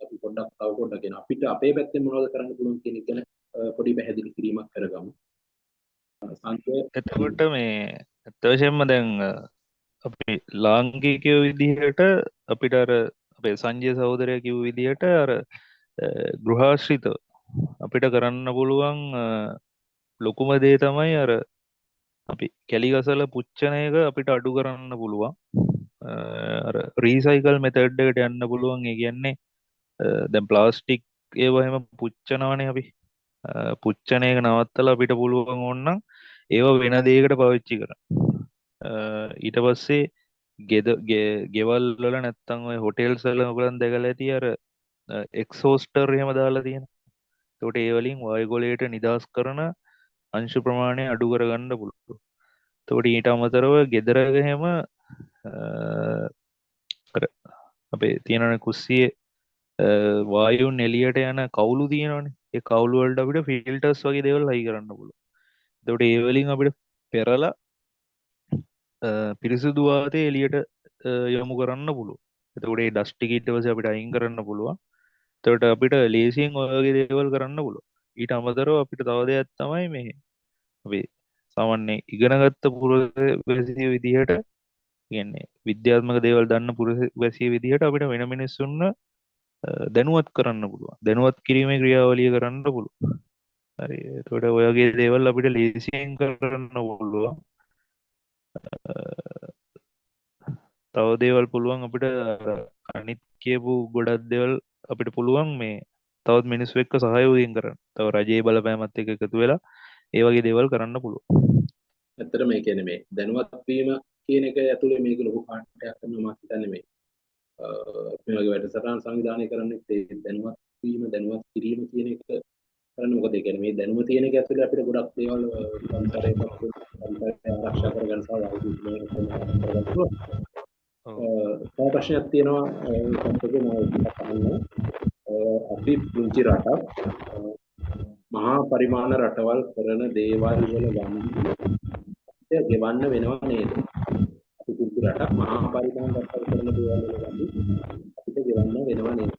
අපි පොඩ්ඩක් කියන අපිට අපේ පැත්තෙන් මොනවද කරන්න පුළුවන් කියන එක ගැන පොඩි පැහැදිලි කිරීමක් කරගමු. එතකොට මේ අත්වශයෙන්ම දැන් අපි ලාංකිකයෝ විදිහට අපිට අර අපේ සංජය සහෝදරයා කිව්ව විදිහට අර ගෘහාශ්‍රිතව අපිට කරන්න පුළුවන් ලොකුම දේ තමයි අර අපි කැලිගසල පුච්චන එක අපිට අඩු කරන්න පුළුවන්. රීසයිකල් මෙතඩ් එකට යන්න පුළුවන්. ඒ කියන්නේ දැන් ප්ලාස්ටික් ඒවහෙම පුච්චනවනේ අපි. පුච්චන එක නවත්තලා අපිට පුළුවන් ඕනනම් ඒව වෙන දෙයකට පාවිච්චි කරන්න. ඊට පස්සේ ගෙවල් වල නැත්තම් ඔය හොටෙල්ස් වල ඔයගලන් දැකලා ඇති අර එක්සෝස්ටර් එහෙම දාලා තියෙන. ඒකට ඒ වලින් වායුගොලයට නිදහස් කරන අංශු ප්‍රමාණය අඩු කරගන්න පුළුවන්. එතකොට ඊට අමතරව ගෙදරක එහෙම අර අපේ තියෙනනේ කුස්සියේ වායුන් එළියට යන කවුළු තියෙනවනේ. ඒ කවුළු වලට අපිට ෆිල්ටර්ස් වගේ දේවල් හයි කරන්න පුළුවන්. එතකොට ඒ වලින් අපිට පෙරලා පිරිසිදු වාතය එළියට යොමු කරන්න පුළුවන්. එතකොට ඒ ඩස්ට් ටික ඊට පස්සේ අපිට අයින් කරන්න පුළුවන්. එතකොට අපිට ලේසියෙන් ඔය වගේ දේවල් කරන්න පුළුවන්. ඊට අමතරව අපිට තව දෙයක් තමයි මේ අපි සාමාන්‍ය ඉගෙනගත්ත පුරවැසිය විදිහට කියන්නේ විද්‍යාත්මක දේවල් දන්න පුරවැසිය විදිහට අපිට වෙන මිනිස්සුන්ව දැනුවත් කරන්න පුළුවන්. දැනුවත් කිරීමේ ක්‍රියාවලිය කරන්න පුළුවන්. හරි. එතකොට ඔය වගේ දේවල් අපිට ලේසියෙන් කරන්න පුළුවන්. තව දේවල් පුළුවන් අපිට අනිත් කියපු ගොඩක් දේවල් අපිට පුළුවන් මේ තවත් මිනිස්සු එක්ක සහයෝගයෙන් කරන්න. තව රජයේ බලපෑමත් එක්ක එකතු වෙලා ඒ වගේ දේවල් කරන්න පුළුවන්. ඇත්තටම මේ කියන්නේ මේ දැනුවත් වීම කියන එක ඇතුලේ මේක ලොකු පාඩයක් කරනවා මම හිතන්නේ මේ මේ වගේ වැඩසටහන් සංවිධානය කරන්නේ ඒ දැනුවත් වීම දැනුවත් කිරීම කියන එක කරන්නේ මොකද ඒ කියන්නේ මේ දැනුම තියෙන එක ඇතුලේ අපිට ගොඩක් දේවල් සංසාරේ ආරක්ෂා කරගන්න සහ වායු දූෂණය කරගන්න පුළුවන්. තව ප්‍රශ්නයක් තියෙනවා සම්පූර්ණ මම අපි පුංචි රටක් මහා පරිමාණ රටවල් කරන දේවල් වල වන්දි ගෙවන්න වෙනව නේද? අපි පුංචි රටක් මහා පරිමාණ රටවල් කරන දේවල් වල වන්දි අපිට ගෙවන්න වෙනව නේද?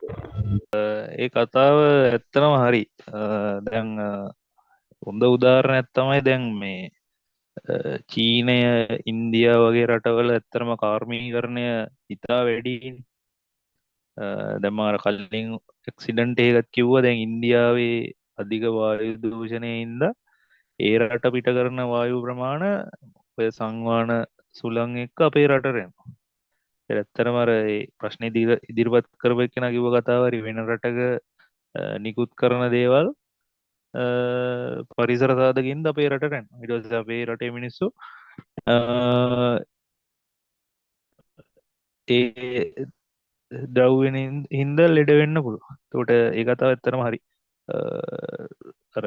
ඒ කතාව ඇත්තනම හරි. දැන් හොඳ උදාහරණයක් තමයි දැන් මේ චීනය ඉන්දියා වගේ රටවල ඇත්තරම කාර්මීකරණය ඉතා වැඩින්. දැන් මම අර කලින් ඇක්සිඩන්ට් එකක් කිව්වා. දැන් ඉන්දියාවේ අධික වායු දූෂණය හින්දා ඒ රට පිට කරන වායු ප්‍රමාණ ඔය සංවාන සුළං එක්ක අපේ රටට එනවා. ඒ ඇත්තටම අර ඒ ප්‍රශ්නේ ඉදිරිපත් කරපු එක්කෙනා කිව්ව කතාව හරි. වෙන රටක නිකුත් කරන දේවල් පරිසර සාධකින්ද අපේ රටට එනවා. ඊට පස්සේ අපේ රටේ මිනිස්සු ඒ ද්‍රව්‍යන හින්දා ලෙඩ වෙන්න පුළුවන්. එතකොට ඒ කතාව ඇත්තටම හරි. අර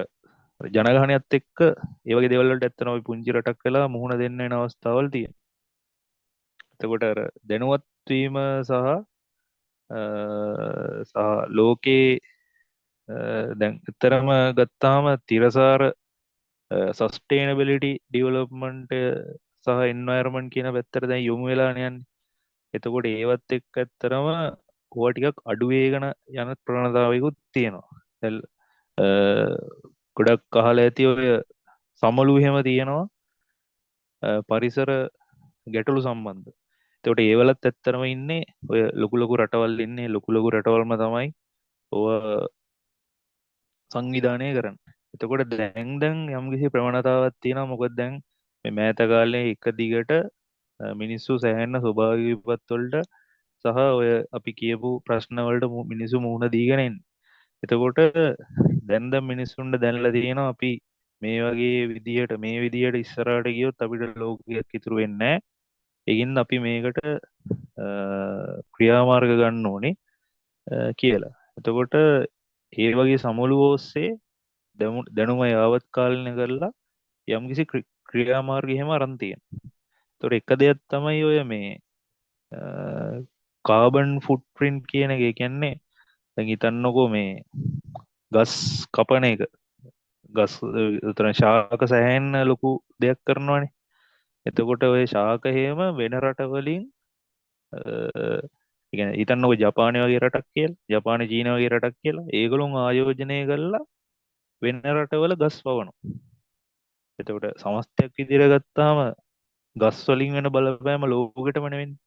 ජනගහනයත් එක්ක ඒ වගේ දේවල් වලට ඇත්තටම අපි පුංචි රටක් වෙලා මුහුණ දෙන්න වෙන අවස්ථාවල් තියෙනවා. එතකොට අර දැනුවත් වීම සහ ලෝකේ දැන් ඇත්තරම ගත්තාම තිරසාර සස්ටේනබිලිටි ඩිවලොප්මන්ට් සහ එන්වයරන්මන්ට් කියන පැත්තට දැන් යොමු වෙලා යන්නේ. එතකොට ඒවත් එක්ක ඇත්තරම ඕවා ටිකක් අඩු වේගන යන ප්‍රවණතාවයකුත් තියෙනවා. දැන් ගොඩක් අහලා ඇති ඔය සමළු එහෙම තියෙනවා පරිසර ගැටලු සම්බන්ධ. එතකොට ඒවලත් ඇත්තරම ඉන්නේ ඔය ලොකු ලොකු රටවල් ඉන්නේ ලොකු ලොකු රටවල්ම තමයි ඔය සංවිධානය කරන්න. එතකොට දැන් යම්කිසි ප්‍රවණතාවක් තියෙනවා. මොකද දැන් මේ මෑත කාලේ එක දිගට මිනිස්සු සෑහෙන ස්වභාවික විපත් වලට සහ ඔය අපි කියපු ප්‍රශ්න වලට මිනිස්සු මුහුණ දීගෙන එන්නේ. එතකොට දැන් මිනිස්සුන්ට දැනලා තියෙනවා අපි මේ වගේ විදියට ඉස්සරහට ගියොත් අපිට ලෝකයක් ඉතුරු වෙන්නේ නැහැ. ඒකින් අපි මේකට ක්‍රියාමාර්ග ගන්න ඕනේ කියලා. එතකොට ඒ වගේ සමුළු ඔස්සේ දැනුම යාවත් කාලීන කරලා යම්කිසි ක්‍රියාමාර්ග එහෙම අරන් තියෙනවා. එතකොට එක දෙයක් තමයි ඔය මේ කාබන් ෆුට් ප්‍රින්ට් කියන එක. ඒ කියන්නේ දැන් හිතන්නකෝ මේ ගස් කපන එක. ගස් උතන ශාක සෑහෙන්න ලොකු දෙයක් කරනවානේ. එතකොට ඔය ශාක හේම වෙන රටවලින් ඉගෙන හිතන්නකො ජපානය වගේ රටක් කියලා. ජපානය චීන වගේ රටක් කියලා. ඒගොල්ලොන් ආයෝජනය කරලා වෙන රටවල ගස් වවනවා. එතකොට සමස්තයක් විදිහට ගත්තාම ගස් වලින් වෙන බලපෑම ලෝකෙටම නෙවෙන්නේ.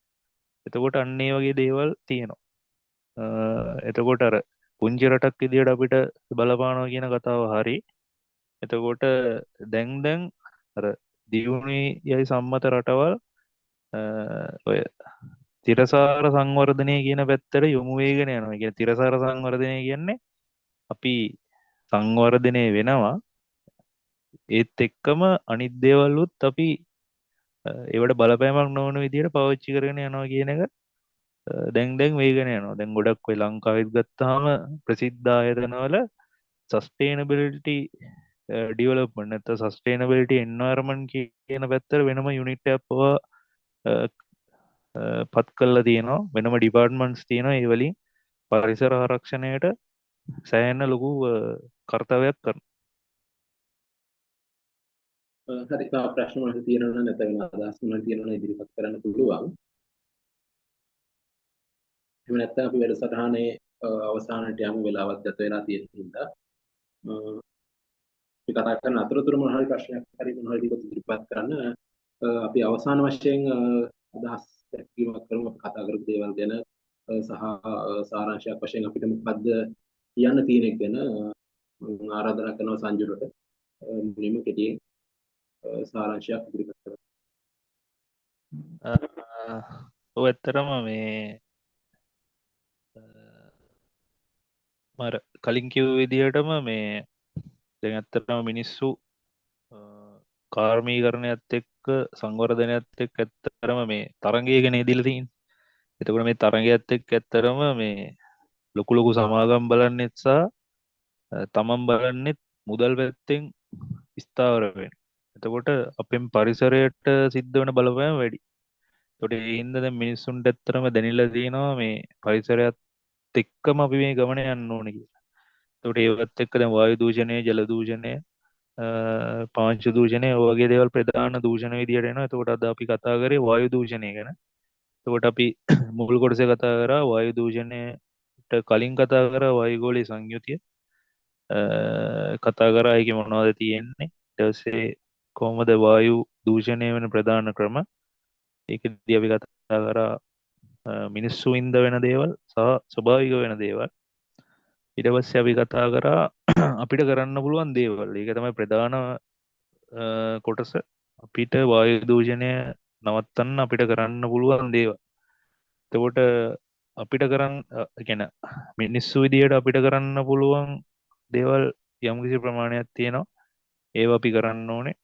එතකොට අන්න ඒ වගේ දේවල් තියෙනවා. එතකොට අර පුංචි රටක් විදිහට අපිට බලපානවා කියන කතාව හරි. එතකොට දැන් අර දියුණු යයි සම්මත රටවල් ඔය තිරසාර සංවර්ධනය කියන පැත්තට යොමු වේගෙන යනවා. කියන්නේ තිරසාර සංවර්ධනය කියන්නේ අපි සංවර්ධනය වෙනවා, ඒත් එක්කම අනිත් දේවලුත් අපි ඒවට බලපෑමක් නොවන විදිහට පාවිච්චි කරගෙන යනවා කියන එක දැන් වේගෙන යනවා. දැන් ගොඩක් ඔය ලංකාවෙත් ගත්තාම ප්‍රසිද්ධ ආයතනවල සස්ටේනබිලිටි ඩිවලොප්මන්ට් නැත්නම් සස්ටේනබිලිටි එන්වයරන්මන්ට් කියන පැත්තට වෙනම යුනිට් එකක් පවා පත් කරලා තියෙනවා. වෙනම ඩිපාර්ට්මන්ට්ස් තියෙනවා. ඒ වලින් පරිසර ආරක්ෂණයට සෑහෙන ලොකු කර්තව්‍යයක් කරනවා. හරි, තව ප්‍රශ්න මොනවද තියෙනවද නැත්නම් වෙන අදහස් මොනවද තියෙනවද ඉදිරිපත් කරන්න පුළුවන්. එහෙම නැත්නම් අපි වැඩසටහනේ අවසානට යමු, වෙලාවක් ගත වෙලා තියෙන හින්දා. අපි කතා කරන අතරතුර මොන හරි ප්‍රශ්නයක් හරි මොන හරි දෙයක් ඉදිරිපත් කරන්න. අපි අවසාන වශයෙන් අදහස් දැක්වීමක් කරමු. අපි කතා කරපු දේවල් ගැන සහ සාරාංශයක් වශයෙන් අපිට මොකද්ද කියන්න තියෙන එක ගැන මම ආරාධනා කරනවා සංජුරට මුලින්ම කෙටියෙන් සාරාංශයක් ඉදිරිපත් කරන්න. ඔව්, ඇත්තටම මේ මර කලින් කිව්ව විදිහටම මේ දැන් ඇත්තටම මිනිස්සු කාර්මීකරණයත් එක්ක සංවර්ධනයත් එක්ක ඇත්තටම මේ තරංගයගෙන ඉදිලා තියෙන්නේ. එතකොට මේ තරංගයත් එක්ක ඇත්තටම මේ ලොකු සමාගම් බලන්නෙත් සහ තමන් බලන්නෙත් මුදල් පැත්තෙන් ස්ථාවර වෙන්න. එතකොට අපෙන් පරිසරයට සිද්ධ වෙන බලපෑම වැඩි. එතකොට ඒ හින්දා දැන් මිනිස්සුන්ට ඇත්තටම දැනෙලා තියෙනවා මේ පරිසරයත් එක්කම අපි මේ ගමන යන්න ඕනේ කියලා. එතකොට ඒවත් එක්ක දැන් වායු දූෂණය, ජල දූෂණය, පාංචු දූෂණය වගේ දේවල් ප්‍රධාන දූෂණ විදියට එනවා. එතකොට අද අපි කතා කරේ වායු දූෂණය ගැන. එතකොට අපි මුල් කොටසේ කතා කරා වායු දූෂණයට කලින් කතා කරා වායුගෝලීය සංයුතිය. කතා කරා ඒකේ මොනවද තියෙන්නේ. ඊට පස්සේ කොහොමද වායු දූෂණය වෙන ප්‍රධාන ක්‍රම. ඒකදී අපි කතා කරා මිනිස්සු වින්ද වෙන දේවල් සහ ස්වභාවික වෙන දේවල්. ඊට පස්සේ අපි කතා කරා අපිට කරන්න පුළුවන් දේවල්. ඒක තමයි ප්‍රධාන කොටස. අපිට වායු දූෂණය නවත්තන්න අපිට කරන්න පුළුවන් දේවල්. එතකොට අපිට කරන්න කියන මිනිස්සු විදියට අපිට කරන්න පුළුවන් දේවල් යම්කිසි ප්‍රමාණයක් තියෙනවා. ඒවා අපි කරන්න ඕනේ.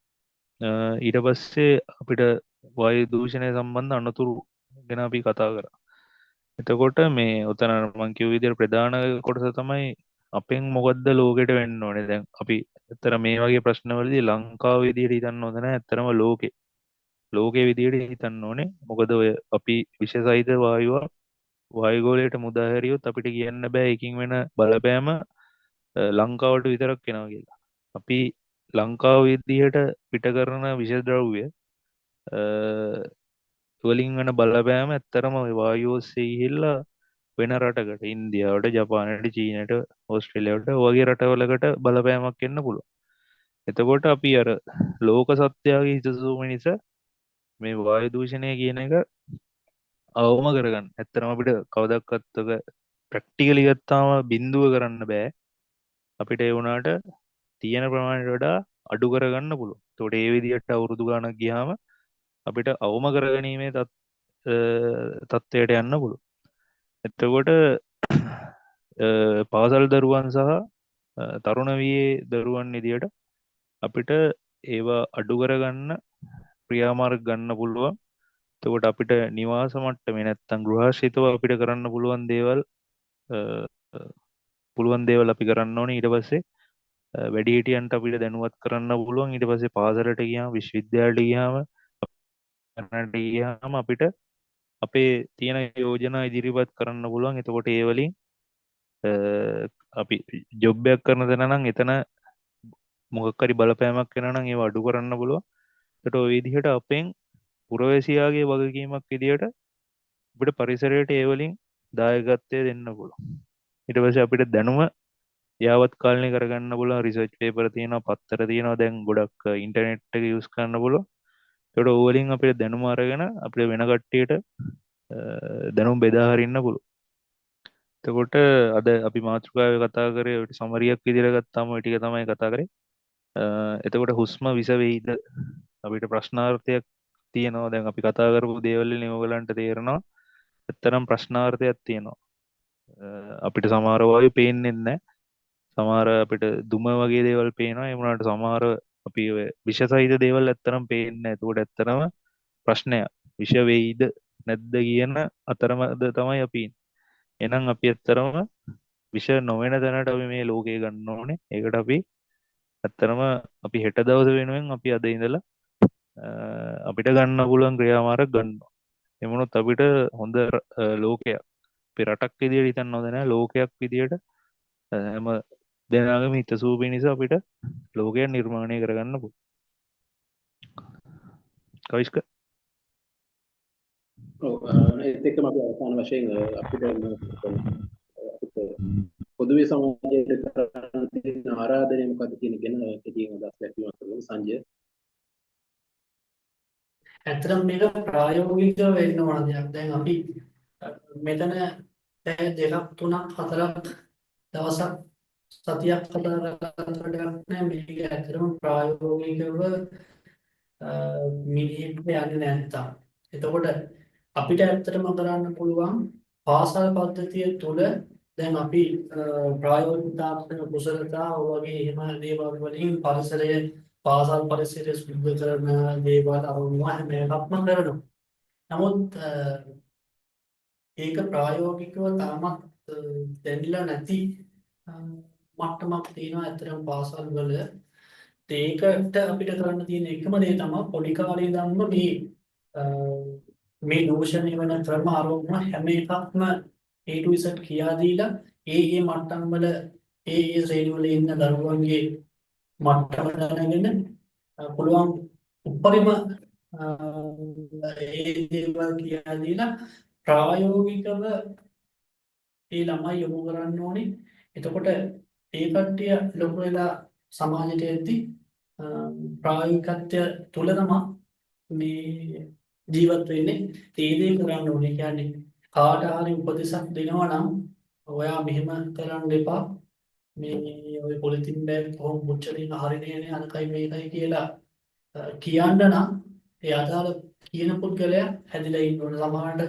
ඊට පස්සේ අපිට වායු දූෂණය සම්බන්ධ අනතුරු ගැන අපි කතා කරා. එතකොට මේ උතන මං කිව්ව විදිහට ප්‍රධාන කොටස තමයි අපෙන් මොකද්ද ලෝකෙට වෙන්න ඕනේ. දැන් අපි ඇත්තට මේ වගේ ප්‍රශ්නවලදී ලංකාව විදිහට හිතන්න හොඳ නැහැ. ඇත්තටම ලෝකේ විදිහට හිතන්න ඕනේ. මොකද ඔය අපි විශේෂයිත වායුගෝලයට මුදා හැරියොත් අපිට කියන්න බෑ ඒකින් වෙන බලපෑම ලංකාවට විතරක් එනවා කියලා. අපි ලංකාව විදිහට පිට කරන විෂ ද්‍රව්‍ය වලින් වෙන බලපෑම ඇත්තරම වායු ඔස්සේ ගිහිල්ලා වෙන රටකට, ඉන්දියාවට, ජපානයට, චීනයට, ඕස්ට්‍රේලියාවට වගේ රටවලකට බලපෑමක් එන්න පුළුවන්. එතකොට අපි අර ලෝක සත්‍යයේ හිතසුව මිනිස මේ වායු දූෂණය කියන එක අවම කරගන්න. ඇත්තටම අපිට කවදාවත් ඔක ප්‍රැක්ටිකලි ගත්තාම බිඳුව කරන්න බෑ. අපිට ඒ වුණාට තියෙන ප්‍රමාණයට වඩා අඩු කරගන්න පුළුවන්. ඒතකොට ඒ විදිහට අවුරුදු ගණනක් ගියාම අපිට අවම කරගැනීමේ තත්ත්වයට යන්න පුළුවන්. එතකොට පාසල් දරුවන් සහ තරුණ වියේ දරුවන් විදියට අපිට ඒවා අඩු කරගන්න ක්‍රියාමාර්ග ගන්න පුළුවන්. එතකොට අපිට නිවාස මට්ටමේ නැත්තම් ගෘහාශ්‍රිතව අපිට කරන්න පුළුවන් දේවල් අපි කරන්න ඕනේ. ඊට පස්සේ වැඩිහිටියන්ට අපිට දැනුවත් කරන්න පුළුවන්. ඊට පස්සේ පාසලට ගියාම, විශ්වවිද්‍යාලයට ගියාම අපිට අපේ තියෙන යෝජනා ඉදිරිපත් කරන්න පුළුවන්. එතකොට ඒ වලින් අපි ජොබ් එකක් කරන තැන නම් එතන මොකක් හරි බලපෑමක් වෙනවා නම් ඒව අඩු කරන්න පුළුවන්. ඒකට ඔය විදිහට අපෙන් පුරවැසියාගේ වගකීමක් විදිහට අපිට පරිසරයට ඒ වලින් දායකත්වය දෙන්න පුළුවන්. ඊට පස්සේ අපිට දැනුම යාවත් කාලනය කරගන්න පුළුවන්. රිසර්ච් පේපර් තියෙනවා, පත්තර තියෙනවා, දැන් ගොඩක් ඉන්ටර්නෙට් එක යූස් කරන්න පුළුවන්. ඒකට ඕ වලින් අපිට දැනුම අරගෙන අපිට වෙන කට්ටියට දැනුම් බෙදා හරින්න පුළුවන්. එතකොට අද අපි මාතෘකාවේ කතා කරේ ඔය සමරියක් විදිහට ගත්තාම ඔය ටික තමයි කතා කරේ. එතකොට හුස්ම විස වෙයිද අපිට ප්‍රශ්නාර්ථයක් තියෙනවා. දැන් අපි කතා කරපු දේවල් වලින් ඔයගලන්ට තේරෙනවා ඇත්තටම ප්‍රශ්නාර්ථයක් තියෙනවා. අපිට සමහර වගේ පේන්නේ නැහැ. සමහර අපිට දුම වගේ දේවල් පේනවා. ඒ වුණාට සමහර අපි ඔය විෂ සහිත දේවල් ඇත්තටම පේන්නේ නැහැ. ඒකට ඇත්තටම ප්‍රශ්නයක්. විෂ වෙයිද නැද්ද කියන අතරමැද තමයි අපි ඉන්නේ. එහෙනම් අපි ඇත්තටම විෂ නොවන තැනට අපි මේ ලෝකේ ගන්න ඕනේ. ඒකට අපි ඇත්තටම අපි හෙට දවස වෙනුවෙන් අපි අද ඉඳලා අපිට ගන්න පුළුවන් ක්‍රියාමාර්ග ගන්නවා. එමුණොත් අපිට හොඳ ලෝකයක් අපි රටක් විදියට හිතන්න හොඳ නැහැ. ලෝකයක් විදියට හැම දෙනාගේම හිතසුව පිණිස අපිට ලෝකයක් නිර්මාණය කරගන්න පුළුවන්. කවිස්ක ඔව් ඒත් එක්කම අපි අවසාන වශයෙන් අපිට පොදුවේ සමාජයට කරන්න තියෙන ආරාධනය මොකක්ද කියන කෙටියෙන් අදහස් දැක්වීමක් කරමු සංජය. ඇත්තටම මේක ප්‍රායෝගිකව වෙන්න ඕන දෙයක්. දැන් අපි මෙතන පැය 2ක් 3ක් 4ක් දවසක් සතියක් කතා කරලා නැහැ. මේක ඇත්තටම ප්‍රායෝගිකව මිනිහෙක් යන්නේ නැත්තම්. එතකොට අපිට ඇත්තටම කරන්න පුළුවන් පාසල් පද්ධතිය තුළ දැන් අපි ප්‍රායෝගික තාක්ෂණ කුසලතා වගේ එහෙම දේවල් වලින් පරිසරය පාසල් පරිසරය සුද්ධ කරන දේවල් අරමුණු හැම එකක්ම කරනවා. නමුත් ඒක ප්‍රායෝගිකව තාමත් දැනෙලා නැති මට්ටමක් තියෙනවා ඇත්තටම පාසල් වල. ඒකට අපිට කරන්න තියෙන එකම දේ තමයි පොඩි කාලේ ඉඳන්ම මේ දූෂණය වෙන ක්‍රම ආරෝපණ හැම එකක්ම A to Z කියා දීලා ඒ මට්ටම් වල ඒ ශ්‍රේණි වල ඉන්න දරුවන්ගේ මට්ටම දැනගෙන පුළුවන් උපරිම ඒ දේවල් කියා දීලා ප්‍රායෝගිකව ඒ ළමයි යොමු කරන්න ඕනේ. එතකොට ඒ කට්ටිය ලොකු වෙලා සමාජයට එද්දී ප්‍රායෝගිකත්වය තුල තමයි මේ ජීවත් වෙන්නේ. ඒ දේ කරන්න ඕනේ. කියන්නේ කාට හරි උපදෙසක් දෙනවා නම් ඔයා මෙහෙම කරන්න එපා. මේ ඔය පොලිතින් බෑග් කොහොම මුච්චරින් හරිනේ නේ අනකයි මේකයි කියලා කියන්න නම් ඒ අදාළ කියන පුද්ගලයා හැදිලා ඉන්න ඕන. සමහරට